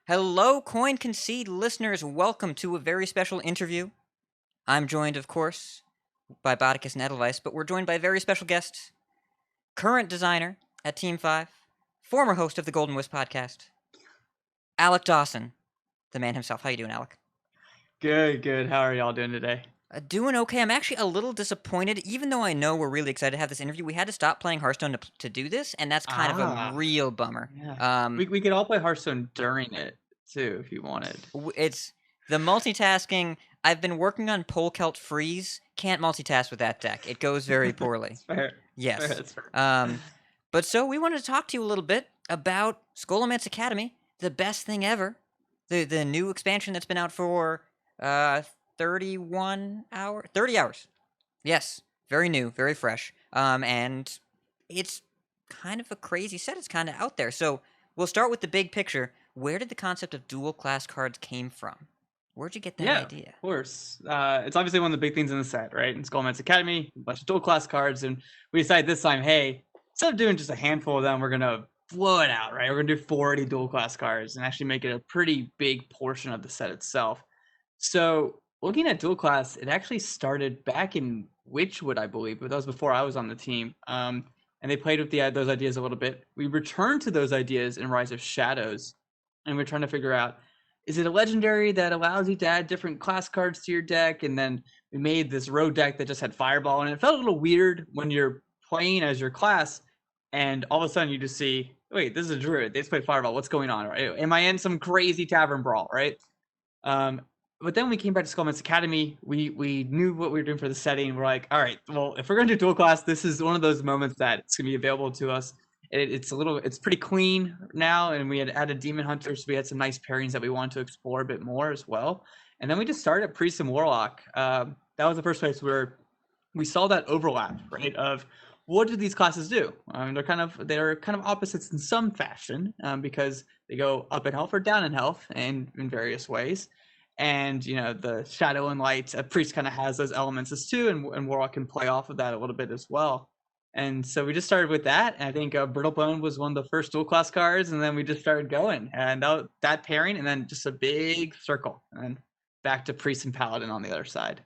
Hello, Concede listeners. Welcome to a very special interview. I'm joined, of course, by Bodikus and Edelweiss, but we're joined by a very special guest, current designer at Team 5, former host of the Golden Wisp podcast, Alec Dawson, the man himself. How you doing, Alec? Good. How are y'all doing today? Doing okay. I'm actually a little disappointed, even though I know we're really excited to have this interview. We had to stop playing Hearthstone to do this, and that's kind of a Ah, real bummer. yeah. Um, We could all play Hearthstone during it too, if you wanted. it's the multitasking. I've been working on Polkelt Freeze. Can't multitask with that deck. It goes very poorly. It's fair. Yes. That's fair. But so we wanted to talk to you a little bit about Scholomance Academy, the best thing ever. The new expansion that's been out for 30 hours. Yes. Very new, very fresh. And it's kind of a crazy set. It's kind of out there. So we'll start with the big picture. Where did the concept of dual class cards came from? Where'd you get that Yeah, idea? of course. It's obviously one of the big things in the set, right? In Scholomance Academy, a bunch of dual class cards, and we decided this time, hey, instead of doing just a handful of them, we're gonna blow it out, right? We're gonna do 40 dual class cards and actually make it a pretty big portion of the set itself. So looking at dual class, it actually started back in Witchwood, I believe, but that was before I was on the team. And they played with those ideas a little bit. We returned to those ideas in Rise of Shadows, and we're trying to figure out, is it a legendary that allows you to add different class cards to your deck? And then we made this rogue deck that just had Fireball, and it felt a little weird when you're playing as your class, and all of a sudden you just see, wait, this is a druid. They just played Fireball. What's going on? Right? Am I in some crazy tavern brawl? Right? Um, but then we came back to Scholomance Academy. We knew what we were doing for the setting. We're like, all right, well, if we're going to do dual class, this is one of those moments that it's going to be available to us. It's pretty clean now, and we had added Demon Hunter, so we had some nice pairings that we wanted to explore a bit more as well. And then we just started at Priest and Warlock. That was the first place where we saw that overlap, right? Of what do these classes do? They're kind of opposites in some fashion, because they go up in health or down in health, and in various ways. And the shadow and light, a priest kind of has those elements as too, and Warlock can play off of that a little bit as well. And so we just started with that. And I think Brittlebone was one of the first dual class cards, and then we just started going, and that pairing, and then just a big circle, and then back to priest and paladin on the other side.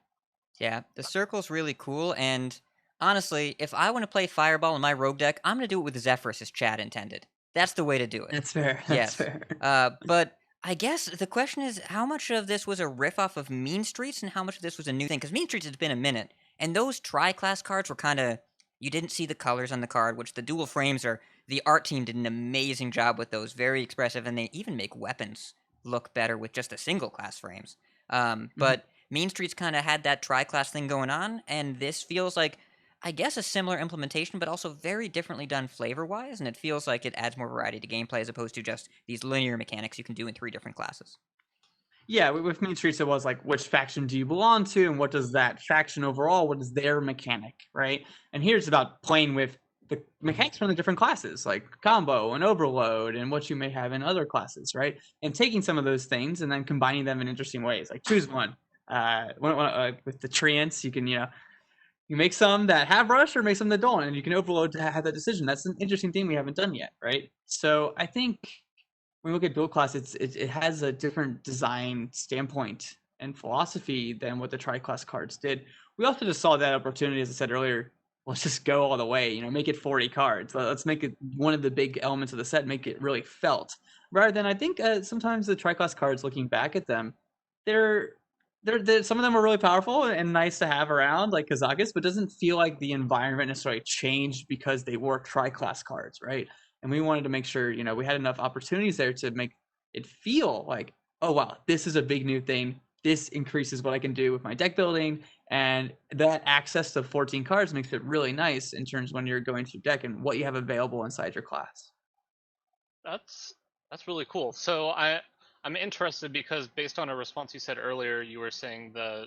Yeah, the circle's really cool, and honestly, if I want to play Fireball in my rogue deck, I'm going to do it with Zephyrus as Chad intended. That's the way to do it. That's fair. That's Yes. fair. But I guess the question is how much of this was a riff off of Mean Streets and how much of this was a new thing? Because Mean Streets has been a minute, and those tri-class cards were kind of, you didn't see the colors on the card, which the dual frames are, the art team did an amazing job with those, very expressive, and they even make weapons look better with just a single class frames. But Mean Streets kind of had that tri-class thing going on, and this feels like, I guess, a similar implementation, but also very differently done flavor-wise, and it feels like it adds more variety to gameplay as opposed to just these linear mechanics you can do in 3 different classes. Yeah, with Mean Streets, it was like, which faction do you belong to, and what does that faction overall, what is their mechanic, right? And here it's about playing with the mechanics from the different classes, like combo and overload, and what you may have in other classes, right? And taking some of those things and then combining them in interesting ways. Like choose one. With the treants, you can you make some that have rush or make some that don't, and you can overload to have that decision. That's an interesting thing we haven't done yet, right? So I think when we look at dual class, it has a different design standpoint and philosophy than what the tri-class cards did. We also just saw that opportunity, as I said earlier. Let's just go all the way, make it 40 cards. Let's make it one of the big elements of the set, make it really felt. Rather than, I think sometimes the tri-class cards, looking back at them, they're some of them are really powerful and nice to have around, like Kazakus, but doesn't feel like the environment necessarily changed because they were tri-class cards, right? And we wanted to make sure we had enough opportunities there to make it feel like, oh wow, this is a big new thing. This increases what I can do with my deck building, and that access to 14 cards makes it really nice in terms when you're going through deck and what you have available inside your class. That's really cool. So I'm interested because based on a response you said earlier, you were saying that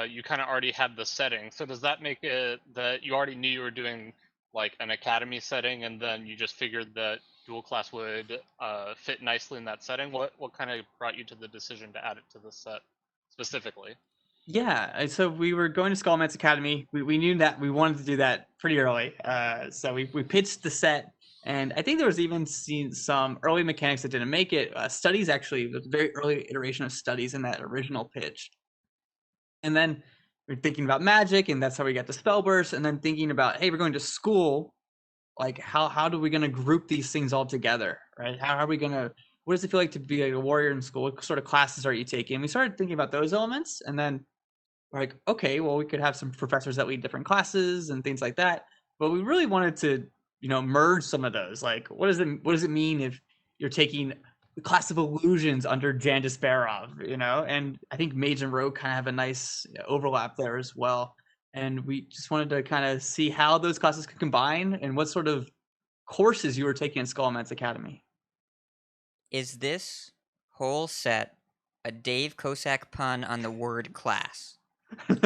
you kind of already had the setting. So does that make it that you already knew you were doing like an academy setting, and then you just figured that dual class would fit nicely in that setting? What kind of brought you to the decision to add it to the set specifically? Yeah, so we were going to Scholomance Academy. We knew that we wanted to do that pretty early. So we pitched the set, And I think there was even seen some early mechanics that didn't make it. Studies actually, the very early iteration of studies in that original pitch. And then we're thinking about magic, and that's how we got the spell burst. And then thinking about, hey, we're going to school. Like, how do we going to group these things all together, right? How are we going to, what does it feel like to be like a warrior in school? What sort of classes are you taking? We started thinking about those elements, and then we're like, okay, well, we could have some professors that lead different classes and things like that. But we really wanted to, merge some of those. Like, what does it mean if you're taking the class of illusions under Jan Disparov, And I think Mage and Rogue kind of have a nice overlap there as well. And we just wanted to kind of see how those classes could combine and what sort of courses you were taking in Scholomance Academy. Is this whole set a Dave Kosak pun on the word class? Is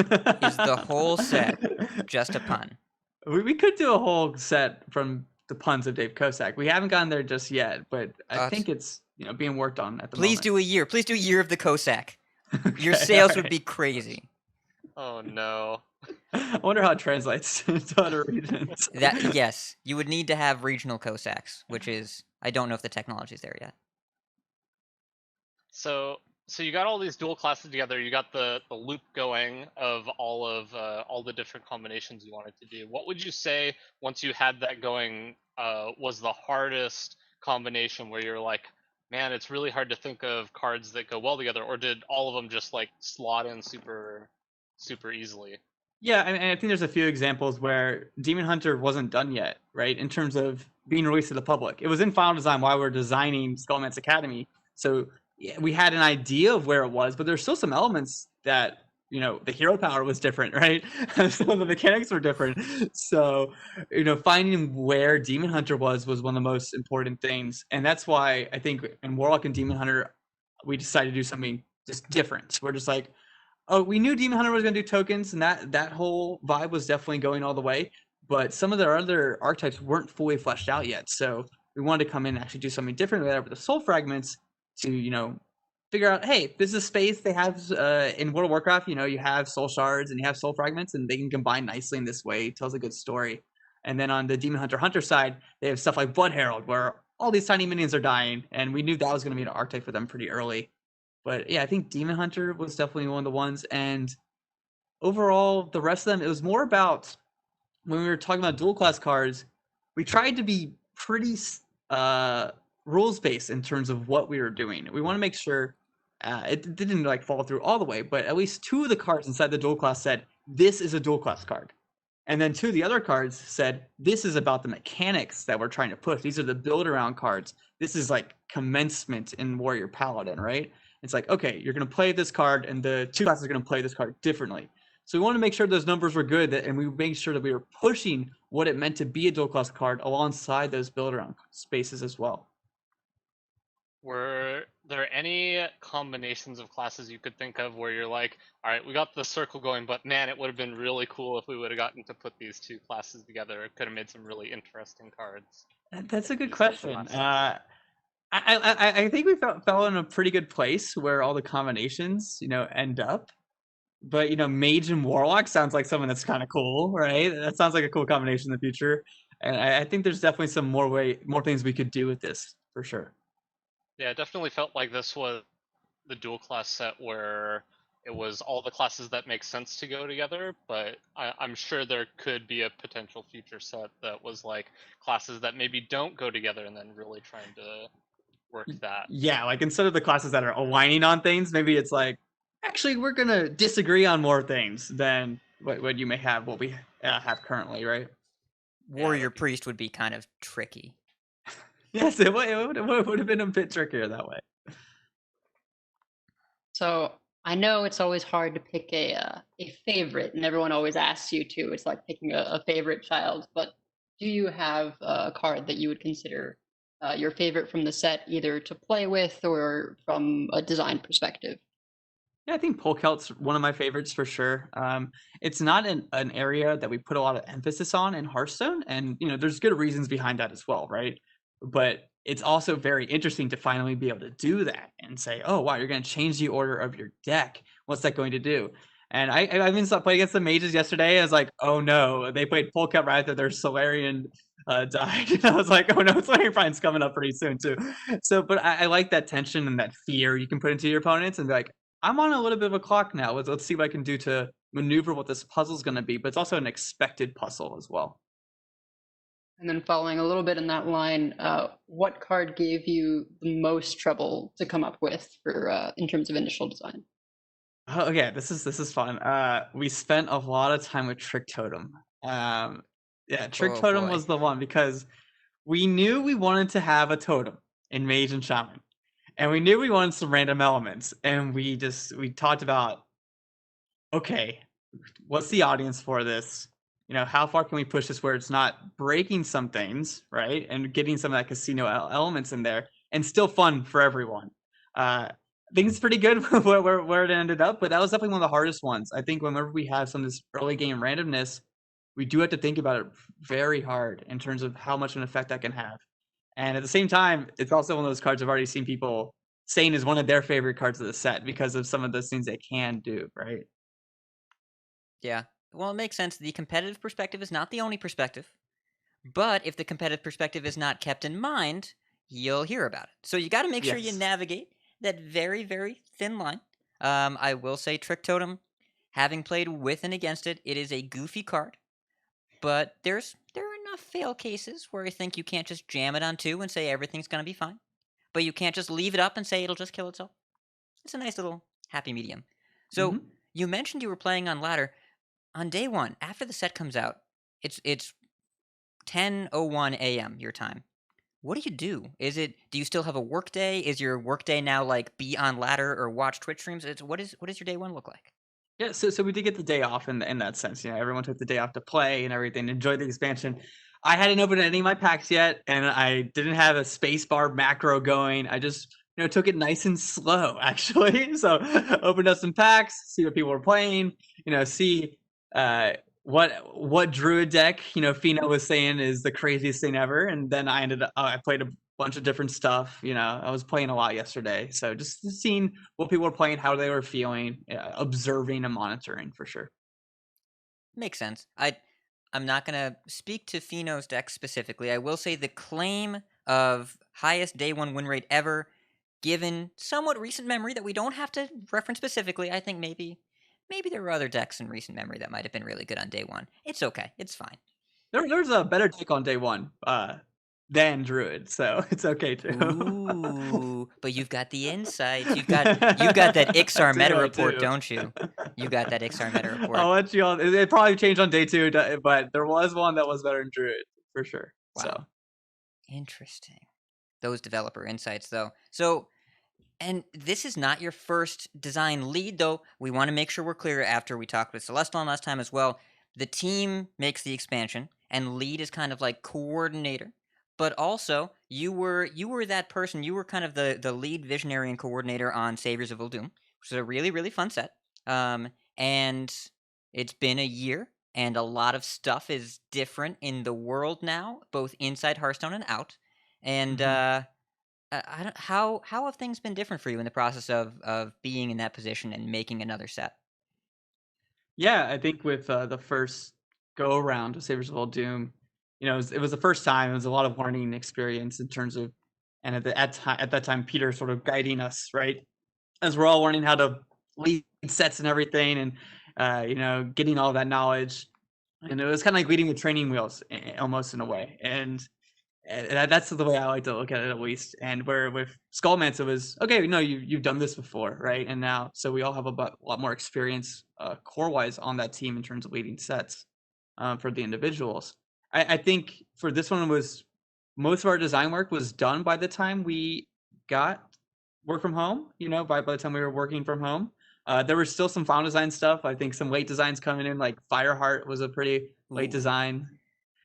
the whole set just a pun? We could do a whole set from the puns of Dave Kosak. We haven't gotten there just yet, but I think it's being worked on at the moment. Please do a year. Please do a year of the Kosak. Your sales would be crazy. Oh no. I wonder how it translates to other regions. Yes, you would need to have regional Kosaks, which is, I don't know if the technology is there yet. So you got all these dual classes together. You got the loop going of all the different combinations you wanted to do. What would you say once you had that going was the hardest combination where you're like, man, it's really hard to think of cards that go well together, or did all of them just like slot in super easily? Yeah, and I think there's a few examples where Demon Hunter wasn't done yet, right? In terms of being released to the public. It was in final design while we were designing Scholomance Academy. So yeah, we had an idea of where it was, but there's still some elements that, the hero power was different, right? Some of the mechanics were different. So, finding where Demon Hunter was one of the most important things. And that's why I think in Warlock and Demon Hunter, we decided to do something just different. We're just like, oh, we knew Demon Hunter was going to do tokens, and that whole vibe was definitely going all the way. But some of their other archetypes weren't fully fleshed out yet. So we wanted to come in and actually do something different with the soul fragments to, figure out, hey, this is a space they have in World of Warcraft. You have soul shards and you have soul fragments, and they can combine nicely in this way. It tells a good story. And then on the Demon Hunter side, they have stuff like Blood Herald, where all these tiny minions are dying, and we knew that was going to be an archetype for them pretty early. But yeah, I think Demon Hunter was definitely one of the ones. And overall, the rest of them, it was more about when we were talking about dual class cards, we tried to be pretty rules based in terms of what we were doing. We want to make sure it didn't like fall through all the way, but at least two of the cards inside the dual class said, this is a dual class card. And then two of the other cards said, this is about the mechanics that we're trying to push. These are the build around cards. This is like commencement in Warrior Paladin, right? It's like, okay, you're going to play this card, and the two classes are going to play this card differently. So we want to make sure those numbers were good, and we made sure that we were pushing what it meant to be a dual class card alongside those build around spaces as well. Were there any combinations of classes you could think of where you're like, all right, we got the circle going, but man, it would have been really cool if we would have gotten to put these two classes together. It could have made some really interesting cards. That's a good question. I think we fell in a pretty good place where all the combinations, end up. But, Mage and Warlock sounds like something that's kind of cool, right? That sounds like a cool combination in the future. And I think there's definitely some more things we could do with this, for sure. Yeah, it definitely felt like this was the dual class set where it was all the classes that make sense to go together, but I'm sure there could be a potential future set that was like classes that maybe don't go together and then really trying to work that. Yeah, like instead of the classes that are aligning on things, maybe it's like, actually, we're going to disagree on more things than what you may have, what we have currently, right? Warrior Priest would be kind of tricky. Yes, it would have been a bit trickier that way. So I know it's always hard to pick a favorite, and everyone always asks you to. It's like picking a favorite child. But do you have a card that you would consider your favorite from the set, either to play with or from a design perspective? Yeah, I think Polekelt's one of my favorites for sure. It's not an area that we put a lot of emphasis on in Hearthstone, and there's good reasons behind that as well, right? But it's also very interesting to finally be able to do that and say, oh wow, you're going to change the order of your deck. What's that going to do? And I even played against the mages yesterday. I was like, oh no, they played Polekelt right after their Solarian died. And I was like, oh no, Flaring Prime's coming up pretty soon too. So, but I like that tension and that fear you can put into your opponents and be like, I'm on a little bit of a clock now. Let's see what I can do to maneuver what this puzzle's going to be. But it's also an expected puzzle as well. And then following a little bit in that line, what card gave you the most trouble to come up with for in terms of initial design? Oh, okay, this is fun. We spent a lot of time with Trick Totem. Yeah, Trick Oh Totem boy. was the one because we knew we wanted to have a totem in Mage and Shaman, and we knew we wanted some random elements, and we talked about, okay, what's the audience for this? How far can we push this where it's not breaking some things, right? And getting some of that casino elements in there and still fun for everyone. I think it's pretty good where it ended up, but that was definitely one of the hardest ones. I think whenever we have some of this early game randomness, we do have to think about it very hard in terms of how much of an effect that can have. And at the same time, it's also one of those cards I've already seen people saying is one of their favorite cards of the set because of some of those things they can do, right? Yeah. Well, it makes sense. The competitive perspective is not the only perspective, but if the competitive perspective is not kept in mind, you'll hear about it. So you got to make sure you Yes. navigate that very, very thin line. I will say Trick Totem, having played with and against it, it is a goofy card, but there are enough fail cases where I think you can't just jam it on 2 and say everything's going to be fine, but you can't just leave it up and say it'll just kill itself. It's a nice little happy medium. So Hmm. you mentioned you were playing on ladder. On day 1, after the set comes out, it's 10:01 a.m. your time. What do you do? Do you still have a work day? Is your work day now like be on ladder or watch Twitch streams? What does your day 1 look like? Yeah, so we did get the day off in that sense. Everyone took the day off to play and everything, enjoy the expansion. I hadn't opened any of my packs yet, and I didn't have a space bar macro going. I just took it nice and slow, actually. So opened up some packs, see what people were playing, see uh, what druid deck Fino was saying is the craziest thing ever, and then I played a bunch of different stuff. I was playing a lot yesterday, so just seeing what people were playing, how they were feeling, observing and monitoring for sure. Makes sense. I'm not gonna speak to Fino's deck specifically. I will say the claim of highest day 1 win rate ever, given somewhat recent memory that we don't have to reference specifically. I think maybe there were other decks in recent memory that might have been really good on day 1. It's okay. It's fine. There's a better deck on day one than druid, so it's okay too. Ooh, but you've got the insights. You've got that Ixar meta I report, do. don't you? You got that Ixar meta report. I'll let you on. It probably changed on day 2, but there was one that was better than druid for sure. Wow. So Interesting. Those developer insights, though. So, and this is not your first design lead, though. We want to make sure we're clear after we talked with Celestalon last time as well. The team makes the expansion, and lead is kind of like coordinator. But also, you were that person. You were kind of the lead visionary and coordinator on Saviors of Uldum, which is a really really fun set. And it's been a year, and a lot of stuff is different in the world now, both inside Hearthstone and out. And mhm. I don't, how have things been different for you in the process of being in that position and making another set? Yeah, I think with the first go around of Savers of Old Doom, it was the first time. It was a lot of learning experience in terms of, and at that time, Peter sort of guiding us, right, as we're all learning how to lead sets and everything, and getting all that knowledge. And it was kind of like leading with training wheels, almost in a way. And that's the way I like to look at it, at least. And where with Scholomance, it was okay. No, you've done this before, right? And now, so we all have a lot more experience, core wise, on that team in terms of leading sets for the individuals. I think for this one was most of our design work was done by the time we got work from home. By the time we were working from home, there was still some final design stuff. I think some late designs coming in, like Fireheart was a pretty late Ooh. design,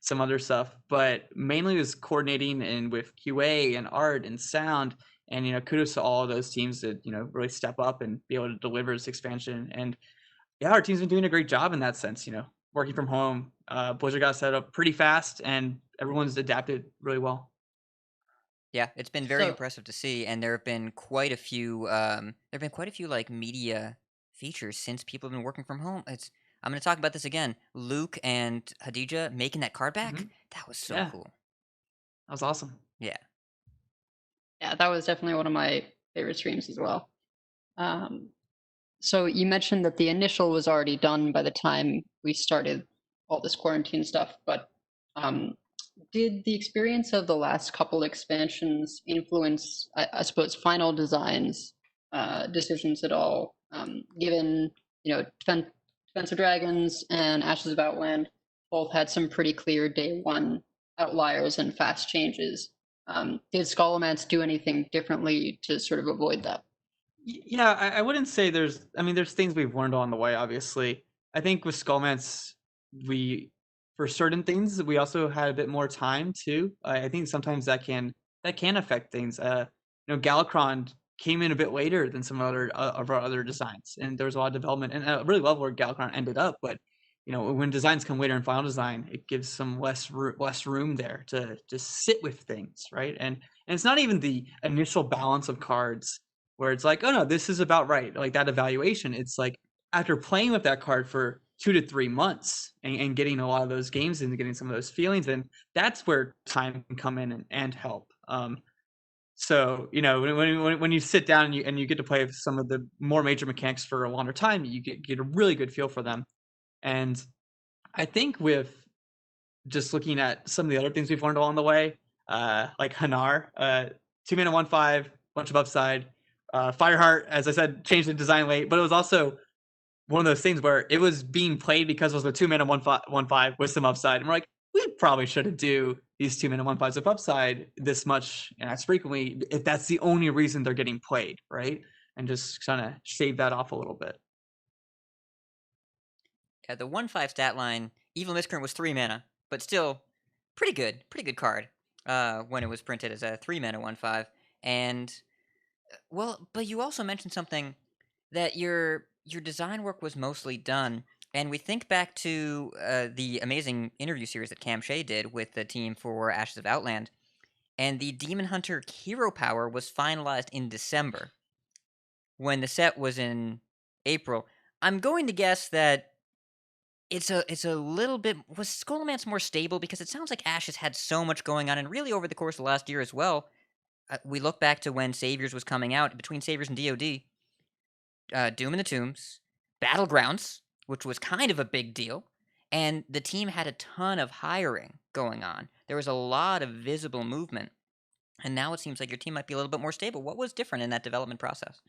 some other stuff, but mainly it was coordinating and with QA and art and sound. And kudos to all of those teams that really step up and be able to deliver this expansion. And yeah, our team's been doing a great job in that sense. Working from home, Blizzard got set up pretty fast, and everyone's adapted really well. Yeah, it's been very So impressive to see, and there have been quite a few like media features since people have been working from home. It's I'm going to talk about this again. Luke and Hadija making that card back. Mhm. That was so Yeah, cool. that was awesome. Yeah. Yeah, that was definitely one of my favorite streams as well. So you mentioned that the initial was already done by the time we started all this quarantine stuff, but did the experience of the last couple expansions influence, I suppose, final designs decisions at all? Given Defense of Dragons and Ashes of Outland both had some pretty clear day one outliers and fast changes. Did Scholomance do anything differently to sort of avoid that? Yeah, I wouldn't say there's. I mean, there's things we've learned along the way. Obviously, I think with Skullmance, we for certain things we also had a bit more time too. I think sometimes that can affect things. Galakron came in a bit later than some other of our other designs, and there was a lot of development. And I really love where Galakron ended up, but when designs come later in final design, it gives some less room there to just sit with things, right? And it's not even the initial balance of cards where it's like, oh no, this is about right. Like that evaluation. It's like after playing with that card for 2 to 3 months and getting a lot of those games and getting some of those feelings, and that's where time can come in and help. So when you sit down and you get to play with some of the more major mechanics for a longer time, you get a really good feel for them. And I think with just looking at some of the other things we've learned along the way, like Hanar, 2 mana 1/5, bunch of upside. Fireheart, as I said, changed the design late, but it was also one of those things where it was being played because it was a 2 mana 1/5 with some upside. And we're like, we probably shouldn't do these 2 mana 1/5s with upside this much and as frequently if that's the only reason they're getting played, right? And just kind of shave that off a little bit. Yeah, the 1/5 stat line, Evil Miscreant was 3 mana, but still pretty good card when it was printed as a 3 mana 1/5. And well, but you also mentioned something that your design work was mostly done, and we think back to the amazing interview series that Cam Shea did with the team for Ashes of Outland, and the Demon Hunter hero power was finalized in December when the set was in April. I'm going to guess that it's a little bit was Scholomance more stable because it sounds like Ashes had so much going on, and really over the course of the last year as well. We look back to when Saviors was coming out between Saviors and DoD. Doom in the Tombs, Battlegrounds, which was kind of a big deal, and the team had a ton of hiring going on. There was a lot of visible movement, and now it seems like your team might be a little bit more stable. What was different in that development process?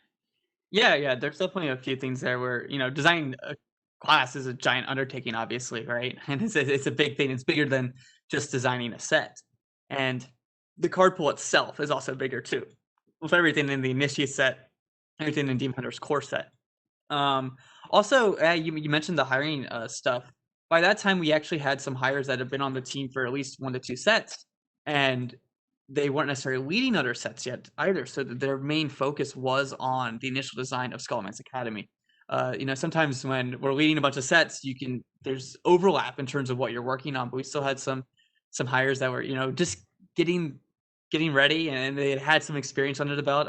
Yeah, there's definitely a few things there where designing a class is a giant undertaking, obviously, right? And it's a big thing. It's bigger than just designing a set, and the card pool itself is also bigger too, with everything in the Initiate set, everything in Demon Hunter's core set. Also, you mentioned the hiring stuff. By that time, we actually had some hires that have been on the team for at least 1 to 2 sets, and they weren't necessarily leading other sets yet either. So their main focus was on the initial design of Scholomance Academy. Sometimes when we're leading a bunch of sets, there's overlap in terms of what you're working on, but we still had some hires that were just getting ready, and they had some experience under the belt.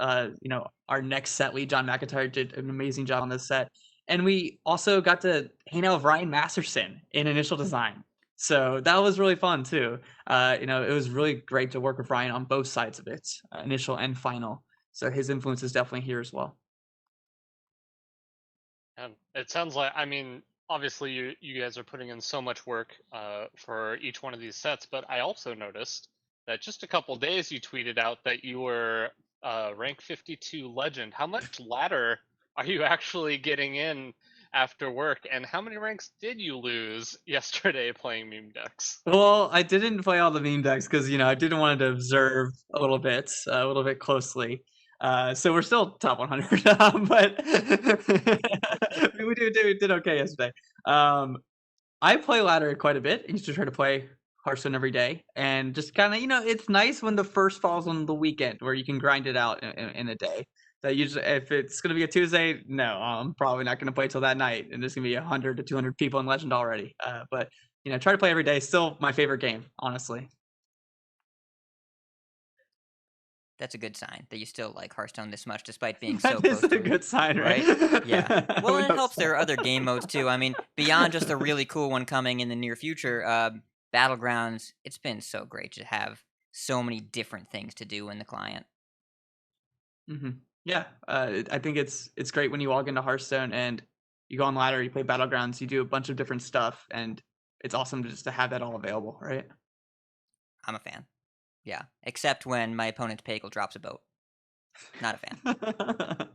Our next set lead, John McIntyre, did an amazing job on this set. And we also got to hang out with Ryan Masterson in initial design. So that was really fun too. It was really great to work with Ryan on both sides of it, initial and final. So his influence is definitely here as well. And it sounds like, I mean, obviously you guys are putting in so much work for each one of these sets, but I also noticed that just a couple days you tweeted out that you were rank 52 legend. How much ladder are you actually getting in after work, and how many ranks did you lose yesterday playing meme decks? Well, I didn't play all the meme decks because I didn't want to observe a little bit closely. So we're still top 100, but we did okay yesterday. I play ladder quite a bit. I used to try to play Hearthstone every day, and just kind of it's nice when the first falls on the weekend where you can grind it out in a day. That usually, if it's gonna be a Tuesday, no, I'm probably not gonna play till that night, and there's gonna be 100 to 200 people in Legend already. But try to play every day. Still my favorite game, honestly. That's a good sign that you still like Hearthstone this much, despite being so That is close a to it. good sign, right? Right? Yeah. I Well, would and it hope helps so. there are other game modes too. I mean, beyond just the really cool one coming in the near future, Battlegrounds, it's been so great to have so many different things to do in the client. Yeah, I think it's great when you log into Hearthstone and you go on ladder, you play Battlegrounds, you do a bunch of different stuff, and it's awesome just to have that all available, right? I'm a fan. Yeah. Except when my opponent's Pagel drops a boat. Not a fan.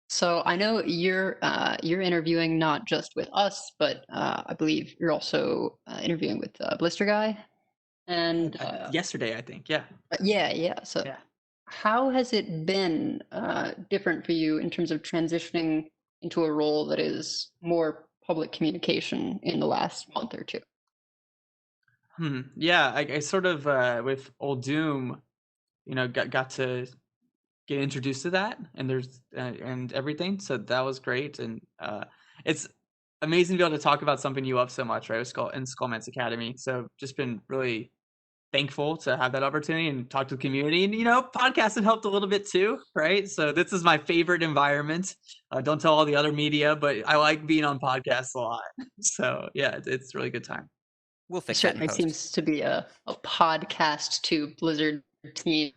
So I know you're interviewing not just with us, but I believe you're also interviewing with Blister Guy. And Yesterday, I think. Yeah. yeah. So Yeah. how has it been different for you in terms of transitioning into a role that is more public communication in the last month or two? Yeah, I sort of with Old Doom, got to get introduced to that, and there's and everything. So that was great, and it's amazing to be able to talk about something you love so much, right? With Scholomance Academy. So just been really thankful to have that opportunity and talk to the community, and podcasts have helped a little bit too, right? So this is my favorite environment. Don't tell all the other media, but I like being on podcasts a lot. So yeah, it's a really good time. We'll It fix that in certainly post. seems to be a podcast to Blizzard team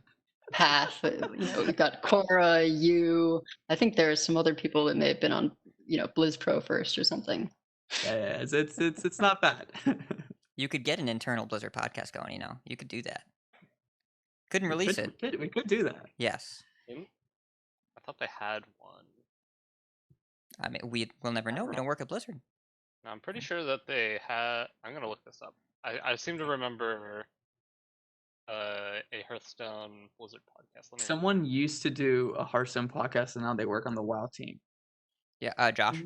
path. We've got Cora, you. I think there are some other people that may have been on, Blizz Pro first or something. Yeah, it's not bad. You could get an internal Blizzard podcast going, You could do that. Couldn't We release could- it. We could do that. Yes. I thought they had one. I mean, we'll never know. We don't work at Blizzard. No, I'm pretty sure that they had. I'm gonna look this up. I seem to remember a Hearthstone Blizzard podcast. Let me. Someone used to do a Hearthstone podcast, and now they work on the WoW team. Yeah, Josh.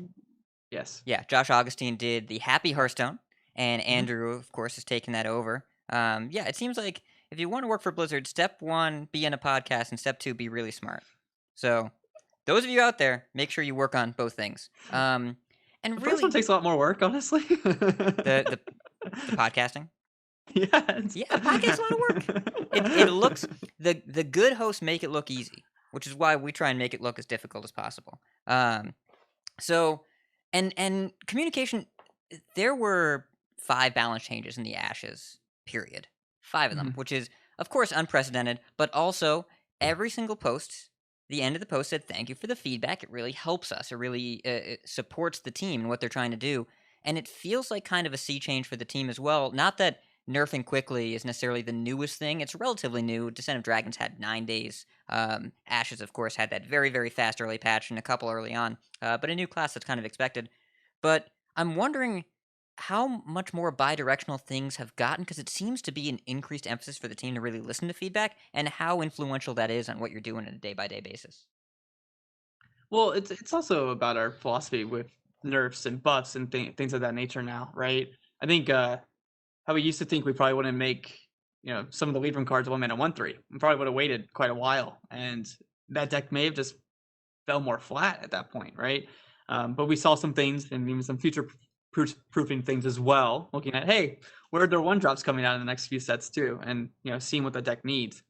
Yes. Yeah, Josh Augustine did the Happy Hearthstone, and Mm-hmm. Andrew, of course, has taken that over. Yeah, it seems like if you want to work for Blizzard, step 1, be in a podcast, and step 2, be really smart. So, those of you out there, make sure you work on both things. And The really, first one takes a lot more work, honestly. the podcasting. Yeah. Yeah, podcast's a lot of work. It looks the good hosts make it look easy, which is why we try and make it look as difficult as possible. So, and communication. There were 5 balance changes in the Ashes period, 5 of them, which is of course unprecedented. But also, every single post, the end of the post said thank you for the feedback. It really helps us. It really it supports the team and what they're trying to do, and it feels like kind of a sea change for the team as well. Not that nerfing quickly is necessarily the newest thing. It's relatively new. Descent of Dragons had 9 days. Ashes, of course, had that very, very fast early patch and a couple early on. But a new class that's kind of expected. But I'm wondering how much more bi-directional things have gotten, because it seems to be an increased emphasis for the team to really listen to feedback, and how influential that is on what you're doing on a day-by-day basis. Well, it's also about our philosophy with nerfs and buffs and things of that nature now, right? I think how we used to think we probably wouldn't make some of the lead room cards 1-mana 1/3. We probably would have waited quite a while, and that deck may have just fell more flat at that point, right? But we saw some things and even some future proofing things as well, looking at, hey, where are there 1-drops coming out in the next few sets too, and seeing what the deck needs.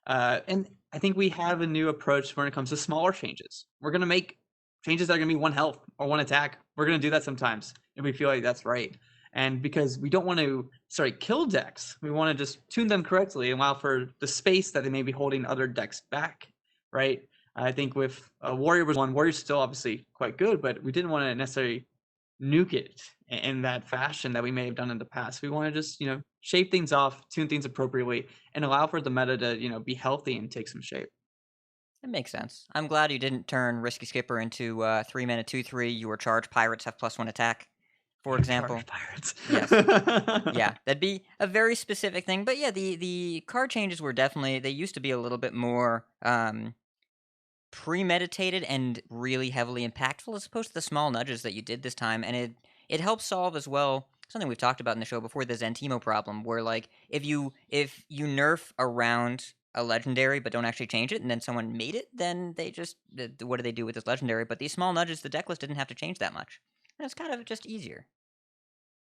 And I think we have a new approach when it comes to smaller changes. We're going to make changes that are going to be 1 health or 1 attack. We're going to do that sometimes if we feel like that's right. And because we don't want to kill decks, we want to just tune them correctly and allow for the space that they may be holding other decks back, right? I think with Warrior was one. Warrior's still obviously quite good, but we didn't want to necessarily nuke it in that fashion that we may have done in the past. We want to just shave things off, tune things appropriately, and allow for the meta to be healthy and take some shape. It makes sense. I'm glad you didn't turn Risky Skipper into 3-mana 2/3. You were charged pirates have +1 attack, for example. Charged pirates. Yes. Yeah, that'd be a very specific thing. But yeah, the card changes were definitely, they used to be a little bit more premeditated and really heavily impactful, as opposed to the small nudges that you did this time. And it helps solve as well something we've talked about in the show before, the Zentimo problem, where like if you nerf around a legendary but don't actually change it, and then someone made it, then they just, what do they do with this legendary? But these small nudges, the deck list didn't have to change that much, and it's kind of just easier.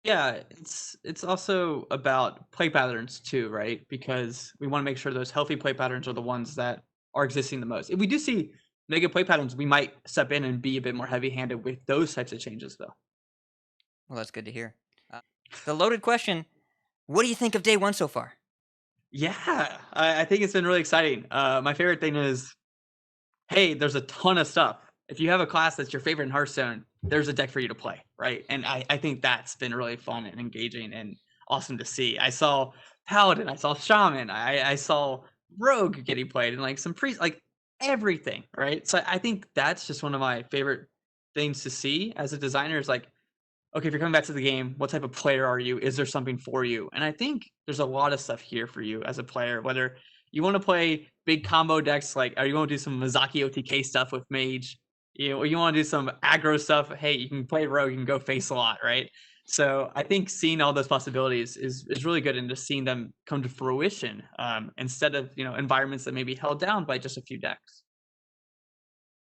Yeah, it's also about play patterns too, right? Because we want to make sure those healthy play patterns are the ones that are existing the most. If we do see negative play patterns, we might step in and be a bit more heavy-handed with those types of changes, though. Well, that's good to hear. The loaded question: what do you think of day one so far? Yeah, I think it's been really exciting. My favorite thing is, hey, there's a ton of stuff. If you have a class that's your favorite in Hearthstone, there's a deck for you to play, right? And I think that's been really fun and engaging and awesome to see. I saw Paladin, I saw Shaman, I saw Rogue getting played, and like some priest, like everything, right? So I think that's just one of my favorite things to see as a designer is like, okay, if you're coming back to the game, what type of player are you? Is there something for you? And I think there's a lot of stuff here for you as a player, whether you want to play big combo decks, like, are you want to do some Mizaki OTK stuff with Mage? You know, or you want to do some aggro stuff? Hey, you can play Rogue, you can go face a lot, right? So I think seeing all those possibilities is really good, and just seeing them come to fruition instead of environments that may be held down by just a few decks.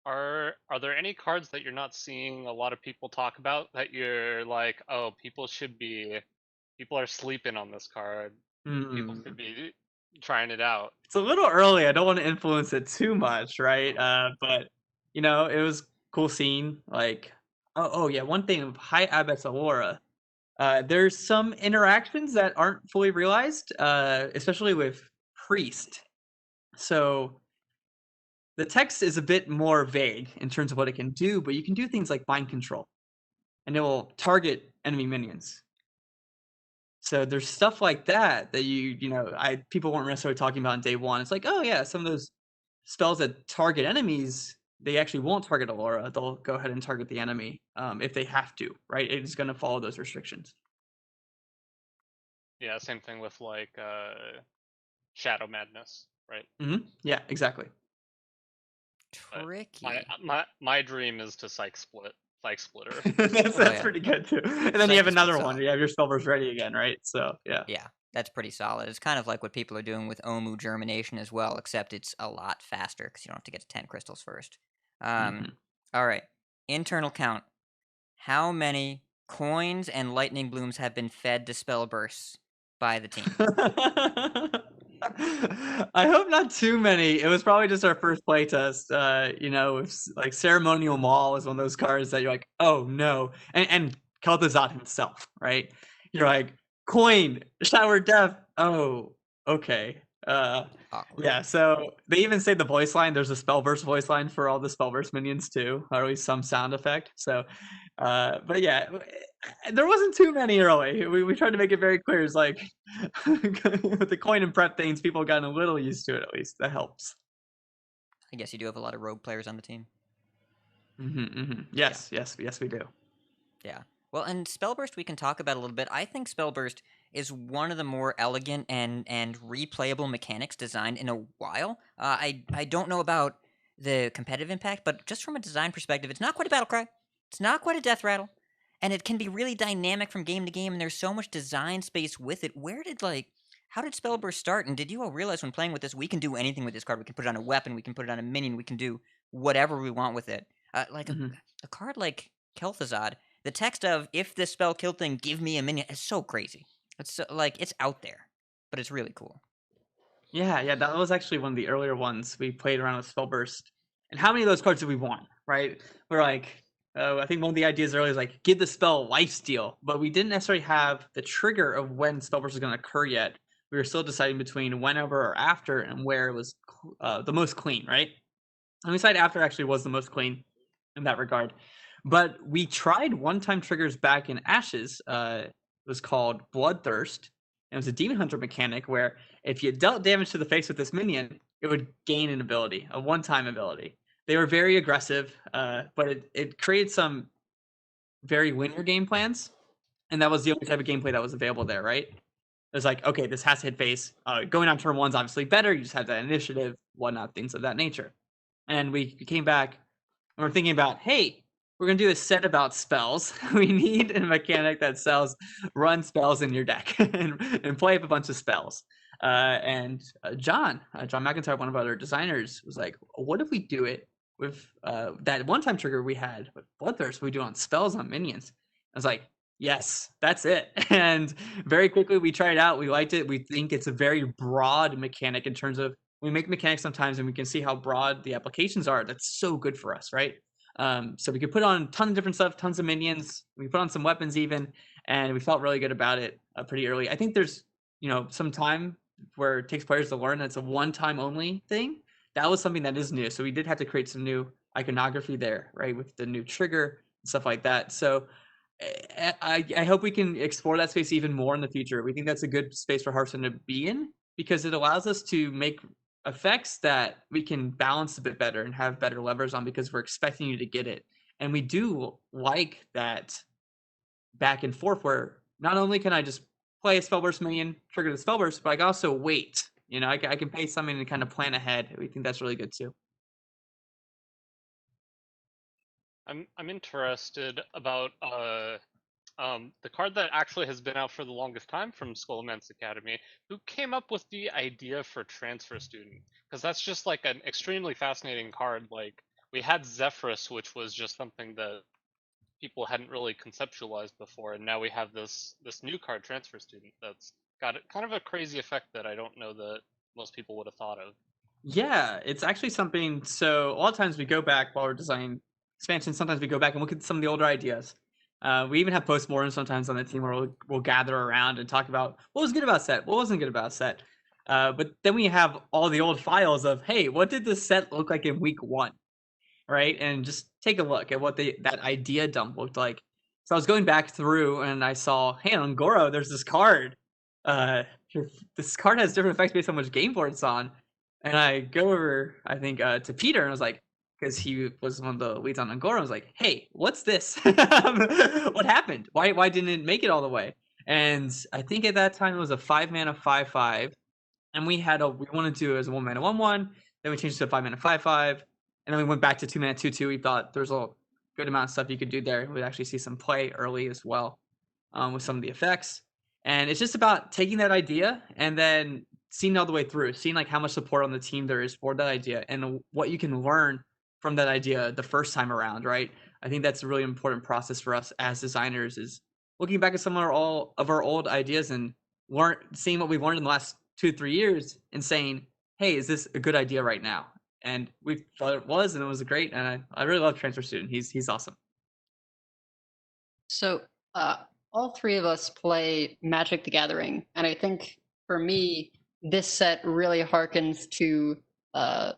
Are there any cards that you're not seeing a lot of people talk about that you're like, oh, people are sleeping on this card. People Hmm. should be trying it out. It's a little early. I don't want to influence it too much, right? But it was cool seeing like, oh yeah, one thing of High Abbess Aurora. There's some interactions that aren't fully realized, especially with Priest. So the text is a bit more vague in terms of what it can do, but you can do things like mind control, and it will target enemy minions. So there's stuff like that that people weren't necessarily talking about on day one. It's like, oh yeah, some of those spells that target enemies, they actually won't target Aurora. They'll go ahead and target the enemy if they have to, right? It is going to follow those restrictions. Yeah, same thing with like Shadow Madness, right? Yeah, exactly. But Tricky. my dream is to Psych Splitter. that's Oh, yeah. pretty good too. And then you Psyche have another splits one. off. You have your spellverse ready again, right? So yeah. Yeah, that's pretty solid. It's kind of like what people are doing with Omu Germination as well, except it's a lot faster because you don't have to get to 10 crystals first. Mhm. All right. Internal count. How many coins and lightning blooms have been fed to spell bursts by the team? I hope not too many. It was probably just our first playtest. Like Ceremonial Maul is one of those cards that you're like, oh no, and Kel'Thuzad himself, right? You're like, coin, shower death. Oh, okay. Awkward. Yeah. So they even say the voice line. There's a spellburst voice line for all the spellburst minions too, or at least some sound effect. So, but yeah, there wasn't too many early. We tried to make it very clear. It's like with the coin and prep things, people got a little used to it at least. That helps. I guess you do have a lot of rogue players on the team. Yes, yes, we do. Yeah. Well, and Spellburst we can talk about a little bit. I think Spellburst is one of the more elegant and replayable mechanics designed in a while. I don't know about the competitive impact, but just from a design perspective, it's not quite a battle cry. It's not quite a death rattle, and it can be really dynamic from game to game. And there's so much design space with it. How did Spellburst start? And did you all realize when playing with this, we can do anything with this card? We can put it on a weapon. We can put it on a minion. We can do whatever we want with it. Like Mhm. a card like Kel'Thuzad, the text of "if this spell killed thing, give me a minion" is so crazy. It's so, like it's out there, but it's really cool. Yeah, that was actually one of the earlier ones we played around with Spellburst. And how many of those cards did we want, right? We're like, I think one of the ideas earlier is like, give the spell lifesteal, but we didn't necessarily have the trigger of when Spellburst was going to occur yet. We were still deciding between whenever or after and where it was the most clean, right? And we decided after actually was the most clean in that regard. But we tried one-time triggers back in Ashes. It was called Bloodthirst. It was a Demon Hunter mechanic where if you dealt damage to the face with this minion, it would gain an ability, a one-time ability. They were very aggressive, but it created some very linear game plans, and that was the only type of gameplay that was available there, right? It was like, okay, this has to hit face. Going on turn one's obviously better. You just have that initiative, whatnot, things of that nature. And we came back and we're thinking about, hey, we're gonna do a set about spells. We need a mechanic that sells run spells in your deck and play up a bunch of spells. John McIntyre, one of our other designers, was like, what if we do it with that one-time trigger we had with Bloodthirst? We do on spells on minions. I was like, Yes, that's it. And very quickly we tried it out. We liked it. We think it's a very broad mechanic in terms of we make mechanics sometimes and we can see how broad the applications are. That's so good for us, right? So we could put on a ton of different stuff, tons of minions. We put on some weapons even, and we felt really good about it pretty early. I think there's some time where it takes players to learn. That's a one-time only thing. That was something that is new. So we did have to create some new iconography there, right, with the new trigger and stuff like that. So I hope we can explore that space even more in the future. We think that's a good space for Hearthstone to be in because it allows us to make effects that we can balance a bit better and have better levers on because we're expecting you to get it. And we do like that back and forth where not only can I just play a spellburst minion, trigger the spellburst, but I can also wait. I can pay something and kind of plan ahead. We think that's really good too. I'm interested about the card that actually has been out for the longest time from Scholomance Academy. Who came up with the idea for Transfer Student? Because that's just like an extremely fascinating card. Like we had Zephyrus, which was just something that people hadn't really conceptualized before, and now we have this new card, Transfer Student, that's got kind of a crazy effect that I don't know that most people would have thought of. Yeah, it's actually something. So a lot of times we go back while we're designing expansions. Sometimes we go back and look at some of the older ideas. We even have postmortem sometimes on the team where we'll gather around and talk about what was good about set, what wasn't good about set. But then we have all the old files of, hey, what did this set look like in week 1, right? And just take a look at what that idea dump looked like. So I was going back through and I saw, hey, on Goro, there's this card. This card has different effects based on which game board it's on. And I go over, I think, to Peter, and I was like, because he was one of the leads on Angora, I was like, hey, what's this? What happened? Why didn't it make it all the way? And I think at that time it was a 5-mana 5/5, and we wanted to do it as a 1-mana 1/1, then we changed it to a 5-mana 5/5, and then we went back to 2-mana 2/2. We thought there was a good amount of stuff you could do there. We'd actually see some play early as well with some of the effects. And it's just about taking that idea and then seeing it all the way through, seeing like how much support on the team there is for that idea and what you can learn from that idea the first time around, right? I think that's a really important process for us as designers is looking back at some of our old ideas and seeing what we've learned in the last 2-3 years and saying, hey, is this a good idea right now? And we thought it was, and it was great. And I really love Transfer Student. He's awesome. So all three of us play Magic the Gathering, and I think for me, this set really harkens to the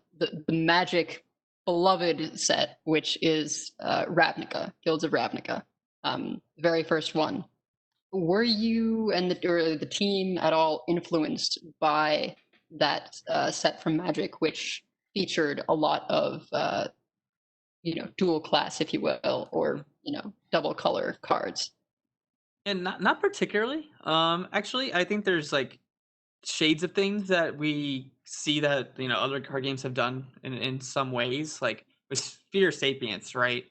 Magic beloved set, which is Ravnica, Guilds of Ravnica, very first one. Were you and the team at all influenced by that set from Magic, which featured a lot of dual class, if you will, or double color cards? And not particularly. Actually, I think there's like shades of things that we see that other card games have done in some ways, like with Sphere Sapience, right?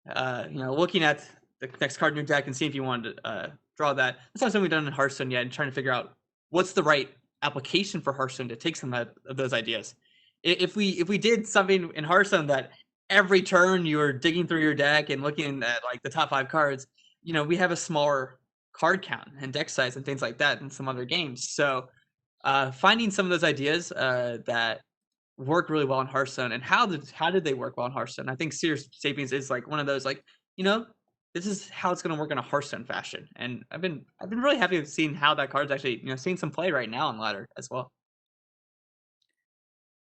Looking at the next card in your deck and seeing if you wanted to draw that. That's not something we've done in Hearthstone yet, and trying to figure out what's the right application for Hearthstone to take some of those ideas. If we did something in Hearthstone that every turn you were digging through your deck and looking at like the top 5 cards, we have a smaller card count and deck size and things like that in some other games. So finding some of those ideas that work really well in Hearthstone and how did they work well in Hearthstone? I think Sphere Sapiens is like one of those like, this is how it's going to work in a Hearthstone fashion. And I've been really happy with seeing how that card's actually, seeing some play right now on Ladder as well.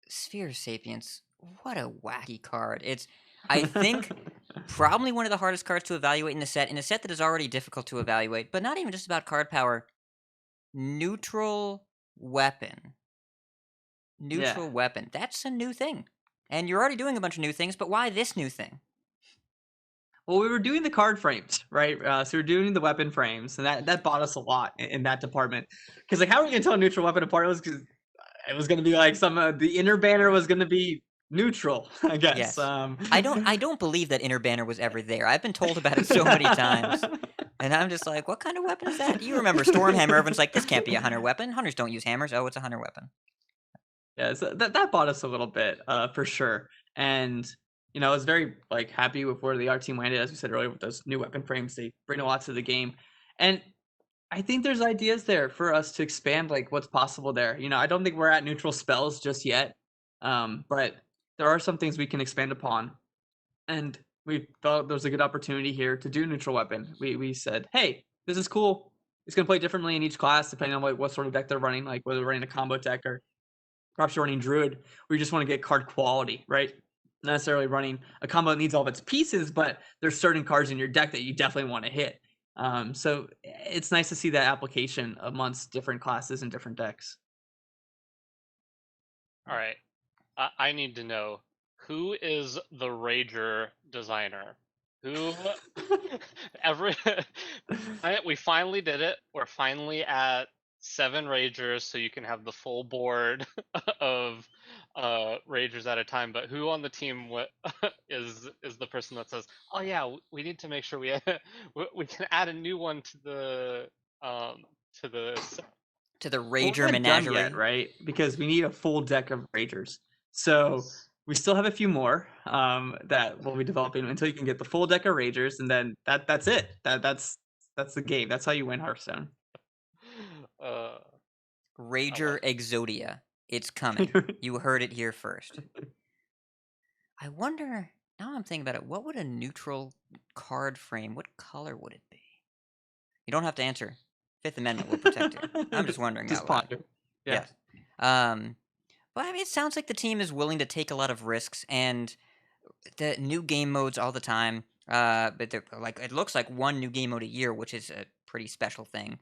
Sphere Sapiens, what a wacky card. It's, I think, probably one of the hardest cards to evaluate in a set that is already difficult to evaluate, but not even just about card power. Neutral weapon. Neutral weapon. That's a new thing. And you're already doing a bunch of new things, but why this new thing? Well, we were doing the card frames, right? So we were doing the weapon frames, and that bought us a lot in that department. Because like, how are we gonna tell a neutral weapon apart? It was gonna be like the inner banner was gonna be neutral, I guess. Yes. I don't believe that inner banner was ever there. I've been told about it so many times. And I'm just like, what kind of weapon is that? You remember Stormhammer, everyone's like, this can't be a hunter weapon. Hunters don't use hammers. Oh, it's a hunter weapon. Yeah, so that bought us a little bit, for sure. And I was very like happy with where the art team landed, as we said earlier, with those new weapon frames. They bring a lot to the game, and I think there's ideas there for us to expand like what's possible there. I don't think we're at neutral spells just yet, but there are some things we can expand upon, and we felt there was a good opportunity here to do neutral weapon. We said, hey, this is cool. It's gonna play differently in each class depending on what sort of deck they're running, like whether they're running a combo deck or perhaps you're running Druid, where you just want to get card quality, right? Not necessarily running a combo that needs all of its pieces, but there's certain cards in your deck that you definitely want to hit. So it's nice to see that application amongst different classes and different decks. All right. I need to know, who is the Rager designer? Who every we finally did it. We're finally at 7 Ragers, so you can have the full board of Ragers at a time. But who on the team is the person that says, "Oh yeah, we need to make sure we we can add a new one to the to the set." To the Well, we're Rager not done menagerie. yet, right? Because we need a full deck of Ragers. So we still have a few more that we'll be developing until you can get the full deck of Ragers, and then that's it. That's the game. That's how you win Hearthstone. Uh, Rager Exodia. It's coming. You heard it here first. I wonder, now I'm thinking about it, what would a neutral card frame, what color would it be? You don't have to answer. Fifth Amendment will protect you. I'm just wondering Just out loud. ponder. Yeah. Yes. But I mean, it sounds like the team is willing to take a lot of risks and the new game modes all the time. But they're like, it looks like one new game mode a year, which is a pretty special thing.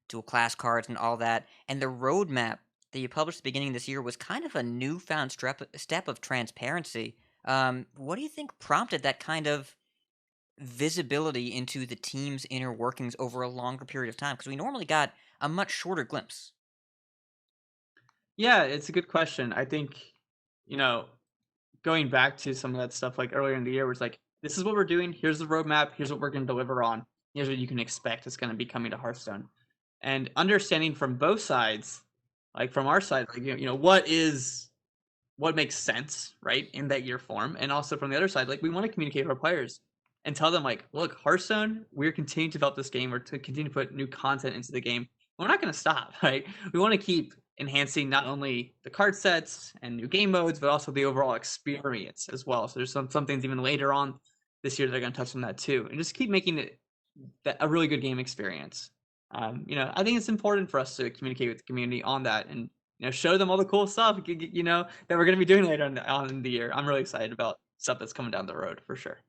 Dual class cards and all that. And the roadmap that you published at the beginning of this year was kind of a newfound step of transparency. What do you think prompted that kind of visibility into the team's inner workings over a longer period of time? Because we normally got a much shorter glimpse. Yeah, it's a good question. I think, going back to some of that stuff like earlier in the year was like, this is what we're doing. Here's the roadmap. Here's what we're going to deliver on. Here's what you can expect is going to be coming to Hearthstone. And understanding from both sides, like from our side, like, what makes sense, right, in that year form. And also from the other side, like we want to communicate with our players and tell them like, look, Hearthstone, we're continuing to develop this game or to continue to put new content into the game. We're not going to stop, right? We want to keep enhancing not only the card sets and new game modes, but also the overall experience as well. So there's some things even later on this year that are going to touch on that too, and just keep making it a really good game experience. I think it's important for us to communicate with the community on that and show them all the cool stuff that we're going to be doing later on in the year. I'm really excited about stuff that's coming down the road for sure.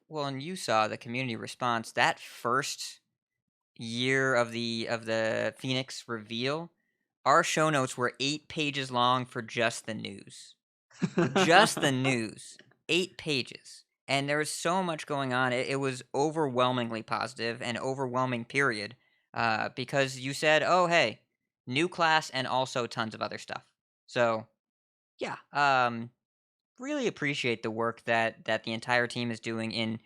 Well, and you saw the community response that first year of the Phoenix reveal. Our show notes were 8 pages long for just the news. Just the news. 8 pages. And there was so much going on. It was overwhelmingly positive and overwhelming, period. Because you said, oh, hey, new class and also tons of other stuff. So, yeah. Really appreciate the work that the entire team is doing in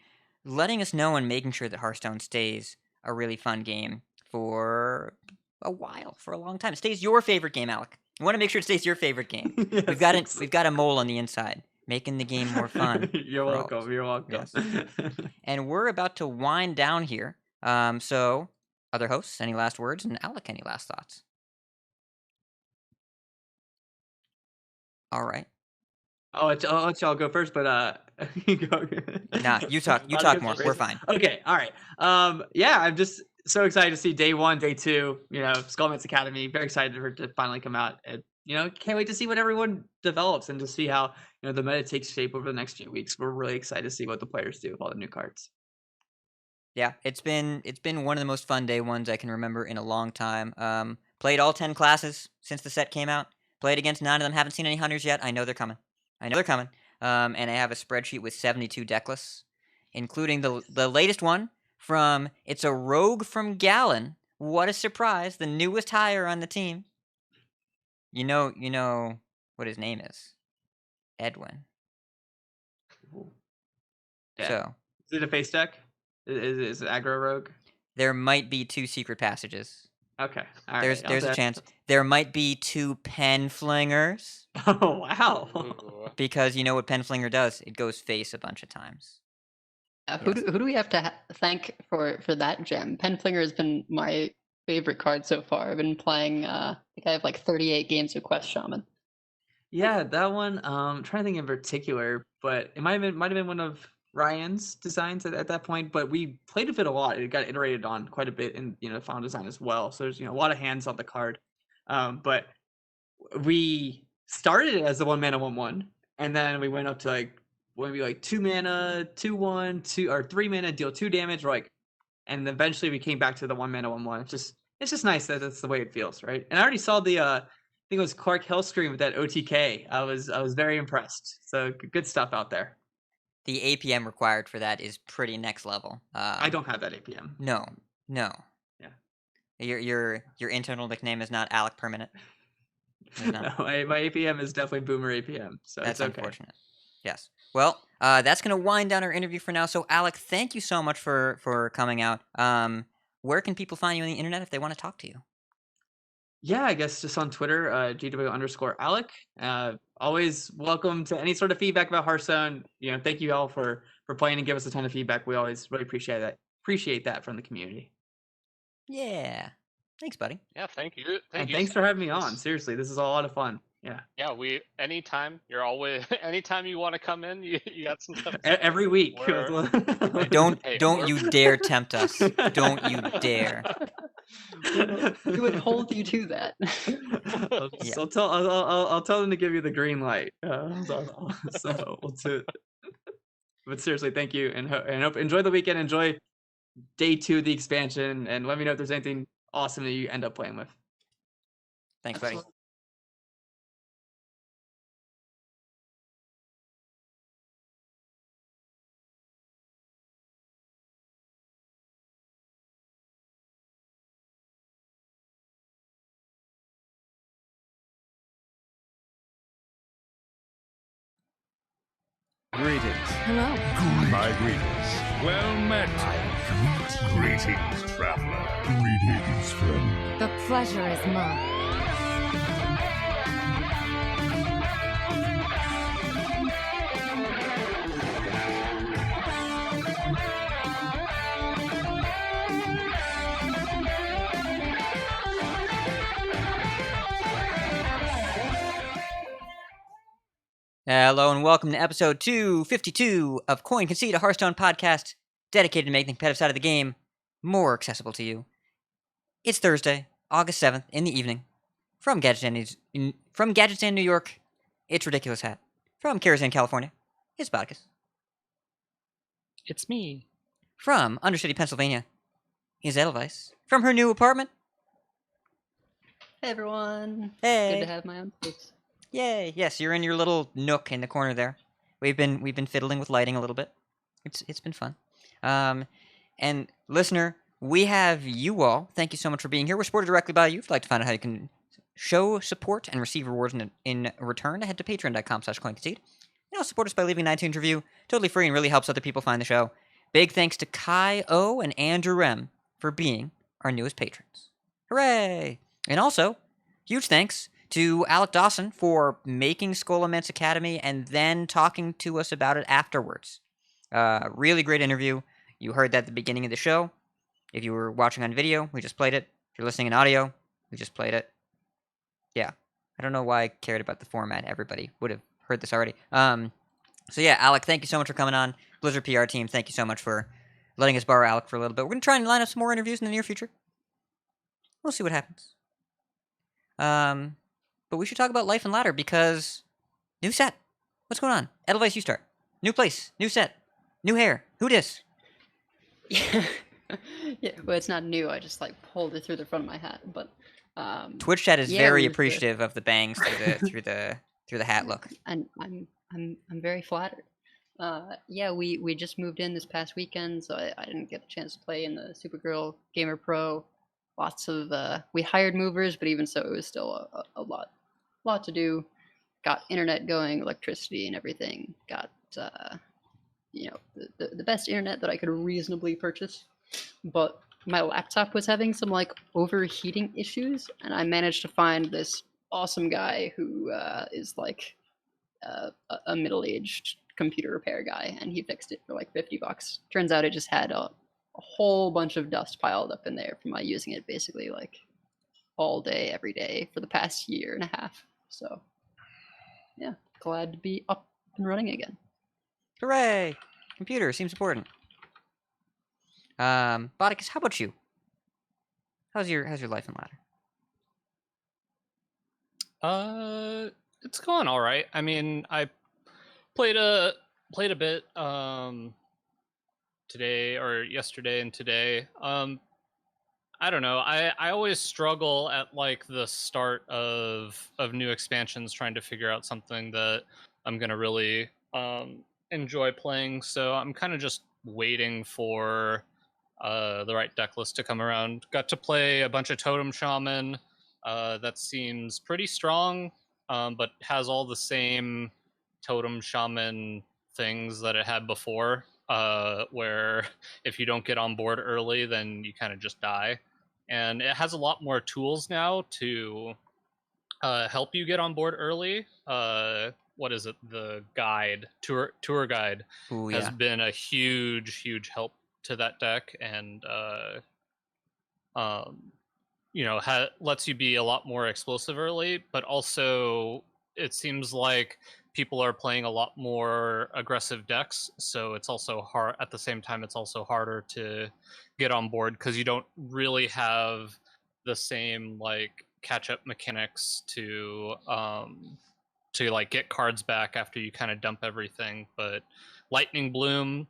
letting us know and making sure that Hearthstone stays a really fun game for a while, for a long time. It stays your favorite game, Alec. I want to make sure it stays your favorite game. Yes, we've got a mole on the inside, making the game more fun. You're welcome. You're welcome. Yes. And we're about to wind down here. So, other hosts, any last words? And Alec, any last thoughts? All right. I'll let y'all go first, but you go. Nah, you talk. You talk more. We're fine. Okay, all right. Yeah, I'm just so excited to see day 1, day 2. Scholomance Academy. Very excited for it to finally come out. And can't wait to see what everyone develops and to see how the meta takes shape over the next few weeks. We're really excited to see what the players do with all the new cards. Yeah, it's been one of the most fun day ones I can remember in a long time. Played all 10 classes since the set came out. Played against 9 of them. Haven't seen any hunters yet. I know they're coming. And I have a spreadsheet with 72 deck lists, including the latest one from it's a rogue from Gallon. What a surprise! The newest hire on the team. You know what his name is. Edwin. Yeah. So Is it a face deck? Is it aggro rogue? there might be 2 secret passages. Okay. All right. There's a chance. There might be 2 pen flingers. Oh wow. Ooh. Because you know what pen flinger does? It goes face a bunch of times. Who Yes. do we have to thank for that gem? Penflinger has been my favorite card so far. I've been playing. I think I have like 38 games of Quest Shaman. Yeah, that one. I'm trying to think in particular, but it might have been one of Ryan's designs at that point. But we played with it a lot. It got iterated on quite a bit in final design as well. So there's a lot of hands on the card. But we started it as the 1 mana 1/1, and then we went up to like maybe like 2 mana 2/1, 2 or 3 mana deal 2 damage. And eventually we came back to the 1 mana 1/1. It's just nice that that's the way it feels, right? And I already saw the I think it was Clark Hellstream with that OTK. I was very impressed. So good stuff out there. The APM required for that is pretty next level. I don't have that APM. No. Yeah. Your internal nickname is not Alec Permanent. It's No, not. my APM is definitely Boomer APM. So That's it's okay. unfortunate. Yes. Well, that's gonna wind down our interview for now. So, Alec, thank you so much for coming out. Where can people find you on the internet if they want to talk to you? Yeah, I guess just on Twitter, GW_Alec. Always welcome to any sort of feedback about Hearthstone. Thank you all for playing and give us a ton of feedback. We always really appreciate that from the community. Yeah. Thanks, buddy. Yeah, thank you. And you thanks so for having me much. on. Seriously, this is a lot of fun. Yeah. Yeah, anytime you're always anytime you want to come in, you got some stuff. Every week. Don't Hey, you dare tempt us. Don't you dare. We would hold you to that. Yeah. I'll tell them to give you the green light. So we'll do it. But seriously, thank you, and hope enjoy the weekend. Enjoy day 2 of the expansion, and let me know if there's anything awesome that you end up playing with. Thanks, buddy. Absolutely. Greetings. Hello. My greetings. Well met. Greetings, traveler. Greetings, friend. The pleasure is mine. Hello and welcome to episode 252 of Concede, a Hearthstone podcast dedicated to making the competitive side of the game more accessible to you. It's Thursday, August 7th in the evening. From Gadgetstan, New York, it's Ridiculous Hat. From Karazhan, California, it's Bodicus. It's me. From Undercity, Pennsylvania, is Edelweiss. From her new apartment, Hey everyone. hey. Good to have my own place. Yay! Yes, you're in your little nook in the corner there. We've been fiddling with lighting a little bit. It's been fun. And listener, we have you all. Thank you so much for being here. We're supported directly by you. If you'd like to find out how you can show support and receive rewards in return, head to patreon.com/CoinConcede. And also support us by leaving an iTunes review. Totally free and really helps other people find the show. Big thanks to Kai O and Andrew Rem for being our newest patrons. Hooray! And also, huge thanks to Alec Dawson for making Scholomance Academy and then talking to us about it afterwards. Really great interview. You heard that at the beginning of the show. If you were watching on video, we just played it. If you're listening in audio, we just played it. Yeah. I don't know why I cared about the format. Everybody would have heard this already. So yeah, Alec, thank you so much for coming on. Blizzard PR team, thank you so much for letting us borrow Alec for a little bit. We're going to try and line up some more interviews in the near future. We'll see what happens. But we should talk about Life and Ladder because new set. What's going on? Edelweiss, you start. New place, new set, new hair. Who dis? Yeah, well, it's not new. I just like pulled it through the front of my hat. But Twitch chat is yeah, very we've, appreciative of the bangs through the hat look. and I'm very flattered. Yeah, we just moved in this past weekend, so I didn't get a chance to play in the Supergirl Gamer Pro. Lots of we hired movers, but even so, it was still a lot to do. Got internet going, electricity, and everything. Got the best internet that I could reasonably purchase. But my laptop was having some like overheating issues, and I managed to find this awesome guy who is like a middle-aged computer repair guy, and he fixed it for like $50. Turns out it just had a whole bunch of dust piled up in there from my using it basically like all day, every day for the past year and a half. So yeah, glad to be up and running again. Hooray! Computer seems important. Bodicus, how about you? How's your life and ladder? It's going all right. I mean, I played a bit today or yesterday and today. I don't know. I always struggle at like the start of new expansions, trying to figure out something that I'm gonna really enjoy playing. So I'm kind of just waiting for the right deck list to come around. Got to play a bunch of Totem Shaman. That seems pretty strong, but has all the same Totem Shaman things that it had before. Where if you don't get on board early, then you kind of just die. And it has a lot more tools now to help you get on board early. What is it? The guide, tour guide, Ooh, has yeah. been a huge help to that deck, and lets you be a lot more explosive early. But also, it seems like people are playing a lot more aggressive decks, so it's also hard. At the same time, it's also harder to get on board because you don't really have the same like catch-up mechanics to like get cards back after you kind of dump everything. But Lightning Bloom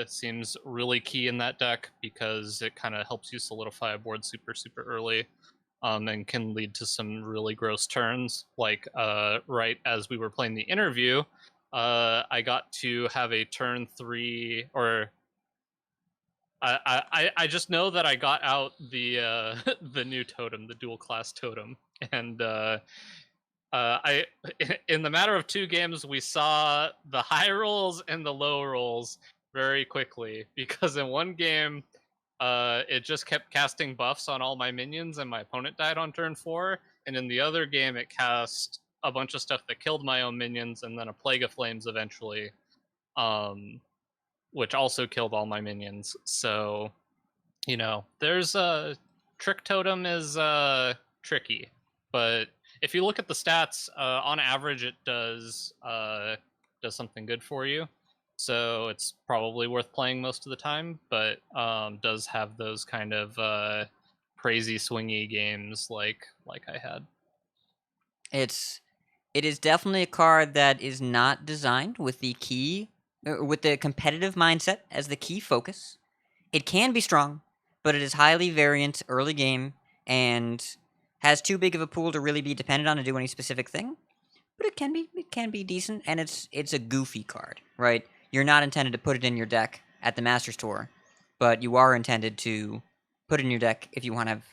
seems really key in that deck because it kind of helps you solidify a board super early. And can lead to some really gross turns. Like right as we were playing the interview, I got to have a turn 3, or I just know that I got out the the new totem, the dual class totem, and I in the matter of 2 games we saw the high rolls and the low rolls very quickly, because in one game it just kept casting buffs on all my minions and my opponent died on turn 4, and in the other game it cast a bunch of stuff that killed my own minions and then a Plague of Flames eventually, which also killed all my minions. So, there's a Trick Totem is tricky, but if you look at the stats, on average it does something good for you. So it's probably worth playing most of the time, but does have those kind of crazy swingy games like I had. It is definitely a card that is not designed with the competitive mindset as the key focus. It can be strong, but it is highly variant early game and has too big of a pool to really be dependent on to do any specific thing. But it can be decent, and it's a goofy card, right? You're not intended to put it in your deck at the Masters Tour, but you are intended to put it in your deck if you want to have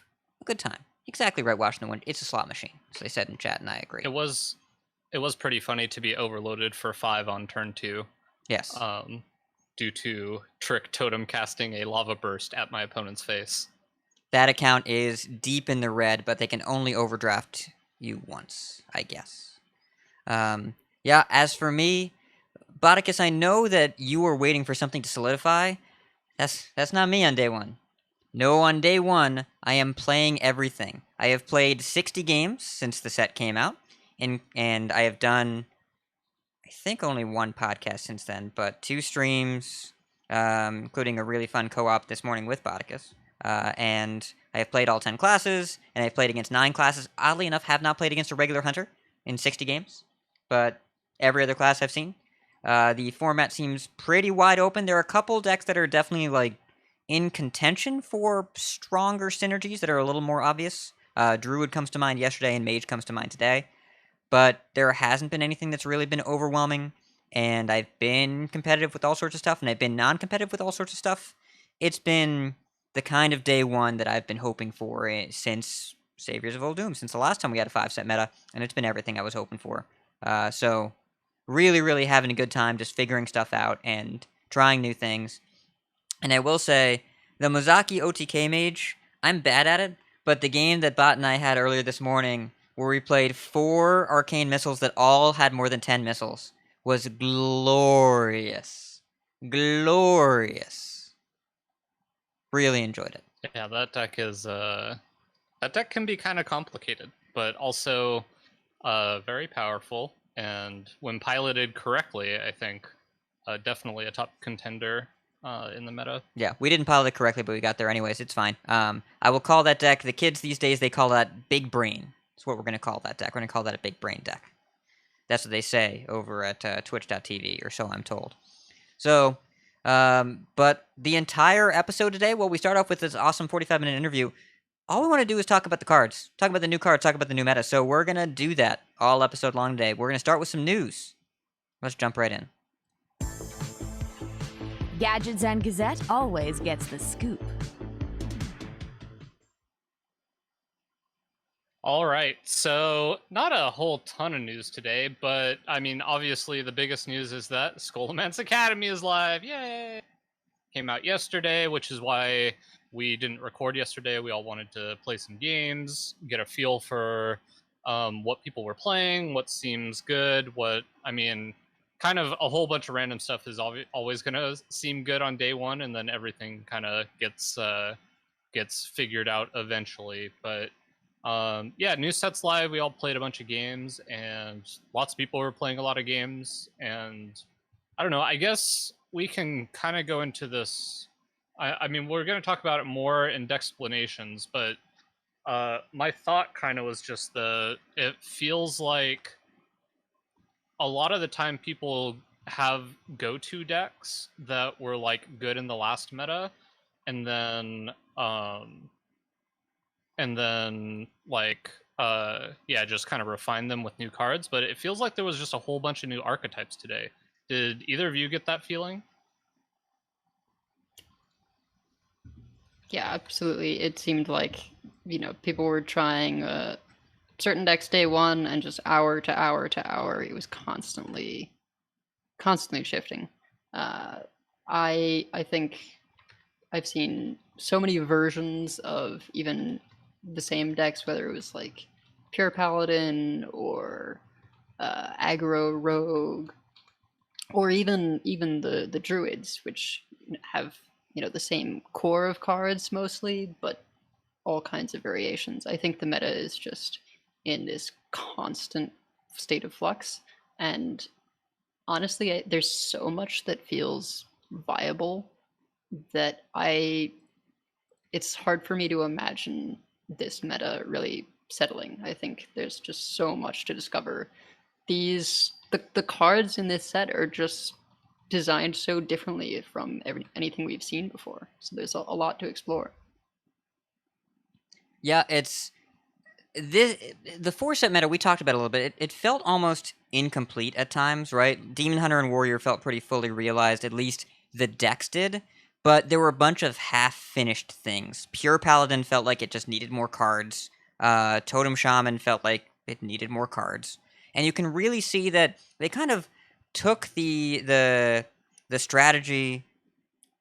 a good time. Exactly right, Washington. It's a slot machine, as they said in chat, and I agree. It was pretty funny to be overloaded for 5 on turn 2. Yes. Due to Trick Totem casting a lava burst at my opponent's face. That account is deep in the red, but they can only overdraft you once, I guess. Yeah, as for me, Bodicus, I know that you were waiting for something to solidify. That's not me on day 1. No, on day 1, I am playing everything. I have played 60 games since the set came out, and I have done, I think, only 1 podcast since then, but 2 streams, including a really fun co-op this morning with Bodicus. And I have played all 10 classes, and I've played against 9 classes. Oddly enough, have not played against a regular hunter in 60 games, but every other class I've seen. The format seems pretty wide open. There are a couple decks that are definitely like in contention for stronger synergies that are a little more obvious. Druid comes to mind yesterday, and Mage comes to mind today. But there hasn't been anything that's really been overwhelming, and I've been competitive with all sorts of stuff, and I've been non-competitive with all sorts of stuff. It's been the kind of day 1 that I've been hoping for since Saviors of Old Doom, since the last time we had a 5-set meta, and it's been everything I was hoping for. So really having a good time just figuring stuff out and trying new things. And I will say, The Mozaki OTK Mage, I'm bad at it, but the game that Bot and I had earlier this morning, where we played 4 arcane missiles that all had more than 10 missiles, was glorious. Glorious. Really enjoyed it. Yeah, that deck is that deck can be kind of complicated, but also very powerful. And when piloted correctly, I think definitely a top contender in the meta. Yeah, we didn't pilot it correctly, but we got there anyways. It's fine. I will call that deck, the kids these days, they call that Big Brain. That's what we're going to call that deck. We're going to call that a Big Brain deck. That's what they say over at twitch.tv, or so I'm told. So, but the entire episode today, well, we start off with this awesome 45-minute interview. All we want to do is talk about the cards, talk about the new cards, talk about the new meta. So we're going to do that all episode long today. We're going to start with some news. Let's jump right in. Gadgets and Gazette always gets the scoop. All right, so not a whole ton of news today, but I mean, obviously the biggest news is that Scholomance Academy is live. Yay! Came out yesterday, which is why we didn't record yesterday. We all wanted to play some games, get a feel for what people were playing, what seems good, kind of a whole bunch of random stuff is always going to seem good on day one, and then everything kind of gets figured out eventually. But yeah, new sets live. We all played a bunch of games, and lots of people were playing a lot of games. And I don't know, I guess we can kind of go into this. I mean, we're going to talk about it more in Decksplanations, but my thought kind of was just it feels like a lot of the time people have go-to decks that were like good in the last meta, and then yeah, just kind of refine them with new cards. But it feels like there was just a whole bunch of new archetypes today. Did either of you get that feeling? Yeah, absolutely. It seemed like, people were trying certain decks day one, and just hour to hour to hour, it was constantly shifting. I think I've seen so many versions of even the same decks, whether it was like pure paladin or aggro rogue, or even the druids, which have the same core of cards mostly, but all kinds of variations. I think the meta is just in this constant state of flux, and honestly, there's so much that feels viable that it's hard for me to imagine this meta really settling. I think there's just so much to discover. The cards in this set are just designed so differently from anything we've seen before, so there's a lot to explore. Yeah, it's the 4-set meta we talked about a little bit. It felt almost incomplete at times, right? Demon Hunter and Warrior felt pretty fully realized, at least the decks did, but there were a bunch of half-finished things. Pure Paladin felt like it just needed more cards. Totem Shaman felt like it needed more cards. And you can really see that they kind of took the strategy,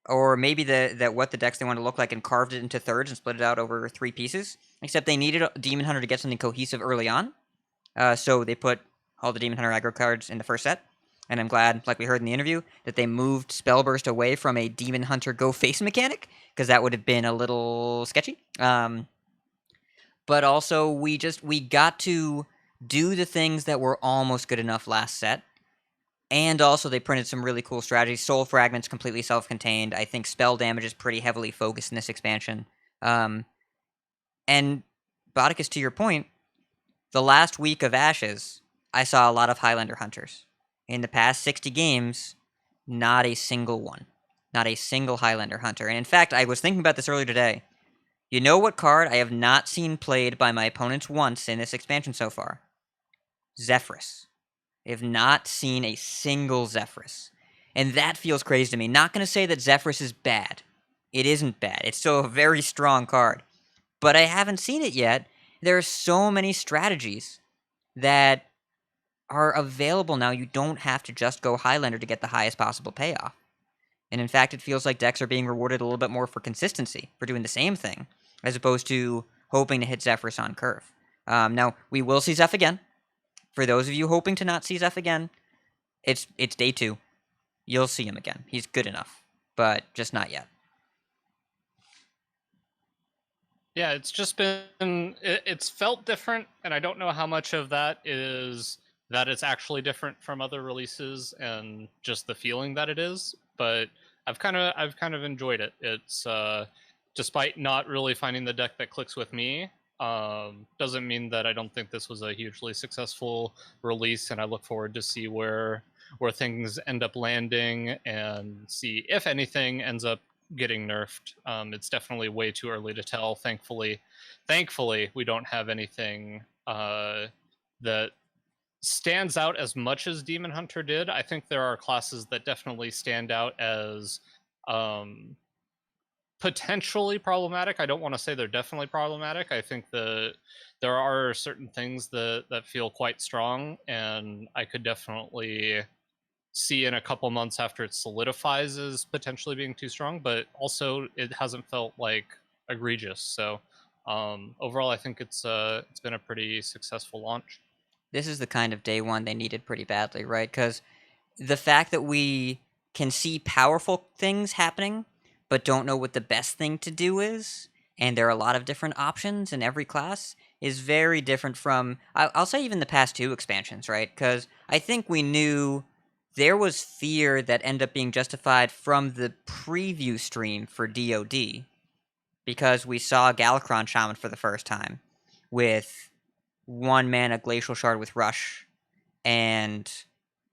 or maybe what the decks they want to look like, and carved it into thirds and split it out over 3 pieces. Except they needed a Demon Hunter to get something cohesive early on. So they put all the Demon Hunter aggro cards in the first set. And I'm glad, like we heard in the interview, that they moved Spellburst away from a Demon Hunter go face mechanic, because that would have been a little sketchy. But also, we got to do the things that were almost good enough last set. And also, they printed some really cool strategies. Soul Fragment's completely self-contained. I think spell damage is pretty heavily focused in this expansion. And, Bodicus, to your point, the last week of Ashes, I saw a lot of Highlander Hunters. In the past 60 games, not a single one. Not a single Highlander Hunter. And in fact, I was thinking about this earlier today. You know what card I have not seen played by my opponents once in this expansion so far? Zephrys. I have not seen a single Zephrys. And that feels crazy to me. Not going to say that Zephrys is bad. It isn't bad. It's still a very strong card. But I haven't seen it yet. There are so many strategies that are available now. You don't have to just go Highlander to get the highest possible payoff. And in fact, it feels like decks are being rewarded a little bit more for consistency, for doing the same thing, as opposed to hoping to hit Zephyrus on curve. Now, we will see Zeph again. For those of you hoping to not see Zeph again, it's day 2. You'll see him again. He's good enough, but just not yet. Yeah, it's just been, it's felt different, and I don't know how much of that is that it's actually different from other releases and just the feeling that it is, but I've kind of enjoyed it. It's despite not really finding the deck that clicks with me, doesn't mean that I don't think this was a hugely successful release, and I look forward to see where things end up landing and see if anything ends up getting nerfed. It's definitely way too early to tell. Thankfully, we don't have anything that stands out as much as Demon Hunter did. I think there are classes that definitely stand out as potentially problematic. I don't want to say they're definitely problematic. I think there are certain things that feel quite strong, and I could definitely see in a couple months after it solidifies as potentially being too strong, but also it hasn't felt like egregious. So overall, I think it's been a pretty successful launch. This is the kind of day 1 they needed pretty badly, right? Because the fact that we can see powerful things happening, but don't know what the best thing to do is, and there are a lot of different options in every class, is very different from, I'll say, even the past 2 expansions, right? Because I think we knew there was fear that ended up being justified from the preview stream for DoD, because we saw Galakron Shaman for the first time with 1 mana Glacial Shard with Rush and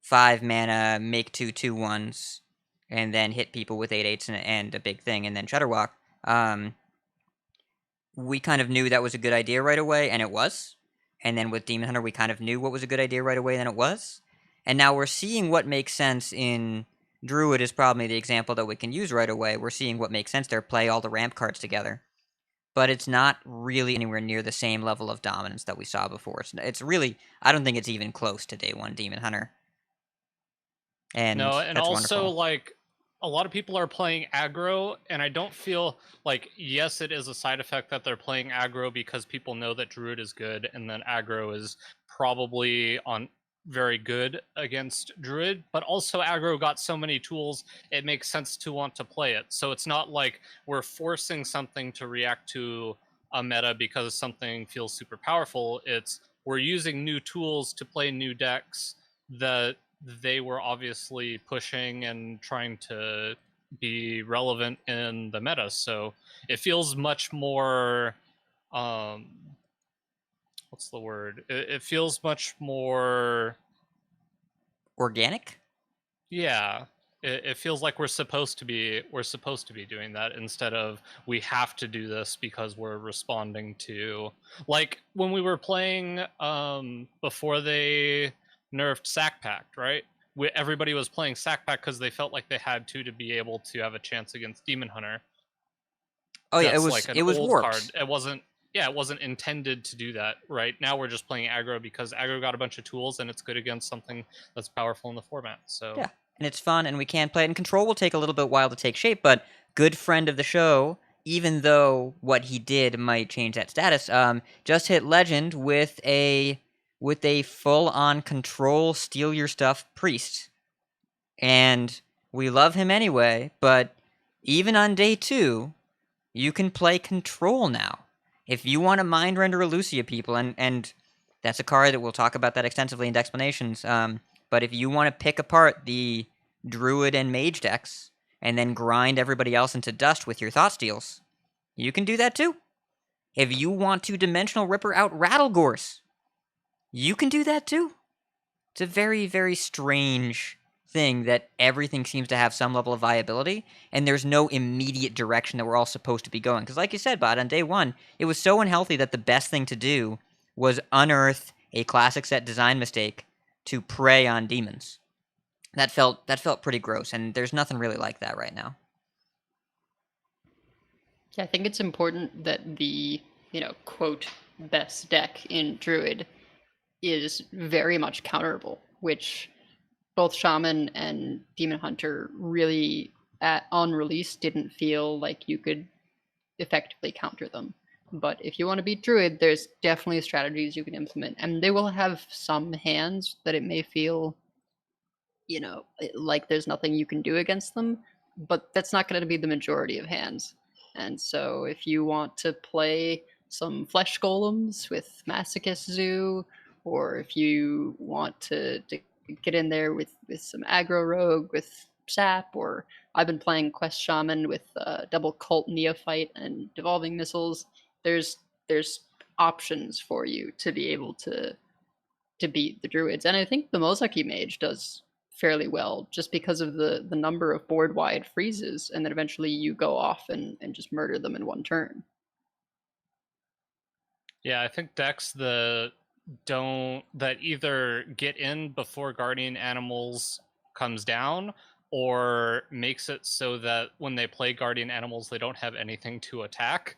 5 mana make 2/2/1s and then hit people with 8/8s and a big thing, and then Shudderwalk. We kind of knew that was a good idea right away, and it was. And then with Demon Hunter, we kind of knew what was a good idea right away, and it was. And now we're seeing what makes sense in Druid is probably the example that we can use right away. We're seeing what makes sense there, play all the ramp cards together. But it's not really anywhere near the same level of dominance that we saw before. It's really, I don't think it's even close to day 1 Demon Hunter. And no, and that's also wonderful. like a lot of people are playing aggro, and I don't feel like, yes, it is a side effect that they're playing aggro because people know that Druid is good, and then aggro is probably on very good against Druid, but also aggro got so many tools, it makes sense to want to play it. So it's not like we're forcing something to react to a meta because something feels super powerful. It's we're using new tools to play new decks that they were obviously pushing and trying to be relevant in the meta. So it feels much more what's the word? It feels much more Organic? Yeah. It feels like we're supposed to be doing that instead of we have to do this because we're responding to, like when we were playing before they nerfed Sack Pact, right? Everybody was playing Sack Pact because they felt like they had to be able to have a chance against Demon Hunter. Oh yeah, That's it was like an it was old warped. card. It wasn't intended to do that, right? Now we're just playing aggro because aggro got a bunch of tools and it's good against something that's powerful in the format. So Yeah, and it's fun, and we can play it. And Control will take a little bit while to take shape, but good friend of the show, even though what he did might change that status, just hit Legend with a full-on Control steal your stuff priest, and we love him anyway. But even on day 2, you can play Control now. If you want to Mindrender Illucia people, and that's a card that we'll talk about that extensively in Decksplanations. But if you want to pick apart the Druid and Mage decks and then grind everybody else into dust with your Thought Steals, you can do that too. If you want to Dimensional Ripper out Rattlegorse, you can do that too. It's a very, very strange thing that everything seems to have some level of viability, and there's no immediate direction that we're all supposed to be going. Because like you said, Bot, on day 1, it was so unhealthy that the best thing to do was unearth a classic set design mistake to prey on demons. That felt pretty gross, and there's nothing really like that right now. Yeah, I think it's important that the, quote, best deck in Druid is very much counterable, which both Shaman and Demon Hunter really on release didn't feel like you could effectively counter them. But if you want to beat Druid, there's definitely strategies you can implement, and they will have some hands that it may feel, like there's nothing you can do against them, but that's not going to be the majority of hands. And so if you want to play some flesh golems with Masochist Zoo, or if you want to get in there with some aggro rogue with sap, or I've been playing quest shaman with double cult neophyte and devolving missiles, there's options for you to be able to beat the druids. And I think the Mozaki mage does fairly well just because of the number of board wide freezes, and then eventually you go off and just murder them in one turn. Yeah, I think decks that either get in before guardian animals comes down, or makes it so that when they play guardian animals they don't have anything to attack,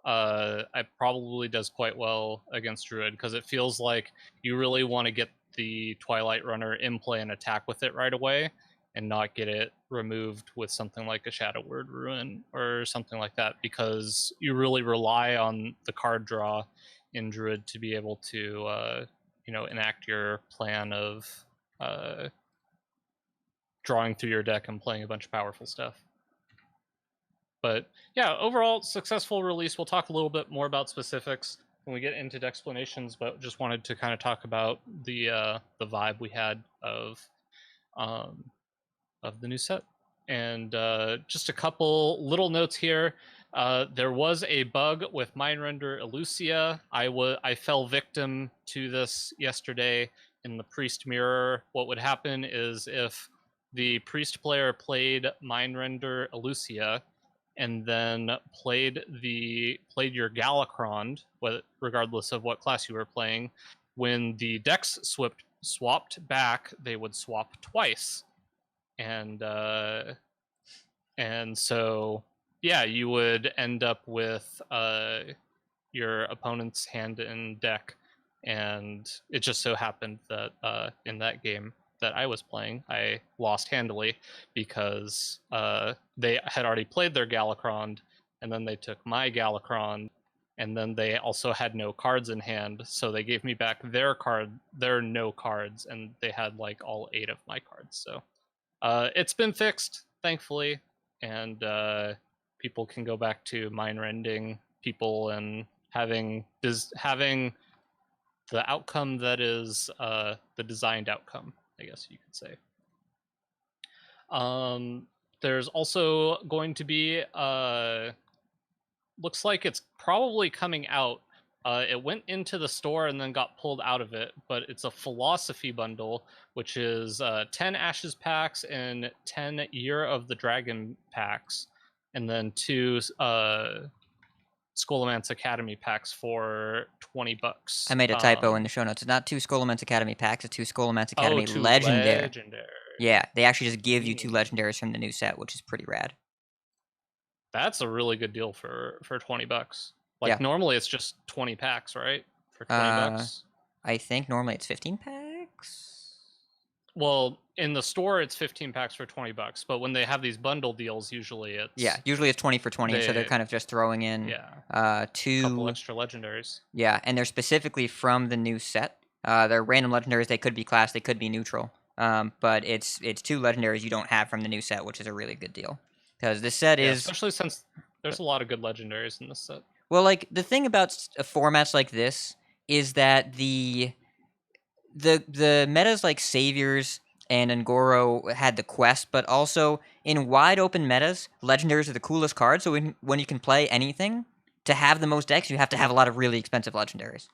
it probably does quite well against Druid, because it feels like you really want to get the Twilight Runner in play and attack with it right away, and not get it removed with something like a Shadow Word Ruin or something like that, because you really rely on the card draw in Druid to be able to enact your plan of drawing through your deck and playing a bunch of powerful stuff. But yeah, overall successful release. We'll talk a little bit more about specifics when we get into Decksplanations, but just wanted to kind of talk about the vibe we had of the new set. And just a couple little notes here. There was a bug with Mindrender Illucia. I fell victim to this yesterday in the Priest Mirror. What would happen is if the Priest player played Mindrender Illucia and then played your Galakron, regardless of what class you were playing, when the decks swapped back, they would swap twice. And so yeah, you would end up with your opponent's hand and deck, and it just so happened that in that game that I was playing, I lost handily because they had already played their Galakron, and then they took my Galakron, and then they also had no cards in hand, so they gave me back their no cards, and they had like all 8 of my cards. So it's been fixed, thankfully, and people can go back to mind-rending people and having the outcome that is the designed outcome, I guess you could say. There's also going to be, looks like it's probably coming out. It went into the store and then got pulled out of it, but it's a Felosophy Bundle, which is 10 Ashes packs and 10 Year of the Dragon packs, and then 2 Scholomance Academy packs for $20. I made a typo in the show notes. It's not 2 Scholomance Academy packs, it's 2 Scholomance Academy Legendary. Yeah, they actually just give you 2 legendaries from the new set, which is pretty rad. That's a really good deal for $20. Like, normally it's just 20 packs, right? For $20. I think normally it's 15 packs. Well, in the store it's 15 packs for $20, but when they have these bundle deals, usually it's 20 for 20. So they're kind of just throwing in 2 couple extra legendaries. Yeah, and they're specifically from the new set. They're random legendaries. They could be class, they could be neutral. But it's 2 legendaries you don't have from the new set, which is a really good deal. Because this set is, especially since there's a lot of good legendaries in this set. Well, like, the thing about formats like this is that the metas like Saviors and Ngoro had the quest, but also in wide open metas, legendaries are the coolest cards. So when you can play anything, to have the most decks, you have to have a lot of really expensive legendaries.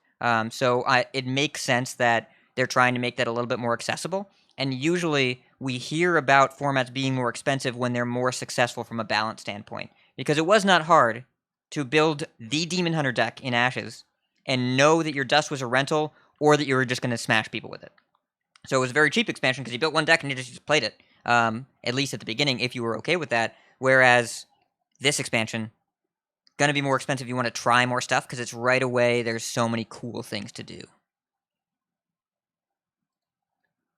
So it makes sense that they're trying to make that a little bit more accessible. And usually we hear about formats being more expensive when they're more successful from a balance standpoint, because it was not hard to build the Demon Hunter deck in Ashes and know that your Dust was a rental or that you were just going to smash people with it. So it was a very cheap expansion because you built one deck and you just played it, at least at the beginning, if you were okay with that. Whereas this expansion, going to be more expensive if you want to try more stuff, because it's right away, there's so many cool things to do.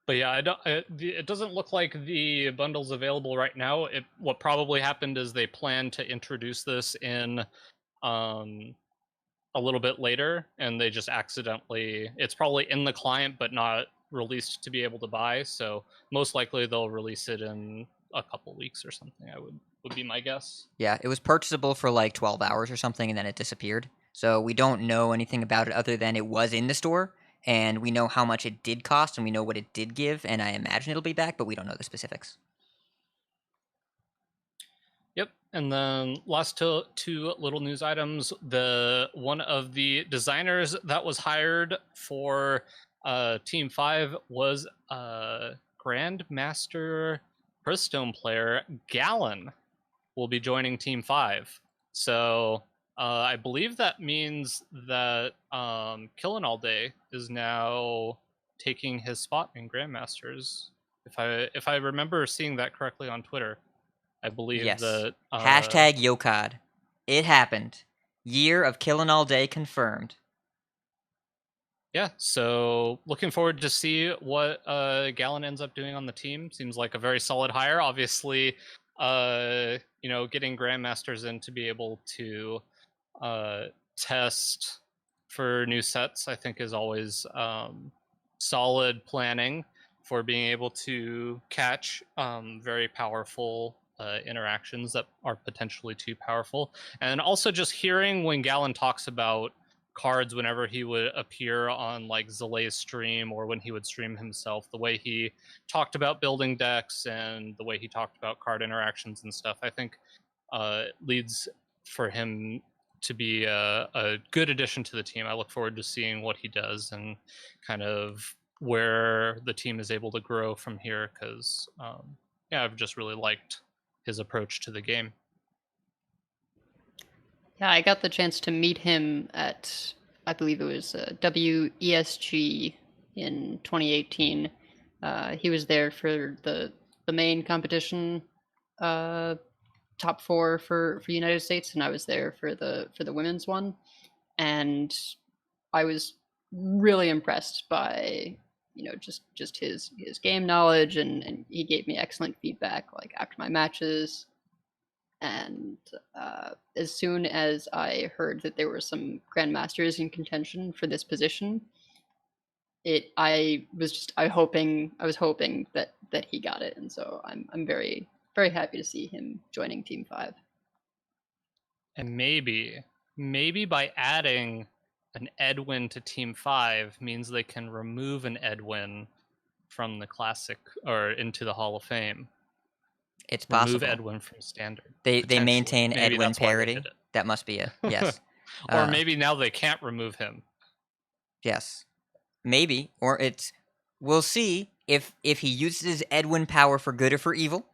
But yeah, it doesn't look like the bundle's available right now. What probably happened is they plan to introduce this in a little bit later, and they just accidentally, it's probably in the client but not released to be able to buy, so most likely they'll release it in a couple weeks or something. I would be my guess. Yeah, it was purchasable for like 12 hours or something, and then it disappeared. So we don't know anything about it other than it was in the store, and we know how much it did cost, and we know what it did give, and I imagine it'll be back, but we don't know the specifics. Yep, and then last two little news items. One of the designers that was hired for Team 5 was Grandmaster Hearthstone player Gallon will be joining Team 5. So I believe that means that Killin' All Day is now taking his spot in Grandmasters. If I remember seeing that correctly on Twitter, I believe Yes. that Hashtag Yokad. It happened. Year of Killin' All Day confirmed. Yeah, so looking forward to see what Gallon ends up doing on the team. Seems like a very solid hire. Obviously, getting Grandmasters in to be able to test for new sets, I think, is always solid planning for being able to catch very powerful interactions that are potentially too powerful. And also just hearing when Gallon talks about cards whenever he would appear on like Zalay's stream or when he would stream himself, the way he talked about building decks and the way he talked about card interactions and stuff, I think leads for him to be a good addition to the team. I look forward to seeing what he does and kind of where the team is able to grow from here, because I've just really liked his approach to the game. Yeah, I got the chance to meet him at, I believe it was WESG in 2018. He was there for the main competition, top 4 for United States, and I was there for the women's one, and I was really impressed by just his game knowledge, and he gave me excellent feedback like after my matches. And as soon as I heard that there were some grandmasters in contention for this position, I was hoping that he got it, and so I'm very, very happy to see him joining Team 5. And maybe by adding an Edwin to Team 5 means they can remove an Edwin from the Classic or into the Hall of Fame. It's possible. Remove Edwin from Standard. They maintain Maybe Edwin that's why they parity. did it. That must be it. Yes. Or maybe now they can't remove him. Yes. Maybe. Or we'll see if he uses Edwin power for good or for evil.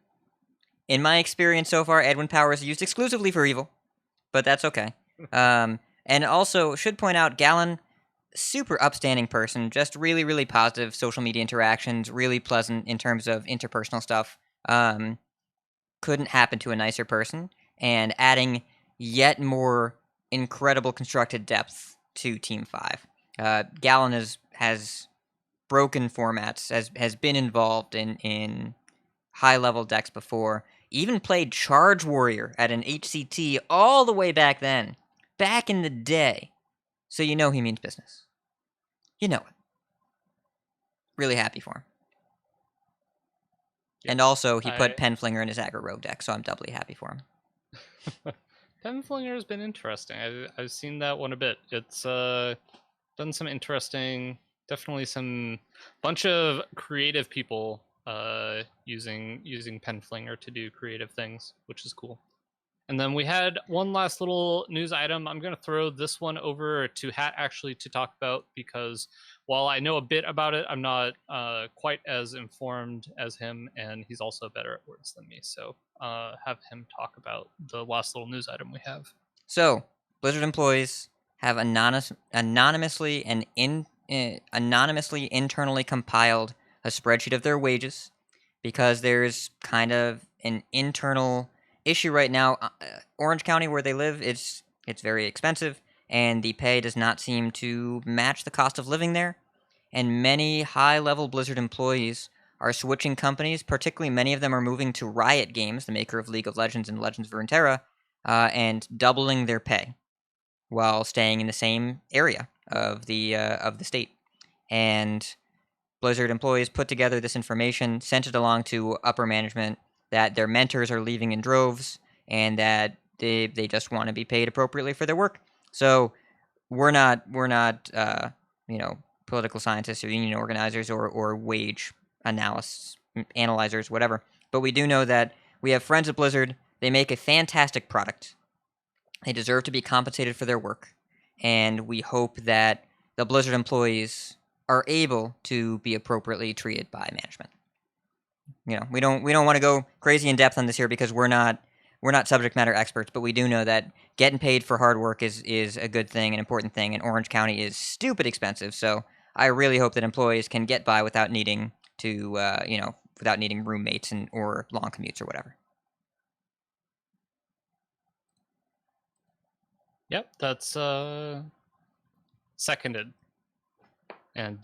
In my experience so far, Edwin power is used exclusively for evil, but that's okay. And also, should point out, Gallon, super upstanding person, just really, really positive social media interactions, really pleasant in terms of interpersonal stuff. Couldn't happen to a nicer person, and adding yet more incredible constructed depth to Team 5. Gallon has broken formats, has been involved in high-level decks before, even played Charge Warrior at an HCT all the way back then, back in the day. So you know he means business. You know it. Really happy for him. And also, he put Penflinger in his aggro rogue deck, so I'm doubly happy for him. Penflinger has been interesting. I've seen that one a bit. It's done some interesting, definitely some bunch of creative people using Penflinger to do creative things, which is cool. And then we had one last little news item. I'm going to throw this one over to Hat actually to talk about, because while I know a bit about it, I'm not quite as informed as him, and he's also better at words than me. So have him talk about the last little news item we have. So, Blizzard employees have anonymously internally compiled a spreadsheet of their wages, because there's kind of an internal issue right now. Orange County, where they live, it's very expensive, and the pay does not seem to match the cost of living there. and many high-level Blizzard employees are switching companies. Particularly, many of them are moving to Riot Games, the maker of League of Legends and Legends of Runeterra, and doubling their pay while staying in the same area of the state. And Blizzard employees put together this information, sent it along to upper management that their mentors are leaving in droves, and that they just want to be paid appropriately for their work. So we're not political scientists or union organizers or wage analyzers, whatever. But we do know that we have friends at Blizzard. They make a fantastic product. They deserve to be compensated for their work, and we hope that the Blizzard employees are able to be appropriately treated by management. We don't want to go crazy in depth on this here because we're not subject matter experts, but we do know that getting paid for hard work is a good thing, an important thing, and Orange County is stupid expensive. So I really hope that employees can get by without needing to without needing roommates or long commutes or whatever. Yep, that's seconded. And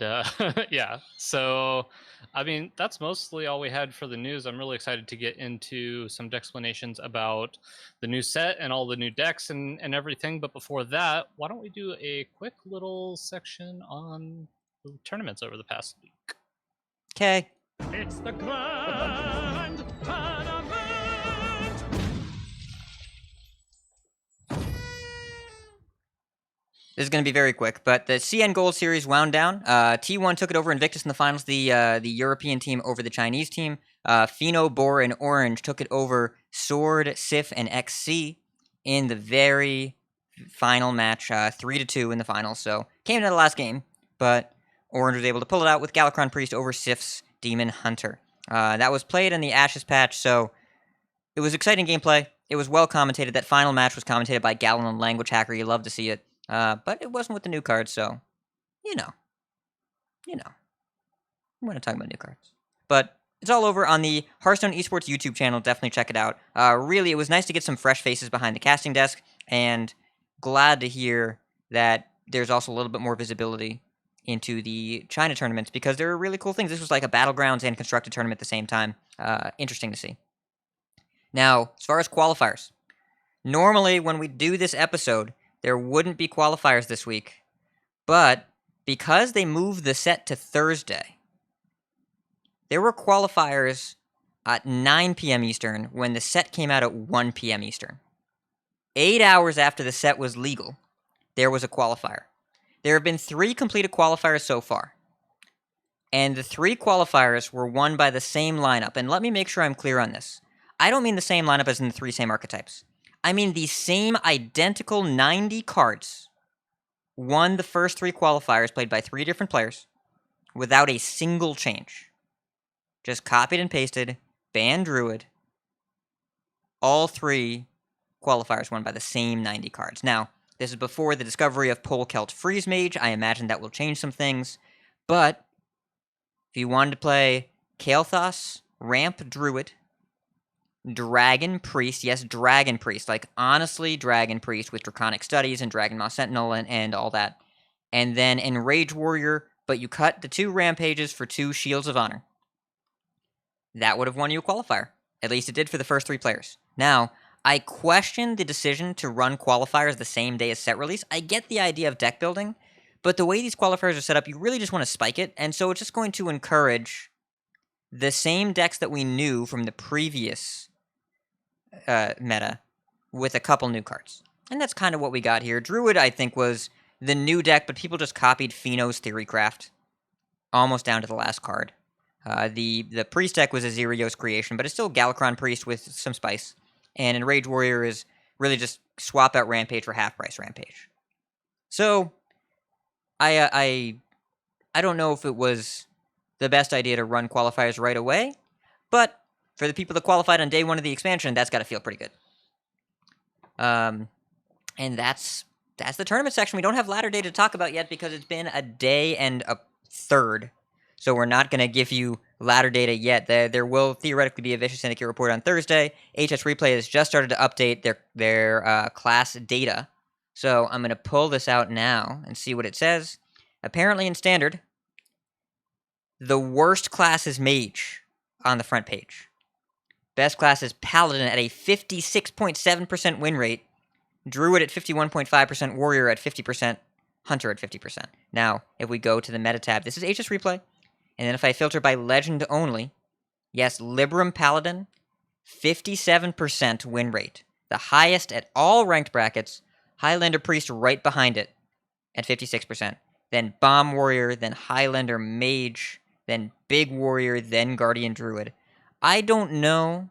yeah, so I mean, that's mostly all we had for the news. I'm really excited to get into some Decksplanations about the new set and all the new decks and everything. But before that, why don't we do a quick little section on the tournaments over the past week? Okay. It's the grand tournament. This is going to be very quick, but the CN Gold Series wound down. T1 took it over Invictus in the finals, the European team over the Chinese team. Pheno, Boar, and Orange took it over Sword, Sif, and XC in the very final match, 3-2 in the finals. So came to the last game, but Orange was able to pull it out with Galakron Priest over Sif's Demon Hunter. That was played in the Ashes patch, so it was exciting gameplay. It was well commentated. That final match was commentated by Galan Language Hacker. You love to see it. But it wasn't with the new cards, so, you know. I'm going to talk about new cards. But it's all over on the Hearthstone Esports YouTube channel. Definitely check it out. Really, it was nice to get some fresh faces behind the casting desk, and glad to hear that there's also a little bit more visibility into the China tournaments, because there are really cool things. This was like a Battlegrounds and Constructed tournament at the same time. Interesting to see. Now, as far as qualifiers, normally when we do this episode, there wouldn't be qualifiers this week, but because they moved the set to Thursday, there were qualifiers at 9 p.m. Eastern when the set came out at 1 p.m. Eastern. 8 hours after the set was legal, there was a qualifier. There have been 3 completed qualifiers so far, and the 3 qualifiers were won by the same lineup. And let me make sure I'm clear on this. I don't mean the same lineup as in the 3 same archetypes. I mean the same identical 90 cards won the first 3 qualifiers played by 3 different players without a single change. Just copied and pasted, banned Druid. All 3 qualifiers won by the same 90 cards. Now, this is before the discovery of Polkelt Freeze Mage. I imagine that will change some things. But if you wanted to play Kael'thas, Ramp Druid, Dragon Priest, yes, Dragon Priest, like honestly Dragon Priest with Draconic Studies and Dragon Maw Sentinel and all that. And then Enrage Warrior, but you cut the 2 Rampages for 2 Shields of Honor. That would have won you a qualifier. At least it did for the first 3 players. Now, I question the decision to run qualifiers the same day as set release. I get the idea of deck building, but the way these qualifiers are set up, you really just want to spike it, and so it's just going to encourage the same decks that we knew from the previous meta with a couple new cards. And that's kind of what we got here. Druid, I think, was the new deck, but people just copied Pheno's Theorycraft almost down to the last card. The Priest deck was a Zerios creation, but it's still Galakron Priest with some spice. And Enrage Warrior is really just swap out Rampage for half-price Rampage. So, I don't know if it was the best idea to run qualifiers right away, but for the people that qualified on day 1 of the expansion, that's got to feel pretty good. And that's the tournament section. We don't have ladder day to talk about yet because it's been a day and a third. So we're not going to give you ladder data yet. There will theoretically be a Vicious Syndicate report on Thursday. HS Replay has just started to update their class data. So I'm going to pull this out now and see what it says. Apparently in Standard, The worst class is Mage on the front page. Best class is Paladin at a 56.7% win rate, Druid at 51.5%, Warrior at 50%, Hunter at 50%. Now, if we go to the meta tab, this is HS Replay, and then if I filter by legend only, yes, Libram Paladin, 57% win rate. The highest at all ranked brackets. Highlander Priest right behind it at 56%. Then Bomb Warrior, then Highlander Mage, then Big Warrior, then Guardian Druid. I don't know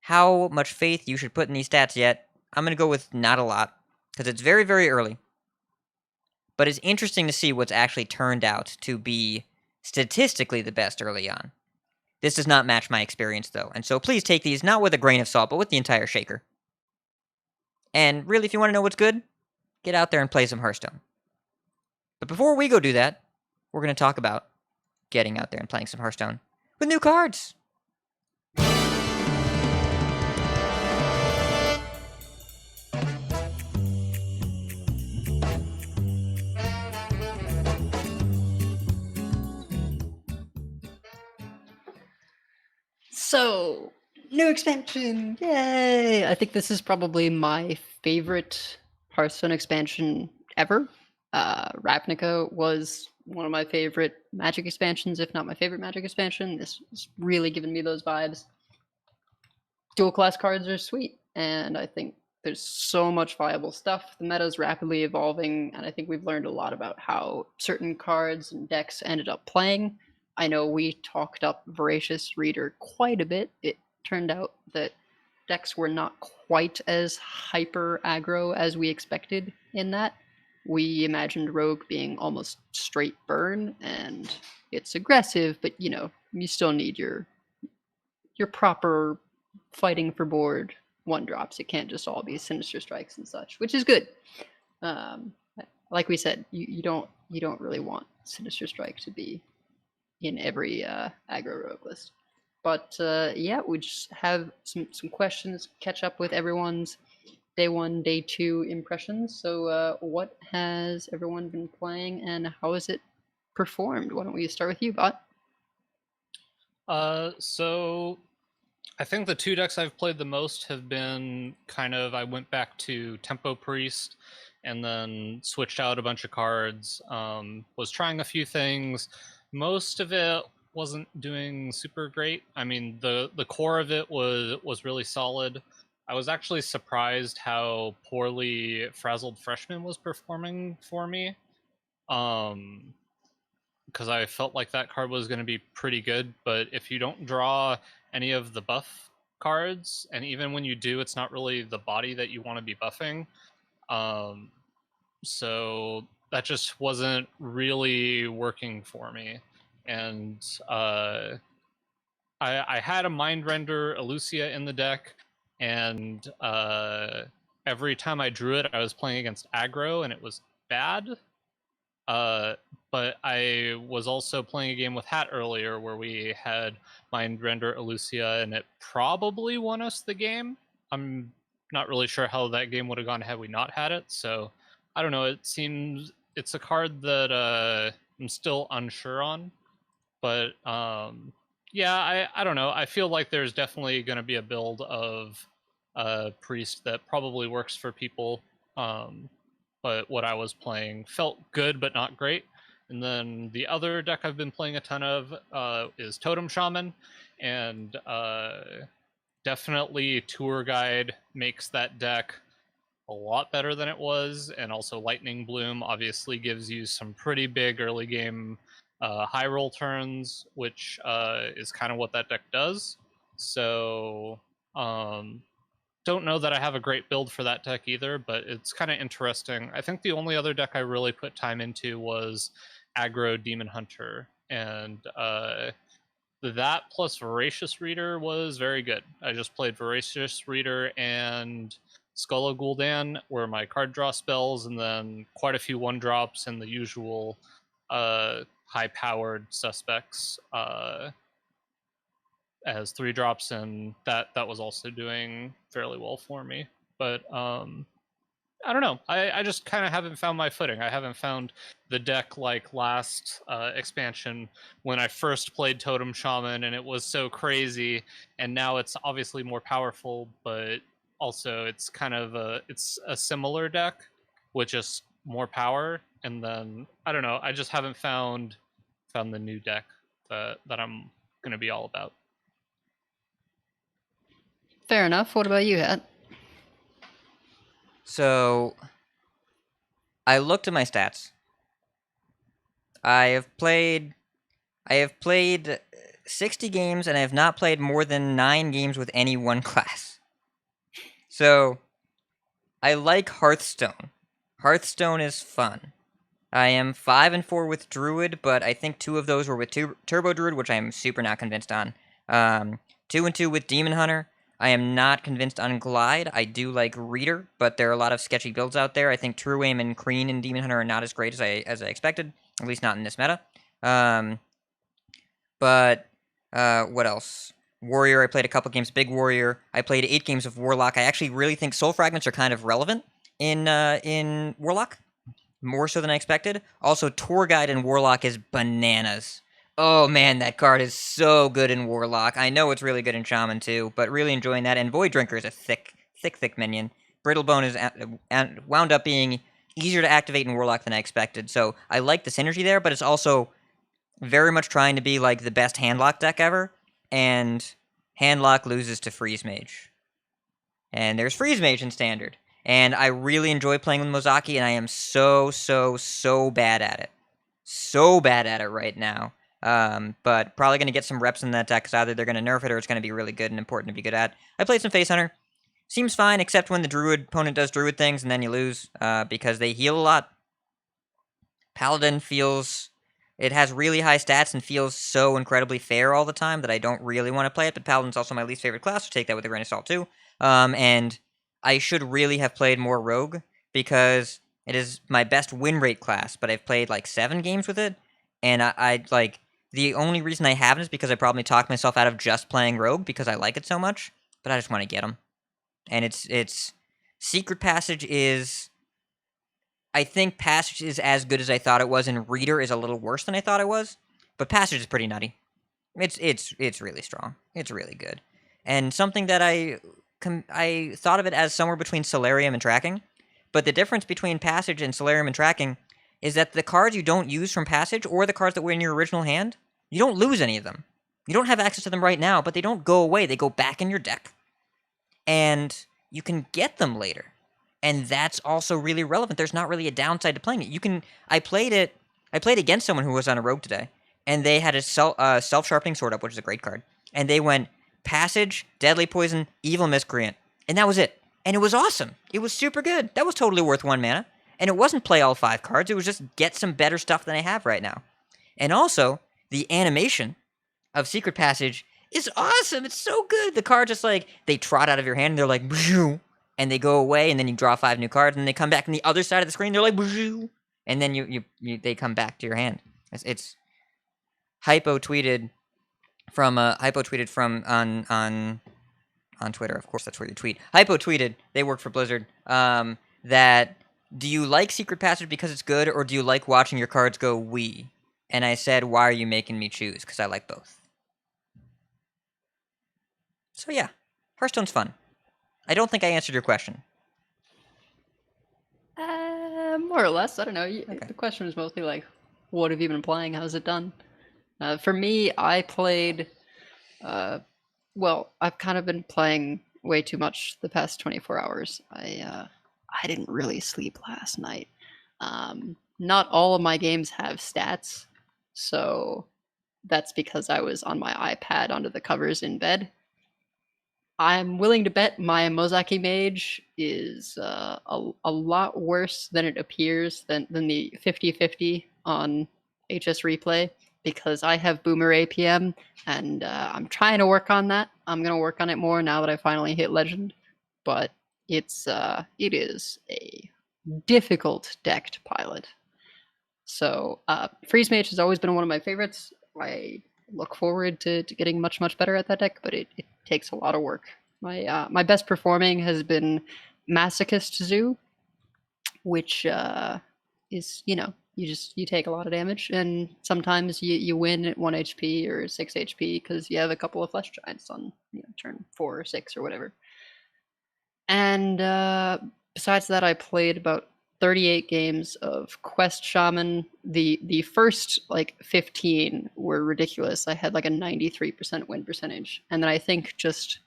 how much faith you should put in these stats yet. I'm going to go with not a lot, because it's very, very early. But it's interesting to see what's actually turned out to be statistically the best early on. This does not match my experience, though, and so please take these not with a grain of salt, but with the entire shaker. And really, if you want to know what's good, get out there and play some Hearthstone. But before we go do that, we're going to talk about getting out there and playing some Hearthstone with new cards. So, new expansion! Yay! I think this is probably my favorite Hearthstone expansion ever. Ravnica was one of my favorite Magic expansions, if not my favorite Magic expansion. This is really giving me those vibes. Dual class cards are sweet, and I think there's so much viable stuff. The meta is rapidly evolving, and I think we've learned a lot about how certain cards and decks ended up playing. I know we talked up Voracious Reader quite a bit. It turned out that decks were not quite as hyper aggro as we expected in that. We imagined Rogue being almost straight burn, and it's aggressive, but you know, you still need your proper fighting for board one drops. It can't just all be Sinister Strikes and such, which is good. Like we said, you don't really want Sinister Strike to be in every aggro rogue list. But yeah, we just have some questions, catch up with everyone's day 1, day 2 impressions. So what has everyone been playing and how has it performed? Why don't we start with you, Bot? So I think the 2 decks I've played the most have been I went back to Tempo Priest and then switched out a bunch of cards, was trying a few things. Most of it wasn't doing super great. I mean, the core of it was really solid. I was actually surprised how poorly Frazzled Freshman was performing for me. Because I felt like that card was going to be pretty good, but if you don't draw any of the buff cards, and even when you do, it's not really the body that you want to be buffing. So that just wasn't really working for me. And I had a Mindrender Illucia in the deck, and every time I drew it, I was playing against aggro, and it was bad. But I was also playing a game with Hat earlier where we had Mindrender Illucia, and it probably won us the game. I'm not really sure how that game would have gone had we not had it, so I don't know. It seems it's a card that I'm still unsure on, but yeah, I don't know. I feel like there's definitely going to be a build of Priest that probably works for people. But what I was playing felt good, but not great. And then the other deck I've been playing a ton of is Totem Shaman, and definitely Tour Guide makes that deck a lot better than it was, and also Lightning Bloom obviously gives you some pretty big early game high roll turns, which is kind of what that deck does. So don't know that I have a great build for that deck either, but it's kind of interesting. I think the only other deck I really put time into was aggro Demon Hunter, and that plus Voracious Reader was very good. I just played Voracious Reader and Skull of Gul'dan were my card draw spells, and then quite a few 1-drops and the usual high-powered suspects as 3-drops, and that was also doing fairly well for me. But I don't know. I just kind of haven't found my footing. I haven't found the deck like last expansion when I first played Totem Shaman, and it was so crazy. And now it's obviously more powerful, but also it's kind of it's a similar deck with just more power. And then I don't know. I just haven't found the new deck that I'm gonna be all about. Fair enough. What about you, Hat? So I looked at my stats. I have played 60 games, and I have not played more than 9 games with any one class. So I like Hearthstone. Hearthstone is fun. I am 5-4 with Druid, but I think 2 of those were with Turbo Druid, which I am super not convinced on. 2-2 with Demon Hunter. I am not convinced on Glide. I do like Reader, but there are a lot of sketchy builds out there. I think True Aim and Kreen and Demon Hunter are not as great as I expected, at least not in this meta. But what else? Warrior, I played a couple games. Big Warrior. I played 8 games of Warlock. I actually really think Soul Fragments are kind of relevant in Warlock, more so than I expected. Also, Tour Guide in Warlock is bananas. Oh man, that card is so good in Warlock. I know it's really good in Shaman too, but really enjoying that. And Void Drinker is a thick minion. Brittlebone is wound up being easier to activate in Warlock than I expected. So I like the synergy there, but it's also very much trying to be like the best Handlock deck ever. And Handlock loses to Freeze Mage. And there's Freeze Mage in Standard. And I really enjoy playing with Mozaki, and I am so bad at it. So bad at it right now. But probably going to get some reps in that deck, because either they're going to nerf it or it's going to be really good and important to be good at. I played some Face Hunter. Seems fine, except when the Druid opponent does Druid things, and then you lose, because they heal a lot. Paladin feels... It has really high stats and feels so incredibly fair all the time that I don't really want to play it, but Paladin's also my least favorite class, so take that with a grain of salt too. And I should really have played more Rogue, because it is my best win rate class, but I've played like 7 games with it, and I like... The only reason I haven't is because I probably talked myself out of just playing Rogue, because I like it so much, but I just want to get them. And it's... Secret Passage is... I think Passage is as good as I thought it was, and Reader is a little worse than I thought it was. But Passage is pretty nutty. It's really strong. It's really good. And something that I thought of it as somewhere between Solarium and Tracking. But the difference between Passage and Solarium and Tracking is that the cards you don't use from Passage, or the cards that were in your original hand, you don't lose any of them. You don't have access to them right now, but they don't go away. They go back in your deck. And you can get them later. And that's also really relevant. There's not really a downside to playing it. I played against someone who was on a Rogue today, and they had a self-sharpening sword up, which is a great card. And they went Passage, Deadly Poison, Evil Miscreant. And that was it. And it was awesome. It was super good. That was totally worth 1 mana. And it wasn't play all 5 cards. It was just get some better stuff than I have right now. And also, the animation of Secret Passage is awesome. It's so good. The card just like, they trot out of your hand, and they're like, Bzhoo, and they go away, and then you draw 5 new cards, and they come back on the other side of the screen, they're like, Bzhoo, and then they come back to your hand. It's Hypo tweeted from on Twitter, of course that's where you tweet. Hypo tweeted, they work for Blizzard, that do you like Secret Passage because it's good, or do you like watching your cards go wee? And I said, why are you making me choose? Because I like both. So yeah, Hearthstone's fun. I don't think I answered your question. More or less. I don't know. Okay. The question was mostly like, what have you been playing? How's it done? For me, I played. Well, I've kind of been playing way too much the past 24 hours. I didn't really sleep last night. Not all of my games have stats, so that's because I was on my iPad under the covers in bed. I'm willing to bet my Mozaki Mage is a lot worse than it appears than the 50-50 on HS Replay, because I have Boomer APM, and I'm trying to work on that. I'm going to work on it more now that I finally hit Legend, but it is a difficult deck to pilot. So Freeze Mage has always been one of my favorites. I look forward to getting much better at that deck, but it takes a lot of work. My best performing has been Masochist Zoo, which is, you take a lot of damage, and sometimes you win at 1 HP or 6 HP because you have a couple of flesh giants on turn 4 or 6 or whatever. And besides that, I played about 38 games of Quest Shaman. The first 15 were ridiculous. I had like a 93% win percentage, and then I think just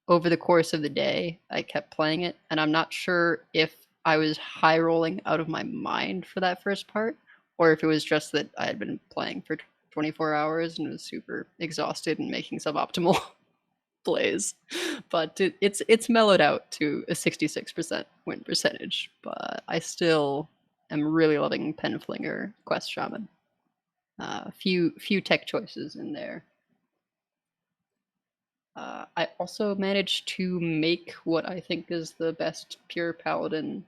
over the course of the day, I kept playing it, and I'm not sure if I was high rolling out of my mind for that first part, or if it was just that I had been playing for 24 hours and was super exhausted and making suboptimal plays. But it's mellowed out to a 66% win percentage. But I still am really loving Penflinger Quest Shaman. Few tech choices in there. I also managed to make what I think is the best pure paladin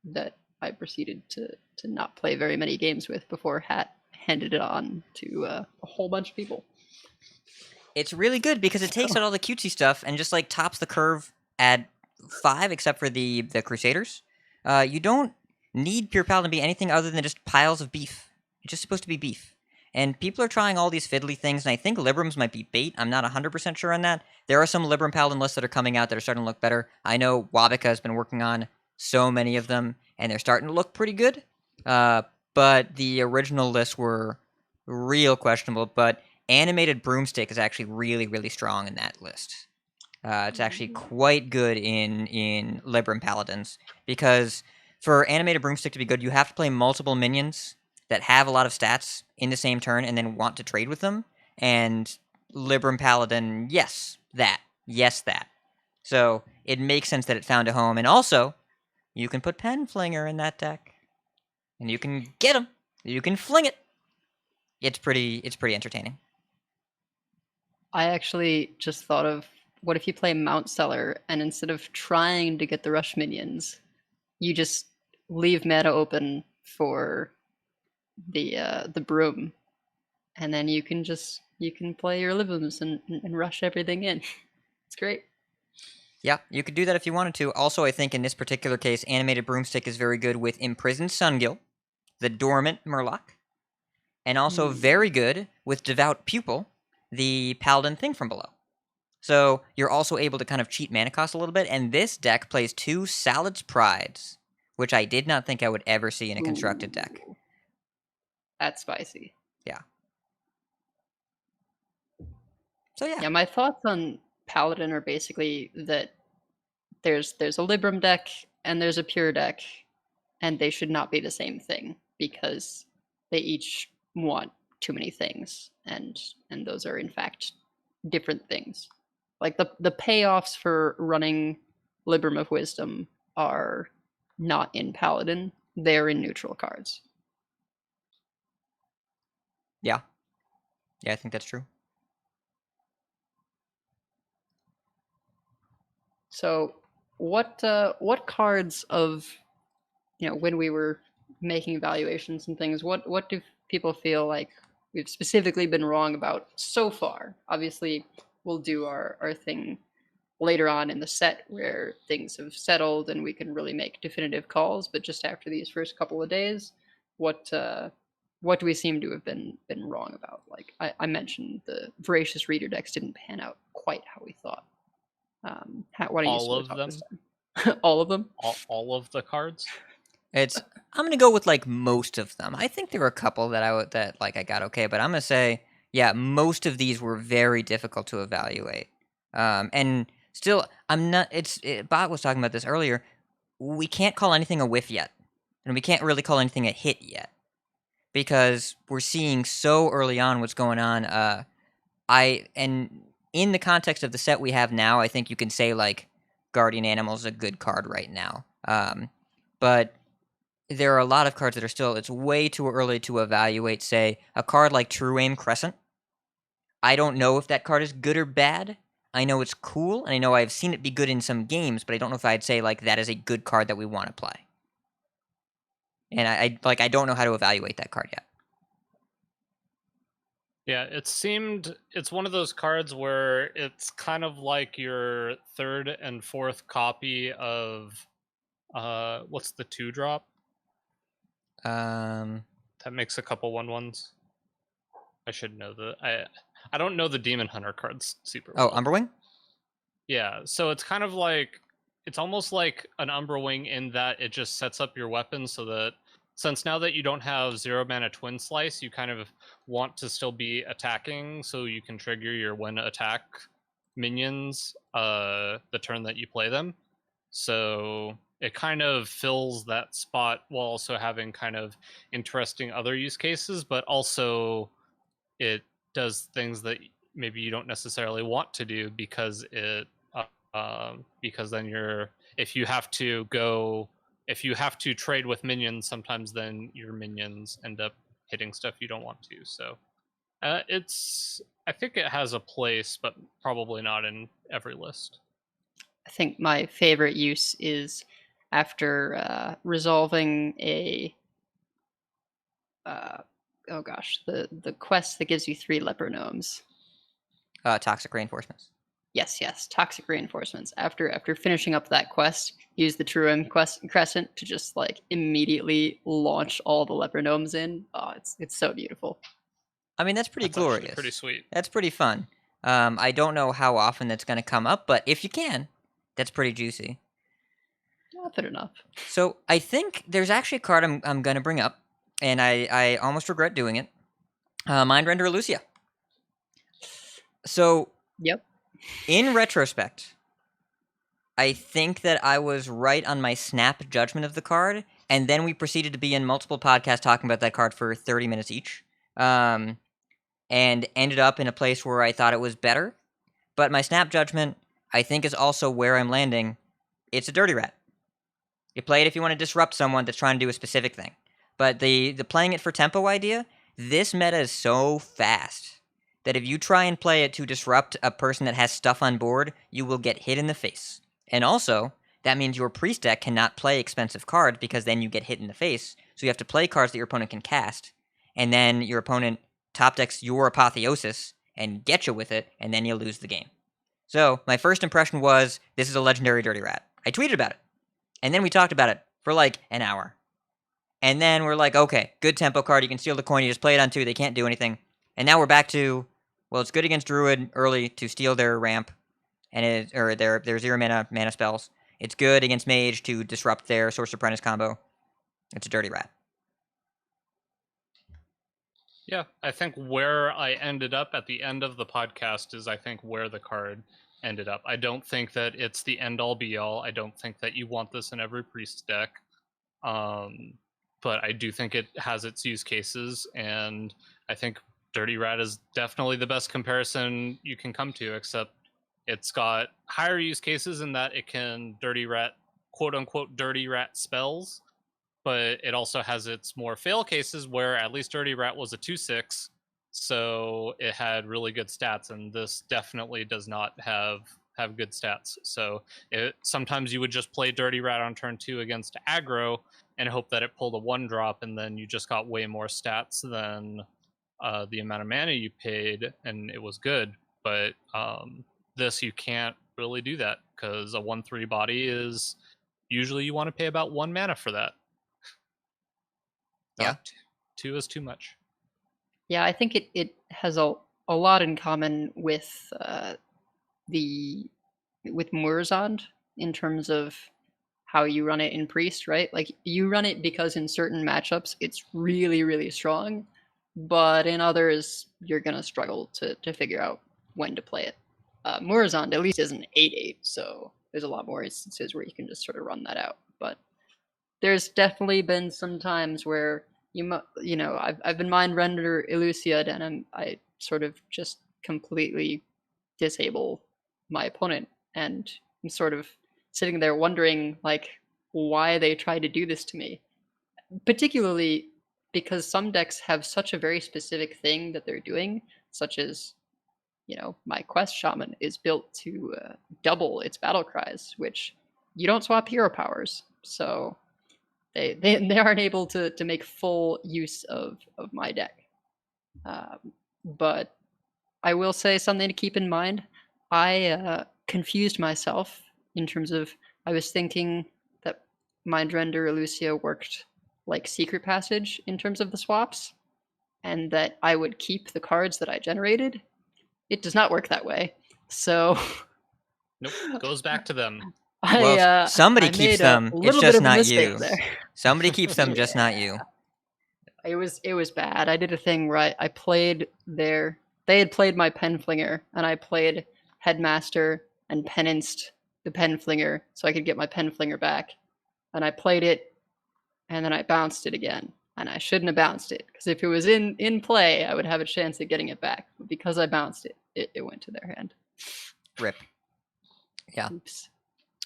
that I proceeded to not play very many games with before Hat handed it on to a whole bunch of people. It's really good because it takes out all the cutesy stuff and just tops the curve at 5, except for the Crusaders. You don't need pure paladin to be anything other than just piles of beef. It's just supposed to be beef. And people are trying all these fiddly things, and I think Librams might be bait. I'm not 100% sure on that. There are some Libram Paladin lists that are coming out that are starting to look better. I know Wabika has been working on so many of them, and they're starting to look pretty good. But the original lists were real questionable, but Animated Broomstick is actually really, really strong in that list. It's actually quite good in Libram Paladins, because for Animated Broomstick to be good, you have to play multiple minions that have a lot of stats in the same turn and then want to trade with them. And Libram Paladin, yes, that. So it makes sense that it found a home. And also, you can put Penflinger in that deck. And you can get him. You can fling it. It's pretty entertaining. I actually just thought of, what if you play Mount Seller, and instead of trying to get the rush minions, you just leave mana open for the broom, and then you can play your Libums and rush everything in. It's great. Yeah, you could do that if you wanted to. Also, I think in this particular case, Animated Broomstick is very good with Imprisoned Sungill, the Dormant Murloc, and also very good with Devout Pupil, the Paladin Thing from Below. So you're also able to kind of cheat mana cost a little bit, and this deck plays 2 Salad's Prides, which I did not think I would ever see in a constructed deck. That's spicy. Yeah. So yeah. Yeah, my thoughts on Paladin are basically that there's a Libram deck and there's a pure deck, and they should not be the same thing because they each want too many things, and those are in fact different things. Like the payoffs for running Libram of Wisdom are not in Paladin, they're in neutral cards. Yeah, I think that's true. So what cards of, when we were making evaluations and things, what do people feel like we've specifically been wrong about so far? Obviously, we'll do our thing later on in the set where things have settled and we can really make definitive calls, but just after these first couple of days, what do we seem to have been wrong about? Like I mentioned, the Voracious Reader decks didn't pan out quite how we thought. Why don't you All of talk them? this time? All of them? All of the cards? I'm gonna go with most of them. I think there were a couple that I got okay, but I'm gonna say most of these were very difficult to evaluate. And still, I'm not. Bot was talking about this earlier. We can't call anything a whiff yet, and we can't really call anything a hit yet, because we're seeing so early on what's going on. In the context of the set we have now, I think you can say Guardian Animal is a good card right now. But there are a lot of cards that are still, it's way too early to evaluate, say, a card like True Aim Crescent. I don't know if that card is good or bad. I know it's cool, and I know I've seen it be good in some games, but I don't know if I'd say that is a good card that we want to play. And I don't know how to evaluate that card yet. Yeah, it's one of those cards where it's kind of like your third and fourth copy of what's the 2-drop? That makes a couple 1/1s. I should know I don't know the Demon Hunter cards super Oh, well. Umberwing? Yeah, so it's kind of like, it's almost like an Umbra Wing in that it just sets up your weapon so that, since now that you don't have 0 mana Twin Slice, you kind of want to still be attacking so you can trigger your when attack minions the turn that you play them. So it kind of fills that spot while also having kind of interesting other use cases, but also it does things that maybe you don't necessarily want to do because because then if you have to trade with minions, sometimes then your minions end up hitting stuff you don't want to. So I think it has a place, but probably not in every list. I think my favorite use is after resolving the quest that gives you 3 leper gnomes. Toxic Reinforcements. Yes, toxic reinforcements. After finishing up that quest, use the Truim Crescent to just like immediately launch all the leper gnomes in. Oh, it's so beautiful. I mean, that's pretty That's actually glorious. pretty sweet. That's pretty fun. I don't know how often that's going to come up, but if you can, that's pretty juicy. Fair enough. So I think there's actually a card I'm going to bring up, and I almost regret doing it. Mindrender Illucia. So Yep. in retrospect, I think that I was right on my snap judgment of the card, and then we proceeded to be in multiple podcasts talking about that card for 30 minutes each, and ended up in a place where I thought it was better. But my snap judgment, I think, is also where I'm landing. It's a Dirty Rat. You play it if you want to disrupt someone that's trying to do a specific thing. But the playing it for tempo idea, this meta is so fast that if you try and play it to disrupt a person that has stuff on board, you will get hit in the face. And also, that means your priest deck cannot play expensive cards because then you get hit in the face. So you have to play cards that your opponent can cast, and then your opponent top decks your Apotheosis and get you with it, and then you lose the game. So my first impression was, this is a legendary Dirty Rat. I tweeted about it. And then we talked about it for like an hour. And then we're like, okay, good tempo card. You can steal the coin. You just play it on 2. They can't do anything. And now we're back to, well, it's good against Druid early to steal their ramp or their 0 mana spells. It's good against Mage to disrupt their Sorcerer Apprentice combo. It's a Dirty Rat. Yeah, I think where I ended up at the end of the podcast is I think where the card ended up. I don't think that it's the end all be all. I don't think that you want this in every priest deck. But I do think it has its use cases, and I think Dirty Rat is definitely the best comparison you can come to, except it's got higher use cases in that it can Dirty Rat, quote unquote, Dirty Rat spells, but it also has its more fail cases where at least Dirty Rat was a 2/6, so it had really good stats, and this definitely does not have good stats. So sometimes you would just play Dirty Rat on turn 2 against aggro and hope that it pulled a 1-drop, and then you just got way more stats than the amount of mana you paid, and it was good. But this, you can't really do that, because a 1/3 body is usually you want to pay about 1 mana for that. Yeah. 2 is too much. Yeah, I think it has a lot in common with Murzond in terms of how you run it in Priest, right? Like, you run it because in certain matchups it's really, really strong, but in others you're gonna struggle to figure out when to play it. Murzond at least is an 8/8, so there's a lot more instances where you can just sort of run that out. But there's definitely been some times where I've been Mindrender Illucia, and I sort of just completely disable my opponent, and I'm sort of sitting there wondering like why they tried to do this to me, particularly because some decks have such a very specific thing that they're doing, such as my Quest Shaman is built to double its battle cries, which you don't swap hero powers, so they aren't able to make full use of my deck. But I will say something to keep in mind. I confused myself in terms of, I was thinking that Mindrender Illucia worked like secret passage in terms of the swaps, and that I would keep the cards that I generated. It does not work that way. So Nope, goes back to them. Well, somebody I keeps made them. a It's little bit just of a not mistake you. there. Somebody keeps them, just not you. It was bad. I did a thing where I played their. They had played my Penflinger, and I played Headmaster and penanced the Penflinger so I could get my Penflinger back. And I played it, and then I bounced it again. And I shouldn't have bounced it, because if it was in play, I would have a chance at getting it back. But because I bounced it, it went to their hand. Rip. Yeah. Oops.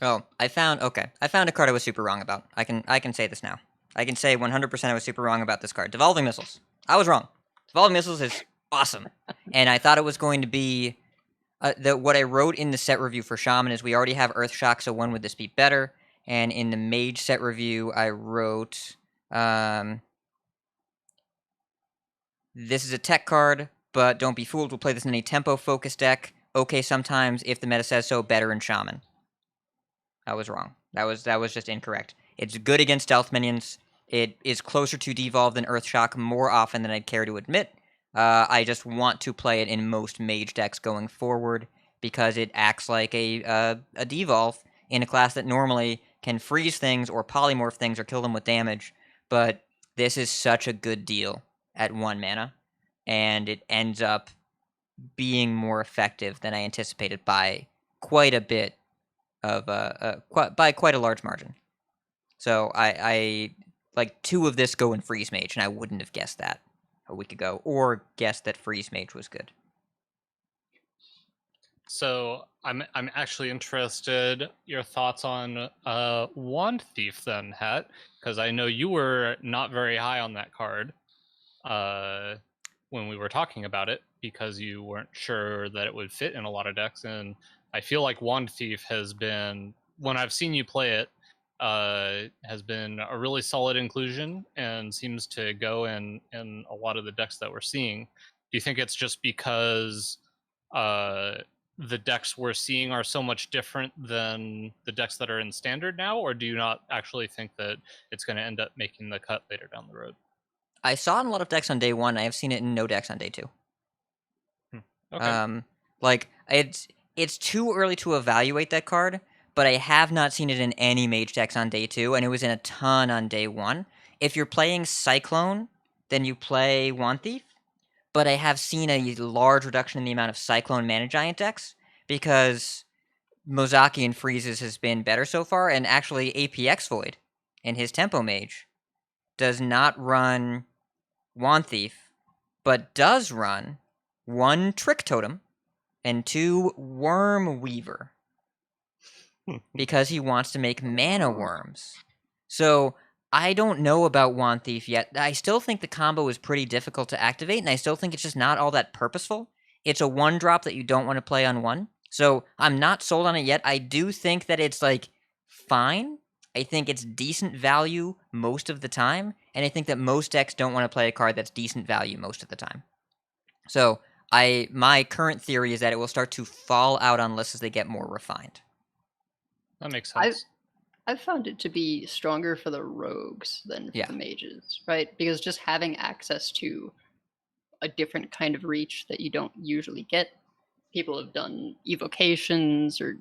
Oh, I found a card I was super wrong about. I can say this now. I can say 100% I was super wrong about this card. Devolving Missiles. I was wrong. Devolving Missiles is awesome. And I thought it was going to be what I wrote in the set review for Shaman is we already have Earthshock, so when would this be better? And in the Mage set review, I wrote this is a tech card, but don't be fooled. We'll play this in a tempo focused deck. Okay, sometimes if the meta says so, better in Shaman. I was wrong. That was just incorrect. It's good against stealth minions. It is closer to devolve than Earthshock more often than I'd care to admit. I just want to play it in most mage decks going forward because it acts like a devolve in a class that normally can freeze things or polymorph things or kill them with damage. But this is such a good deal at 1 mana, and it ends up being more effective than I anticipated by quite a bit of by quite a large margin. So I like 2 of this go in Freeze Mage, and I wouldn't have guessed that a week ago, or guessed that Freeze Mage was good. So I'm actually interested your thoughts on Wand Thief then, Het, because I know you were not very high on that card when we were talking about it, because you weren't sure that it would fit in a lot of decks, and I feel like Wand Thief has been, when I've seen you play it, has been a really solid inclusion and seems to go in a lot of the decks that we're seeing. Do you think it's just because the decks we're seeing are so much different than the decks that are in standard now, or do you not actually think that it's going to end up making the cut later down the road? I saw it in a lot of decks on day 1. I have seen it in no decks on day 2. Okay. Like it's too early to evaluate that card, but I have not seen it in any mage decks on day 2, and it was in a ton on day 1. If you're playing Cyclone, then you play Wand Thief, but I have seen a large reduction in the amount of Cyclone Mana Giant decks, because Mozaki and Freezes has been better so far, and actually APX Void in his Tempo Mage does not run Wand Thief, but does run 1 Trick Totem and 2 Worm Weaver, because he wants to make mana worms. So I don't know about Wand Thief yet. I still think the combo is pretty difficult to activate, and I still think it's just not all that purposeful. It's a 1-drop that you don't want to play on 1. So I'm not sold on it yet. I do think that it's like fine. I think it's decent value most of the time, and I think that most decks don't want to play a card that's decent value most of the time. So my current theory is that it will start to fall out on lists as they get more refined. That makes sense. I've found it to be stronger for the rogues than for the mages, right? Because just having access to a different kind of reach that you don't usually get. People have done evocations, or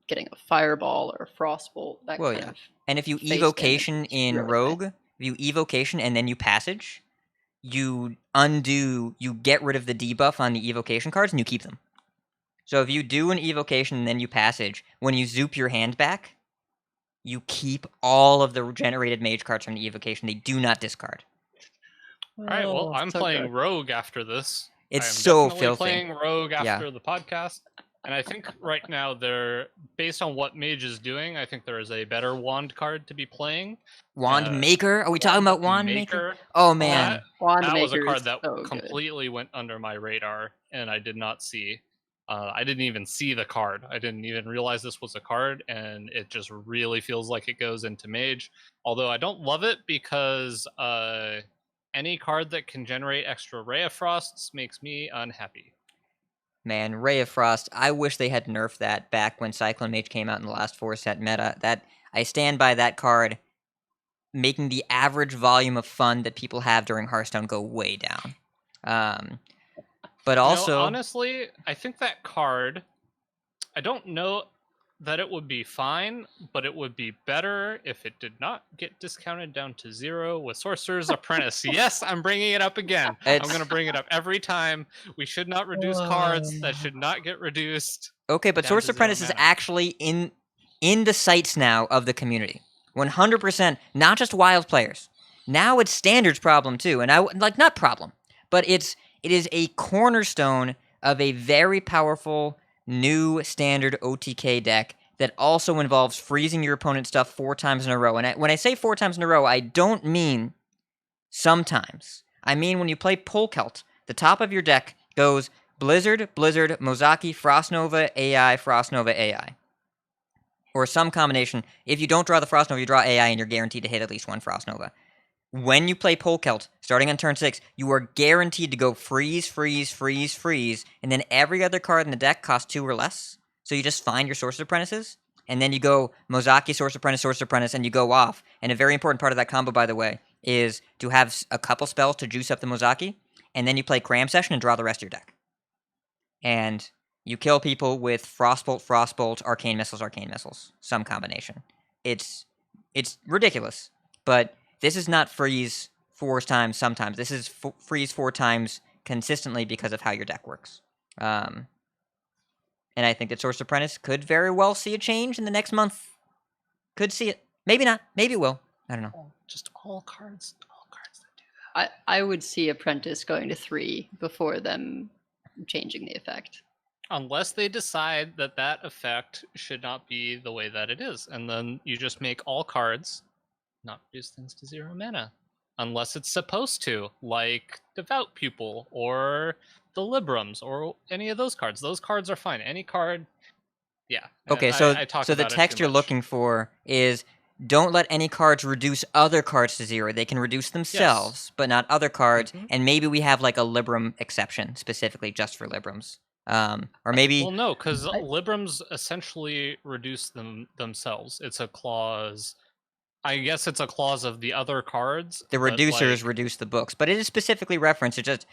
getting a fireball or a frostbolt. That kind of. And if you face evocation damage is in really rogue, nice. if you evocation and then you passage, you get rid of the debuff on the evocation cards and you keep them. So if you do an evocation and then you passage, when you zoop your hand back, you keep all of the generated mage cards from the evocation. They do not discard. All right, well, I'm so playing good. Rogue after this. It's I am so definitely filthy. playing Rogue after the podcast. And I think right now, based on what Mage is doing, I think there is a better Wand card to be playing. Wand Maker? Are we talking about Wand Maker? Oh, man. That was a card that completely went under my radar, and I did not see. I didn't even see the card. I didn't even realize this was a card, and it just really feels like it goes into Mage. Although I don't love it, because any card that can generate extra Ray of Frosts makes me unhappy. Man, Ray of Frost, I wish they had nerfed that back when Cyclone Mage came out in the last 4-set meta. That I stand by that card making the average volume of fun that people have during Hearthstone go way down. But also, honestly, I think that card, I don't know that it would be fine, but it would be better if it did not get discounted down to 0 with Sorcerer's Apprentice. Yes, I'm bringing it up again. I'm going to bring it up every time. We should not reduce cards that should not get reduced. Okay, but down Sorcerer's to 0 Apprentice is mana. actually in the sights now of the community. 100%, not just wild players. Now it's Standard's problem too, and not problem, but it is a cornerstone of a very powerful new Standard OTK deck that also involves freezing your opponent's stuff 4 times in a row. And when I say 4 times in a row, I don't mean sometimes. I mean when you play Polkelt, the top of your deck goes Blizzard, Blizzard, Mozaki, Frost Nova, AI, Frost Nova, AI. Or some combination. If you don't draw the Frost Nova, you draw AI and you're guaranteed to hit at least 1 Frost Nova. When you play Polkelt, starting on turn 6, you are guaranteed to go freeze, freeze, freeze, freeze, and then every other card in the deck costs 2 or less. So you just find your Sorcerer's Apprentices, and then you go Mozaki, Sorcerer's Apprentice, and you go off. And a very important part of that combo, by the way, is to have a couple spells to juice up the Mozaki, and then you play Cram Session and draw the rest of your deck. And you kill people with Frostbolt, Arcane Missiles, some combination. It's ridiculous, but this is not freeze 4 times sometimes. This is freeze 4 times consistently because of how your deck works. And I think that Sorcerer's Apprentice could very well see a change in the next month. Could see it. Maybe not. Maybe it will. I don't know. Just all cards that do that. I would see Apprentice going to 3 before them changing the effect. Unless they decide that that effect should not be the way that it is. And then you just make all cards not reduce things to 0 mana. Unless it's supposed to, like Devout Pupil or the Librams or any of those cards. Those cards are fine. Any card, yeah. Okay, so the text you're looking for is don't let any cards reduce other cards to 0. They can reduce themselves, but not other cards. Mhm. And maybe we have like a Libram exception specifically just for Librams. Or maybe... Well, no, because Librams essentially reduce themselves. It's a clause... I guess it's a clause of the other cards. The reducers reduce the books, but it is specifically referenced. It just,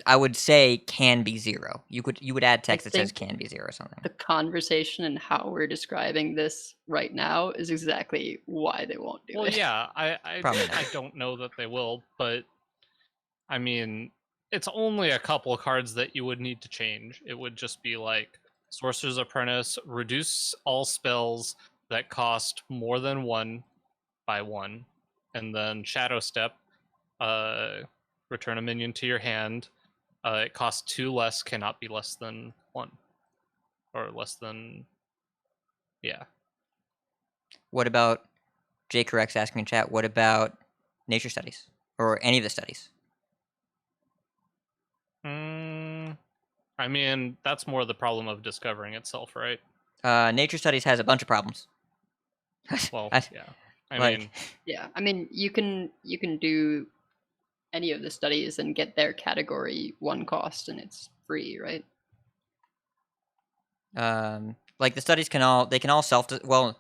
I would say, can be 0. You would add text that says can be 0 or something. The conversation and how we're describing this right now is exactly why they won't do it. Well, yeah, I Probably don't know that they will, but I mean, it's only a couple of cards that you would need to change. It would just be like Sorcerer's Apprentice, reduce all spells that cost more than 1 by 1, and then Shadow Step, return a minion to your hand. It costs 2 less, cannot be less than 1, or less than, yeah. What about Jake Rex asking in chat? What about nature studies or any of the studies? I mean, that's more the problem of discovering itself, right? Nature studies has a bunch of problems. Well, yeah. I mean, you can do any of the studies and get their category 1 cost, and it's free, right? Like the studies can all self. Well,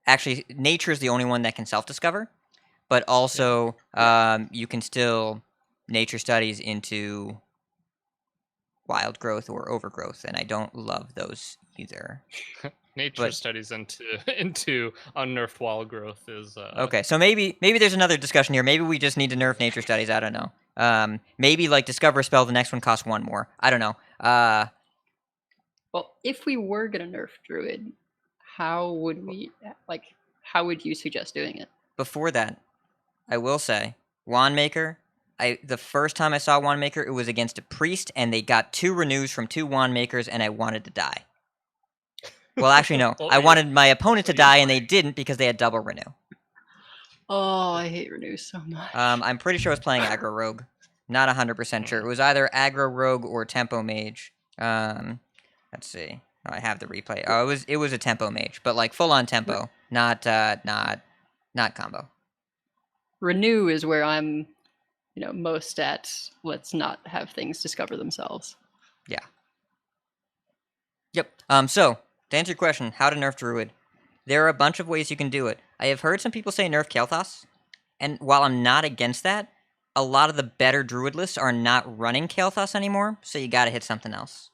actually, nature is the only one that can self-discover, but also you can still nature studies into wild growth or overgrowth, and I don't love those either. Nature studies into unnerfed wild growth is okay. So maybe there's another discussion here. Maybe we just need to nerf nature studies. I don't know. Maybe like discover a spell. The next one costs 1 more. I don't know. Well, if we were gonna nerf Druid, how would you suggest doing it? Before that, I will say Wandmaker. The first time I saw Wandmaker, it was against a priest, and they got 2 renews from 2 Wandmakers, and I wanted to die. Well, actually, no. I wanted my opponent to die, and they didn't because they had double renew. Oh, I hate renew so much. I'm pretty sure I was playing aggro rogue. Not 100% sure. It was either aggro rogue or tempo mage. Let's see. Oh, I have the replay. Oh, it was a tempo mage, but like full on tempo, not combo. Renew is where I'm, most at. Let's not have things discover themselves. Yeah. Yep. So to answer your question, how to nerf Druid? There are a bunch of ways you can do it. I have heard some people say nerf Kael'thas. And while I'm not against that, a lot of the better Druid lists are not running Kael'thas anymore, so you gotta hit something else.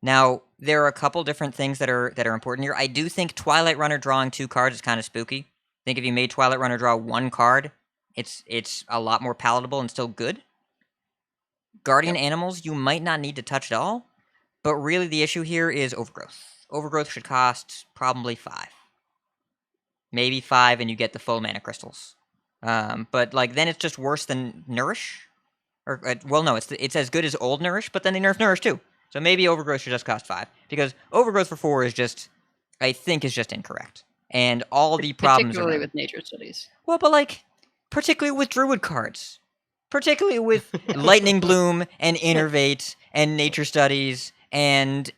Now, there are a couple different things that are important here. I do think Twilight Runner drawing 2 cards is kind of spooky. I think if you made Twilight Runner draw 1 card, it's a lot more palatable and still good. Guardian Animals, you might not need to touch at all, but really the issue here is Overgrowth. Overgrowth should cost probably 5. Maybe 5, and you get the full mana crystals. But like then it's just worse than Nourish. Or well, no, it's as good as old Nourish, but then they nerf Nourish too. So maybe Overgrowth should just cost 5 because Overgrowth for 4 is just, I think, is just incorrect. And all the problems particularly around. with nature studies. Well, but like, particularly with Druid cards, particularly with Lightning Bloom and Innervate and Nature Studies and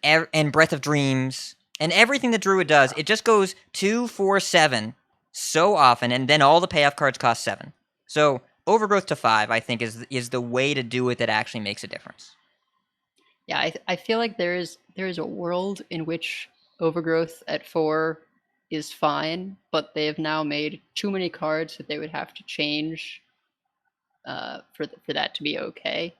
Breath of Dreams and everything that Druid does, it just goes 2, 4, 7 so often, and then all the payoff cards cost 7. So Overgrowth to 5, I think, is the way to do it that actually makes a difference. Yeah, I feel like there is a world in which Overgrowth at 4 is fine, but they have now made too many cards that they would have to change for that to be okay,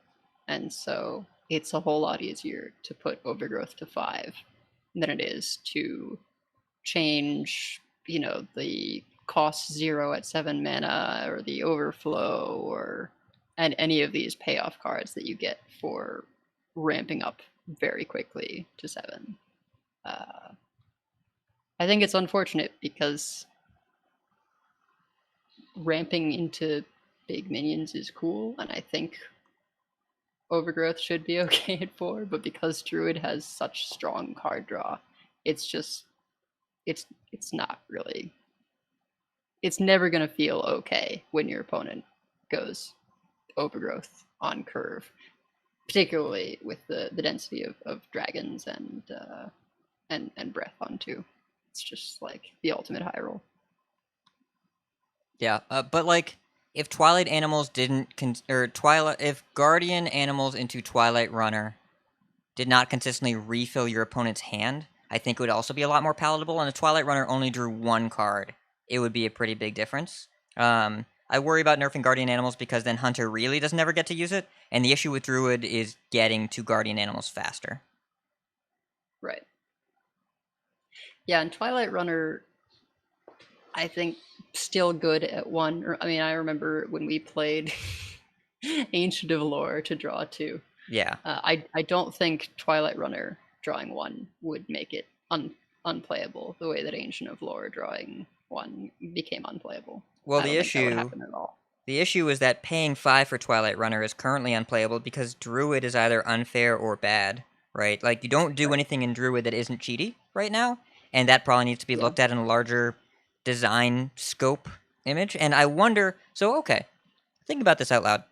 and so it's a whole lot easier to put Overgrowth to 5 than it is to change, the cost 0 at 7 mana or the Overflow and any of these payoff cards that you get for ramping up very quickly to 7. I think it's unfortunate because ramping into big minions is cool, and I think Overgrowth should be okay at 4, but because Druid has such strong card draw, it's just it's not really, it's never going to feel okay when your opponent goes Overgrowth on curve, particularly with the density of dragons and breath on 2. It's just like the ultimate high roll. Yeah, but like if Twilight Animals didn't if Guardian Animals into Twilight Runner did not consistently refill your opponent's hand, I think it would also be a lot more palatable. And if Twilight Runner only drew 1 card, it would be a pretty big difference. I worry about nerfing Guardian Animals because then Hunter really doesn't ever get to use it, and the issue with Druid is getting to Guardian Animals faster. Right. Yeah, and Twilight Runner, I think, still good at 1. I mean, I remember when we played Ancient of Lore to draw 2. Yeah. I don't think Twilight Runner drawing 1 would make it unplayable the way that Ancient of Lore drawing 1 became unplayable. Well, I don't think that would happen at all. The issue is that paying 5 for Twilight Runner is currently unplayable because Druid is either unfair or bad, right? Like, you don't do anything in Druid that isn't cheaty right now, and that probably needs to be looked at in a larger design scope image. And I wonder, so okay, think about this out loud.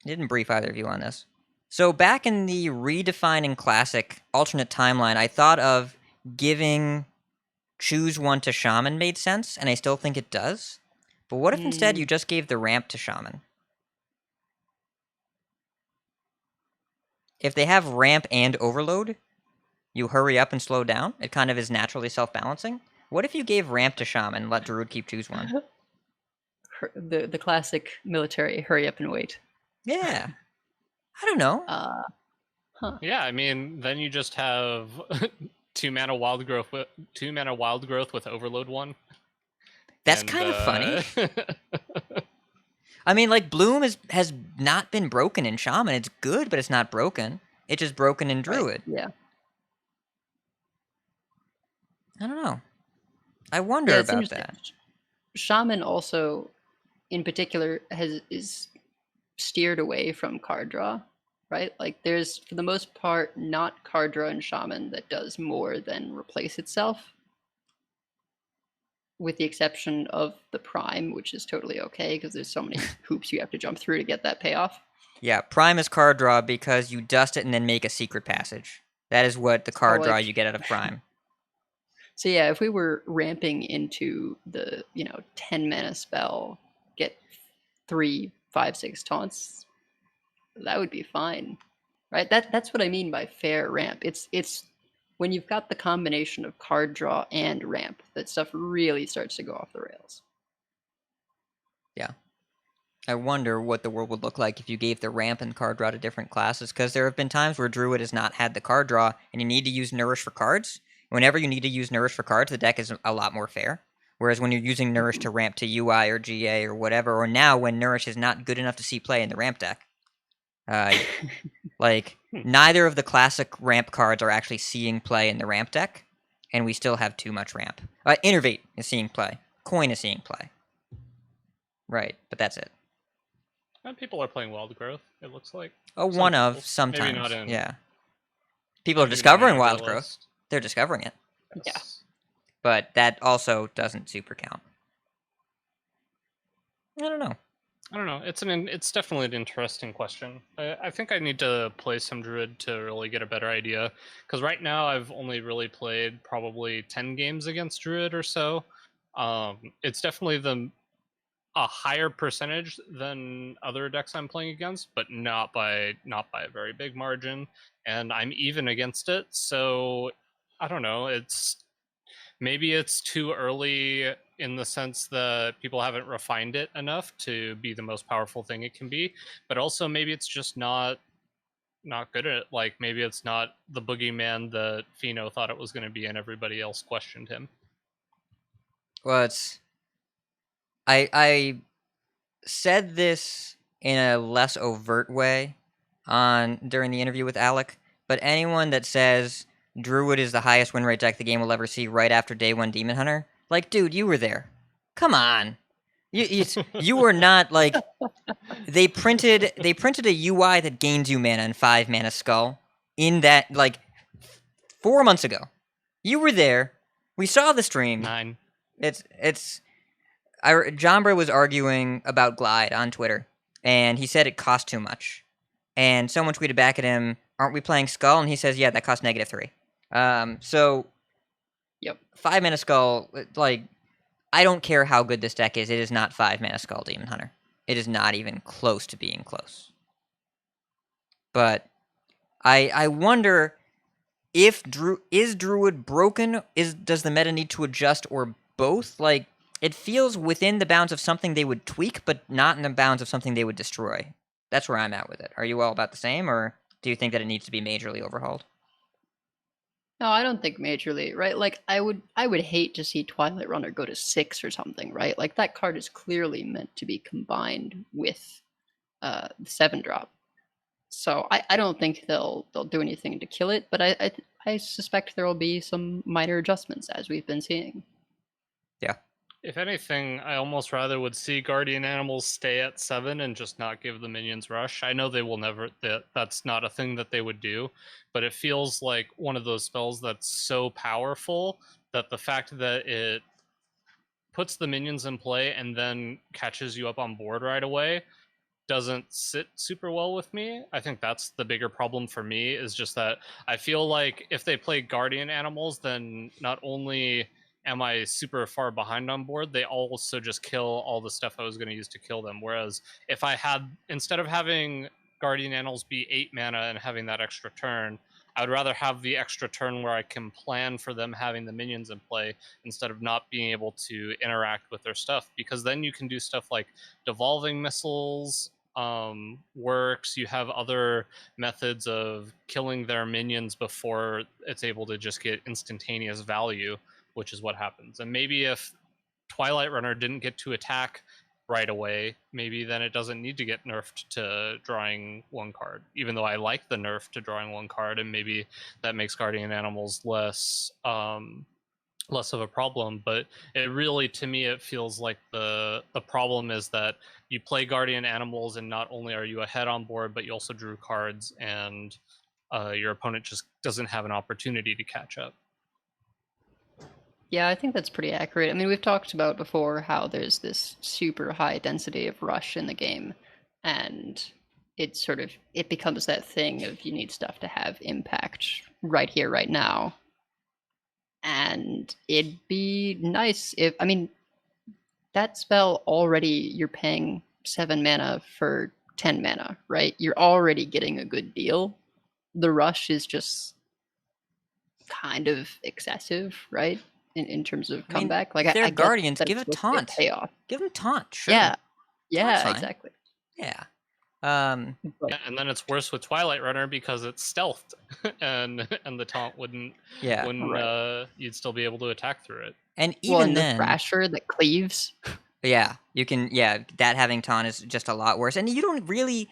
I didn't brief either of you on this. So back in the redefining classic alternate timeline, I thought of giving choose 1 to Shaman made sense, and I still think it does. But what if instead you just gave the ramp to Shaman? If they have ramp and overload, you hurry up and slow down. It kind of is naturally self-balancing. What if you gave ramp to Shaman and let Druid keep choose 1? The classic military hurry up and wait. Yeah. I don't know. Yeah, I mean, then you just have 2 mana wild growth with overload 1. That's kind of funny. I mean, like, Bloom has not been broken in Shaman. It's good, but it's not broken. It's just broken in Druid. Right. Yeah. I don't know. I wonder about that. Shaman also, in particular, is steered away from card draw, right? Like, there's, for the most part, not card draw in Shaman that does more than replace itself, with the exception of the Prime, which is totally okay because there's so many hoops you have to jump through to get that payoff. Yeah, Prime is card draw because you dust it and then make a secret passage. That is what the card draw you get out of Prime. So yeah, if we were ramping into the 10 mana spell, get 3, 5, 6 taunts, that would be fine, right? That's what I mean by fair ramp. It's when you've got the combination of card draw and ramp that stuff really starts to go off the rails. Yeah. I wonder what the world would look like if you gave the ramp and card draw to different classes, because there have been times where Druid has not had the card draw, and you need to use Nourish for cards. Whenever you need to use Nourish for cards, the deck is a lot more fair. Whereas when you're using Nourish to ramp to UI or GA or whatever, or now when Nourish is not good enough to see play in the ramp deck, like, neither of the classic ramp cards are actually seeing play in the ramp deck, and we still have too much ramp. Innervate is seeing play. Coin is seeing play. Right, but that's it. And people are playing Wild Growth, it looks like. One Some of, people. sometimes. Maybe not in. Yeah. People are maybe not discovering in Wild the Growth. list. They're discovering it. Yes. But that also doesn't super count. I don't know. I don't know. It's definitely an interesting question. I think I need to play some Druid to really get a better idea. Because right now I've only really played probably 10 games against Druid or so. It's definitely a higher percentage than other decks I'm playing against, but not by a very big margin. And I'm even against it, so I don't know. Maybe it's too early in the sense that people haven't refined it enough to be the most powerful thing it can be, but also maybe it's just not good at it. Like maybe it's not the boogeyman that Fino thought it was going to be and everybody else questioned him. Well, I said this in a less overt way during the interview with Alec, but anyone that says Druid is the highest win rate deck the game will ever see right after day 1 Demon Hunter, like, dude, you were there. Come on. You were not, like, they printed a UI that gains you mana and 5 mana Skull in that, like, 4 months ago. You were there. We saw the stream. 9. Jombra was arguing about Glide on Twitter, and he said it cost too much. And someone tweeted back at him, "Aren't we playing Skull?" And he says, "Yeah, that costs -3." So, Yep. 5 mana Skull, like, I don't care how good this deck is. It is not 5 mana Skull Demon Hunter. It is not even close to being close. But I wonder if Druid broken? Does the meta need to adjust or both? Like, it feels within the bounds of something they would tweak, but not in the bounds of something they would destroy. That's where I'm at with it. Are you all about the same, or do you think that it needs to be majorly overhauled? No, I don't think majorly, right? Like I would hate to see Twilight Runner go to 6 or something, right? Like that card is clearly meant to be combined with the 7-drop. So I don't think they'll do anything to kill it, but I suspect there will be some minor adjustments as we've been seeing. Yeah. If anything, I almost rather would see Guardian Animals stay at 7 and just not give the minions rush. I know they will never, that's not a thing that they would do, but it feels like one of those spells that's so powerful that the fact that it puts the minions in play and then catches you up on board right away doesn't sit super well with me. I think that's the bigger problem for me, is just that I feel like if they play Guardian Animals, then not only am I super far behind on board, they also just kill all the stuff I was going to use to kill them. Whereas if I had, instead of having Guardian Animals be 8 mana and having that extra turn, I would rather have the extra turn where I can plan for them having the minions in play instead of not being able to interact with their stuff, because then you can do stuff like devolving missiles works. You have other methods of killing their minions before it's able to just get instantaneous value, which is what happens. And maybe if Twilight Runner didn't get to attack right away, maybe then it doesn't need to get nerfed to drawing 1 card, even though I like the nerf to drawing 1 card, and maybe that makes Guardian Animals less of a problem. But it really, to me, it feels like the problem is that you play Guardian Animals and not only are you ahead on board, but you also drew cards, and your opponent just doesn't have an opportunity to catch up. Yeah, I think that's pretty accurate. I mean, we've talked about before how there's this super high density of rush in the game, and it becomes that thing of you need stuff to have impact right here, right now. And it'd be nice if, I mean, that spell already, you're paying 7 mana for 10 mana, right? You're already getting a good deal. The rush is just kind of excessive, right? In terms of comeback. Like, they're I get Guardians, that give it's a supposed to be a taunt. payoff. Give them taunt, sure. Yeah, Yeah, fine. exactly. Yeah. But Yeah, and then it's worse with Twilight Runner because it's stealthed, and the taunt wouldn't Right. you'd still be able to attack through it. and well, even and the then, Thrasher that cleaves. yeah, you can. Yeah, that having taunt is just a lot worse. And you don't really.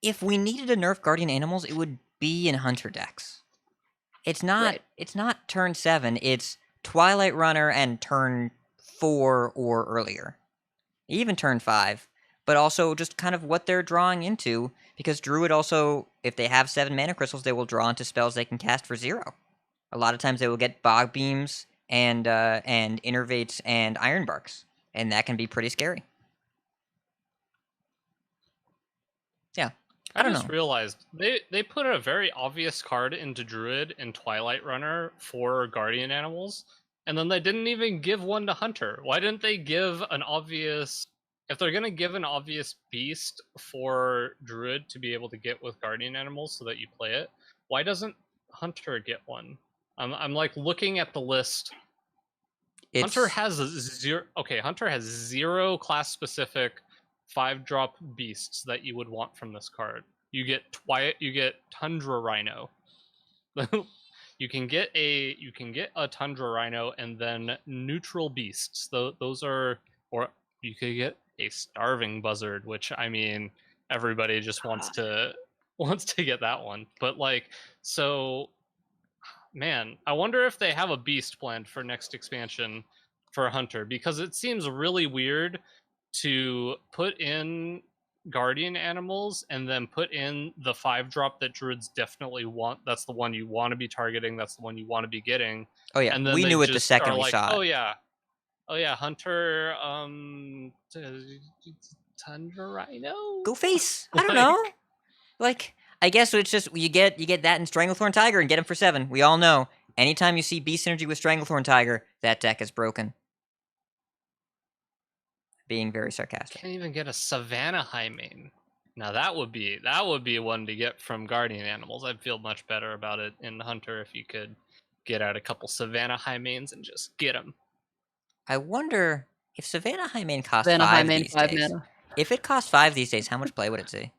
If we needed to nerf guardian animals, it would be in hunter decks. It's not. Right. It's not turn 7. It's Twilight Runner and turn 4 or earlier, even turn 5. But also just kind of what they're drawing into, because Druid also, if they have 7 mana crystals, they will draw into spells they can cast for 0. A lot of times they will get Bog Beams and Innervates and Ironbarks, and that can be pretty scary. Yeah, I don't just know. realized they put a very obvious card into Druid in Twilight Runner for Guardian Animals, and then they didn't even give one to Hunter. Why didn't they give an obvious... If they're going to give an obvious beast for Druid to be able to get with Guardian Animals so that you play it, why doesn't Hunter get one? I'm like looking at the list. Hunter has zero. Okay, Hunter has 0 class-specific 5-drop beasts that you would want from this card. You get Tundra Rhino. you can get a Tundra Rhino and then neutral beasts. Those are, or you could get a Starving Buzzard, which I mean everybody just wants to get that one. But like, so man, I wonder if they have a beast planned for next expansion for Hunter, because it seems really weird to put in Guardian Animals and then put in the 5-drop that Druids definitely want. That's the one you want to be targeting. That's the one you want to be getting. Oh yeah, And then we they knew it the just second are we like, saw oh it. yeah, Hunter, Tundra Rhino. Go face. I don't know. Like, I guess it's just you get that in Stranglethorn Tiger and get him for 7. We all know. Anytime you see beast synergy with Stranglethorn Tiger, that deck is broken. Being very sarcastic. Can't even get a Savannah Highmane. Now that would be one to get from Guardian Animals. I'd feel much better about it in Hunter if you could get out a couple Savannah Highmanes and just get them. I wonder if Savannah Highmane costs Savannah 5 Highmane, these 5 days. mana. If it costs 5 these days, how much play would it see?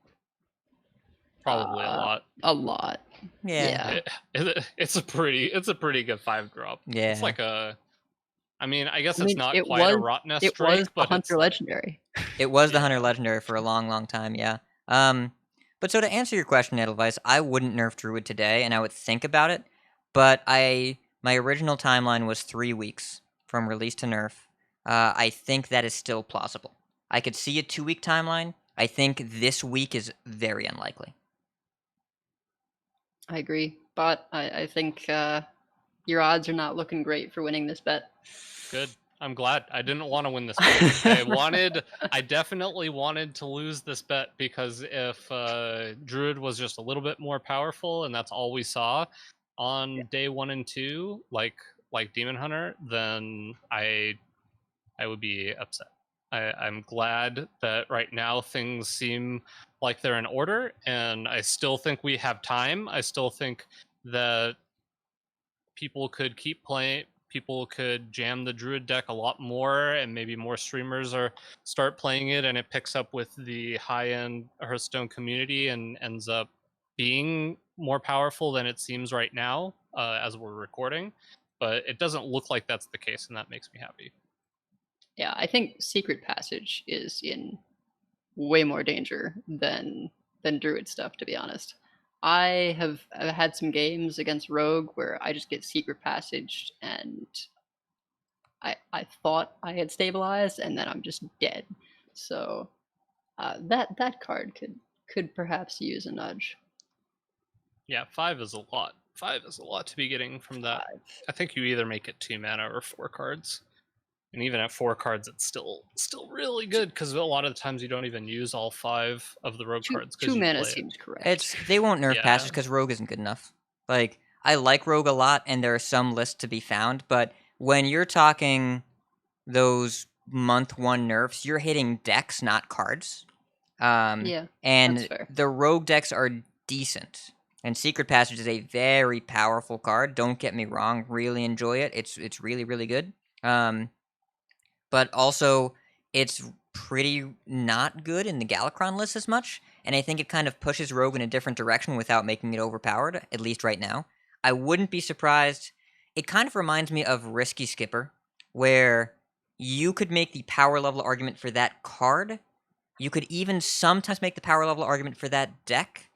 Probably a lot. A lot. Yeah. It's a pretty good 5-drop. Yeah. It's like a... I mean, I guess I it's mean, not it quite a was- Rot Nest It Drake, was the but Hunter it's Legendary. It was the Yeah. Hunter Legendary for a long, long time, yeah. But so to answer your question, Edelweiss, I wouldn't nerf Druid today, and I would think about it, but my original timeline was 3 weeks from release to nerf. I think that is still plausible. I could see a 2-week timeline. I think this week is very unlikely. I agree, but I think your odds are not looking great for winning this bet. good. I'm glad. I didn't want to win this bet. I definitely wanted to lose this bet, because if Druid was just a little bit more powerful and that's all we saw on day 1 and 2, like Demon Hunter, then I would be upset. I'm glad that right now things seem like they're in order, and I still think we have time. I still think that people could keep playing. People could jam the Druid deck a lot more, and maybe more streamers start playing it, and it picks up with the high-end Hearthstone community and ends up being more powerful than it seems right now as we're recording. But it doesn't look like that's the case, and that makes me happy. Yeah, I think Secret Passage is in way more danger than Druid stuff, to be honest. I've had some games against Rogue where I just get Secret Passage and I thought I had stabilized, and then I'm just dead. So that card could perhaps use a nudge. Yeah, 5 is a lot. 5 is a lot to be getting from that. 5. I think you either make it 2 mana or 4 cards. And even at 4 cards, it's still really good, because a lot of the times you don't even use all 5 of the Rogue cards. 2 mana seems correct. They won't nerf Yeah. Passage because Rogue isn't good enough. Like, I like Rogue a lot, and there are some lists to be found, but when you're talking those month 1 nerfs, you're hitting decks, not cards. Yeah, and that's fair. the Rogue decks are decent. And Secret Passage is a very powerful card. Don't get me wrong, really enjoy it. It's really, really good. But also, it's pretty not good in the Galakron list as much, and I think it kind of pushes Rogue in a different direction without making it overpowered, at least right now. I wouldn't be surprised. It kind of reminds me of Risky Skipper, where you could make the power level argument for that card. You could even sometimes make the power level argument for that deck,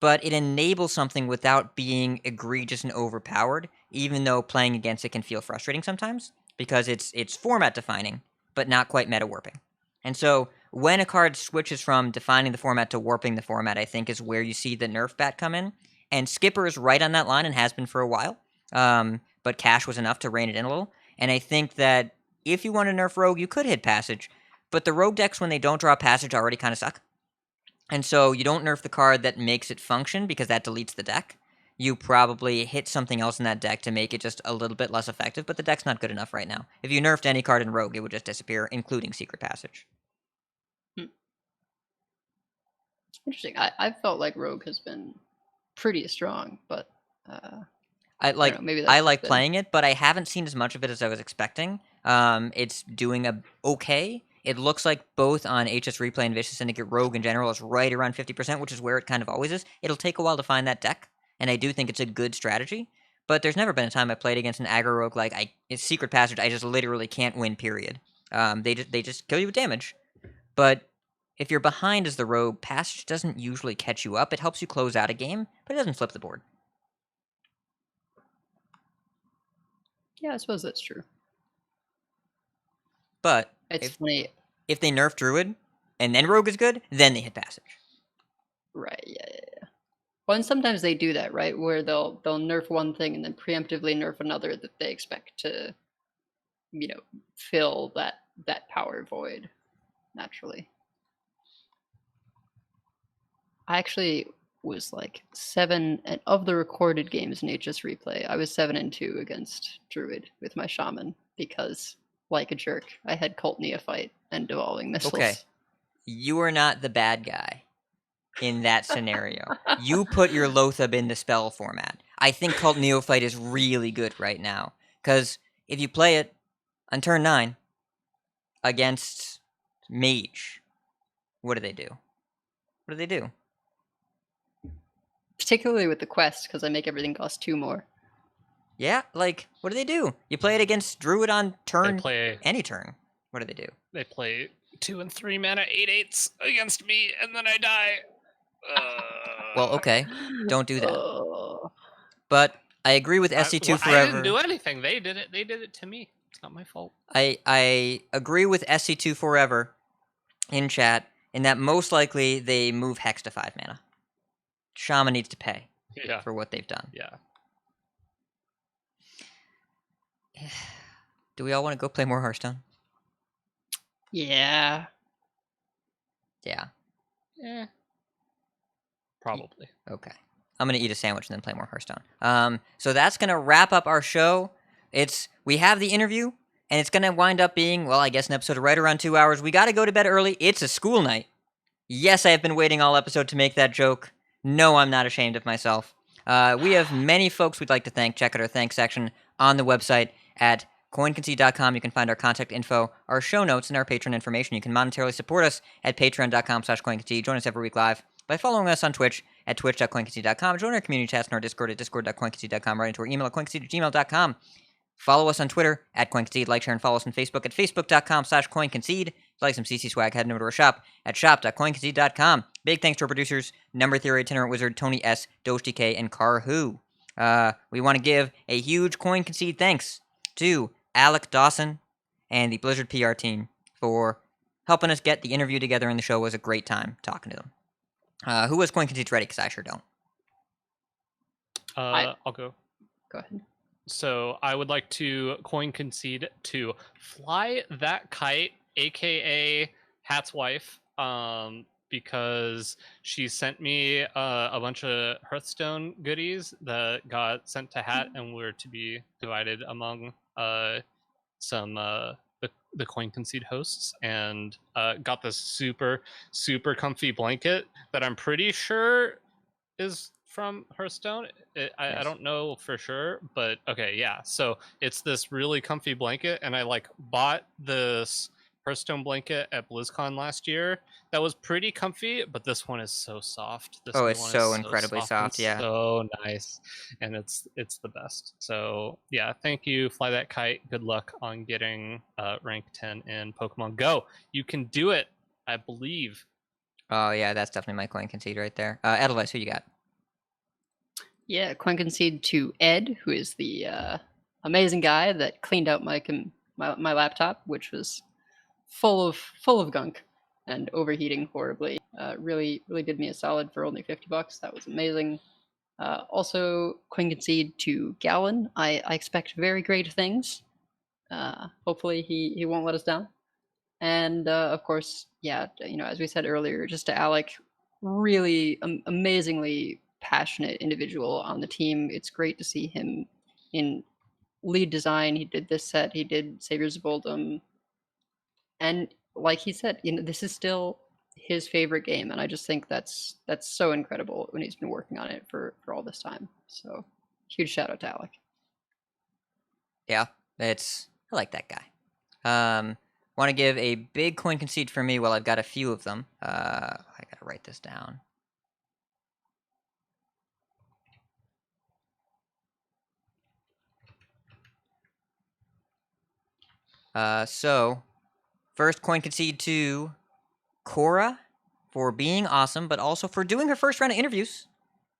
but it enables something without being egregious and overpowered, even though playing against it can feel frustrating sometimes, because it's format defining, but not quite meta warping. And so when a card switches from defining the format to warping the format, I think is where you see the nerf bat come in. And Skipper is right on that line and has been for a while, but Cash was enough to rein it in a little. And I think that if you want to nerf Rogue, you could hit Passage, but the Rogue decks, when they don't draw Passage, already kind of suck. And so you don't nerf the card that makes it function because that deletes the deck. You probably hit something else in that deck to make it just a little bit less effective, but the deck's not good enough right now. If you nerfed any card in Rogue, it would just disappear, including Secret Passage. Interesting. I felt like Rogue has been pretty strong, but I like don't know, maybe I that's like been- playing it, but I haven't seen as much of it as I was expecting. It's doing okay. It looks like both on HS Replay and Vicious Syndicate, Rogue in general is right around 50%, which is where it kind of always is. It'll take a while to find that deck, and I do think it's a good strategy. But there's never been a time I played against an aggro rogue like it's Secret Passage. I just literally can't win. Period. They just kill you with damage. But if you're behind as the rogue, Passage doesn't usually catch you up. It helps you close out a game, but it doesn't flip the board. Yeah, I suppose that's true. But It's funny. if they nerf Druid and then Rogue is good, then they hit Passage. Right, yeah. Well, and sometimes they do that, right? Where they'll nerf one thing and then preemptively nerf another that they expect to, fill that power void naturally. I actually was like 7 and of the recorded games in HS Replay, I was 7-2 against Druid with my Shaman because, like a jerk, I had Cult Neophyte and Devolving Missiles. Okay. You are not the bad guy in that scenario. You put your Lothab in the spell format. I think Cult Neophyte is really good right now. Because if you play it on turn 9 against Mage, what do they do? What do they do? Particularly with the quest, because I make everything cost 2 more. Yeah, like, what do they do? You play it against Druid on turn, They play any turn. What do they do? They play 2 and 3 mana 8/8s against me, and then I die. Well, okay, don't do that. Oh. But I agree with SC2 Forever. I didn't do anything. They did it. They did it to me. It's not my fault. I agree with SC2 Forever in chat in that most likely they move Hex to 5 mana. Shaman needs to pay for what they've done. Yeah. Do we all want to go play more Hearthstone? Yeah. Yeah. Eh. Probably. Okay. I'm going to eat a sandwich and then play more Hearthstone. So that's going to wrap up our show. We have the interview, and it's going to wind up being, well, I guess an episode right around 2 hours. We got to go to bed early. It's a school night. Yes, I have been waiting all episode to make that joke. No, I'm not ashamed of myself. We have many folks we'd like to thank. Check out our thanks section on the website at coinconcede.com. You can find our contact info, our show notes, and our Patreon information. You can monetarily support us at patreon.com/coinconcede. Join us every week live by following us on Twitch at twitch.coinconcede.com. Join our community chats in our Discord at discord.coinconcede.com. Right into our email at coinconcede@gmail.com. Follow us on Twitter at CoinConcede. Like, share, and follow us on Facebook at facebook.com/CoinConcede. If you like some CC swag, head over to our shop at shop.coinconcede.com. Big thanks to our producers, Number Theory, Itinerant Wizard, Tony S., DogeDK, and Carhu. We want to give a huge CoinConcede thanks to Alec Dawson and the Blizzard PR team for helping us get the interview together, and the show was a great time talking to them. Who has CoinConcede ready? Because I sure don't. I'll go. Go ahead. So I would like to coin concede to Fly That Kite, aka Hat's wife, because she sent me a bunch of Hearthstone goodies that got sent to Hat and were to be divided among some the coin concede hosts, and got this super super comfy blanket that I'm pretty sure is from Hearthstone. I don't know for sure, but okay, yeah. So it's this really comfy blanket, and I bought this Hearthstone blanket at BlizzCon last year. That was pretty comfy, but this one is so soft. This Oh, new it's one so is incredibly soft, and yeah. so nice, and it's the best. So yeah, thank you, Fly That Kite. Good luck on getting rank 10 in Pokemon Go. You can do it, I believe. Oh yeah, that's definitely my coin concede right there. Edelweiss, who you got? Yeah, coin concede to Ed, who is the amazing guy that cleaned out my laptop, which was full of gunk and overheating horribly. Really did me a solid for only $50. That was amazing. Also, coin concede to Gallon. I expect very great things. Hopefully he won't let us down. And of course, yeah, as we said earlier, just to Alec, really amazingly passionate individual on the team. It's great to see him in lead design. He did this set. He did Saviors of Oldham, and like he said, this is still his favorite game, and I just think that's so incredible when he's been working on it for all this time. So huge shout out to Alec. Yeah, I like that guy. Want to give a big coin concede for me. Well, I've got a few of them. I gotta write this down. So first coin concede to Cora for being awesome, but also for doing her first round of interviews.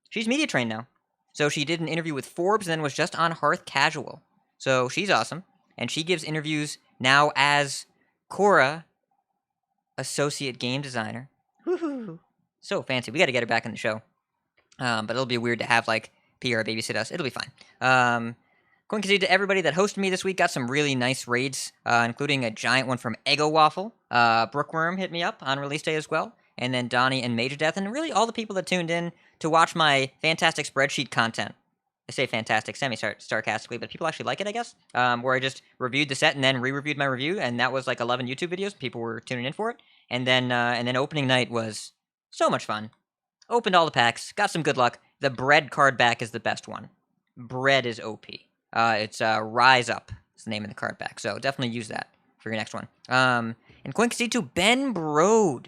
She's media trained now. So she did an interview with Forbes and then was just on Hearth Casual. So she's awesome. And she gives interviews now as Cora, associate game designer. Woohoo! So fancy. We got to get her back in the show. But it'll be weird to have like PR babysit us. It'll be fine. Coin concede to everybody that hosted me this week. Got some really nice raids, including a giant one from Ego Waffle. Brookworm hit me up on release day as well. And then Donnie and Major Death. And really all the people that tuned in to watch my fantastic spreadsheet content. I say fantastic semi-sarcastically, but people actually like it, I guess. Where I just reviewed the set and then re-reviewed my review. And that was like 11 YouTube videos. People were tuning in for it. And then opening night was so much fun. Opened all the packs. Got some good luck. The bread card back is the best one. Bread is OP. It's Rise Up is the name of the card back. So definitely use that for your next one. And coin concede to Ben Brode.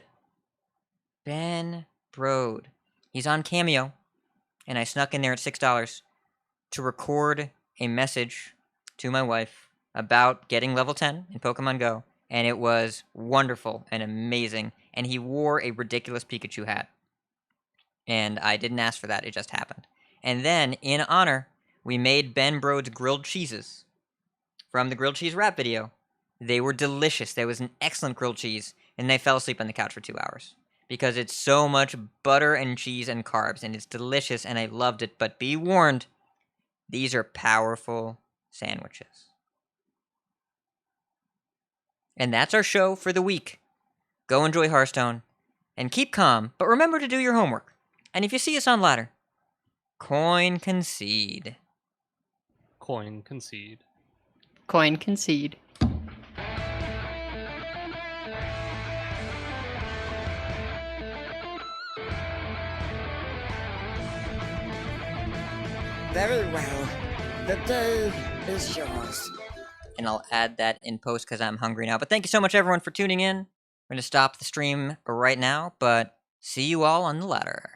Ben Brode. He's on Cameo. And I snuck in there at $6 to record a message to my wife about getting level 10 in Pokemon Go. And it was wonderful and amazing. And he wore a ridiculous Pikachu hat. And I didn't ask for that. It just happened. And then, in honor, we made Ben Brode's grilled cheeses from the grilled cheese rap video. They were delicious. There was an excellent grilled cheese, and they fell asleep on the couch for 2 hours because it's so much butter and cheese and carbs, and it's delicious, and I loved it. But be warned, these are powerful sandwiches. And that's our show for the week. Go enjoy Hearthstone, and keep calm, but remember to do your homework. And if you see us on ladder, coin concede. Coin concede. Coin concede. Very well. The day is yours. And I'll add that in post because I'm hungry now. But thank you so much, everyone, for tuning in. We're going to stop the stream right now, but see you all on the ladder.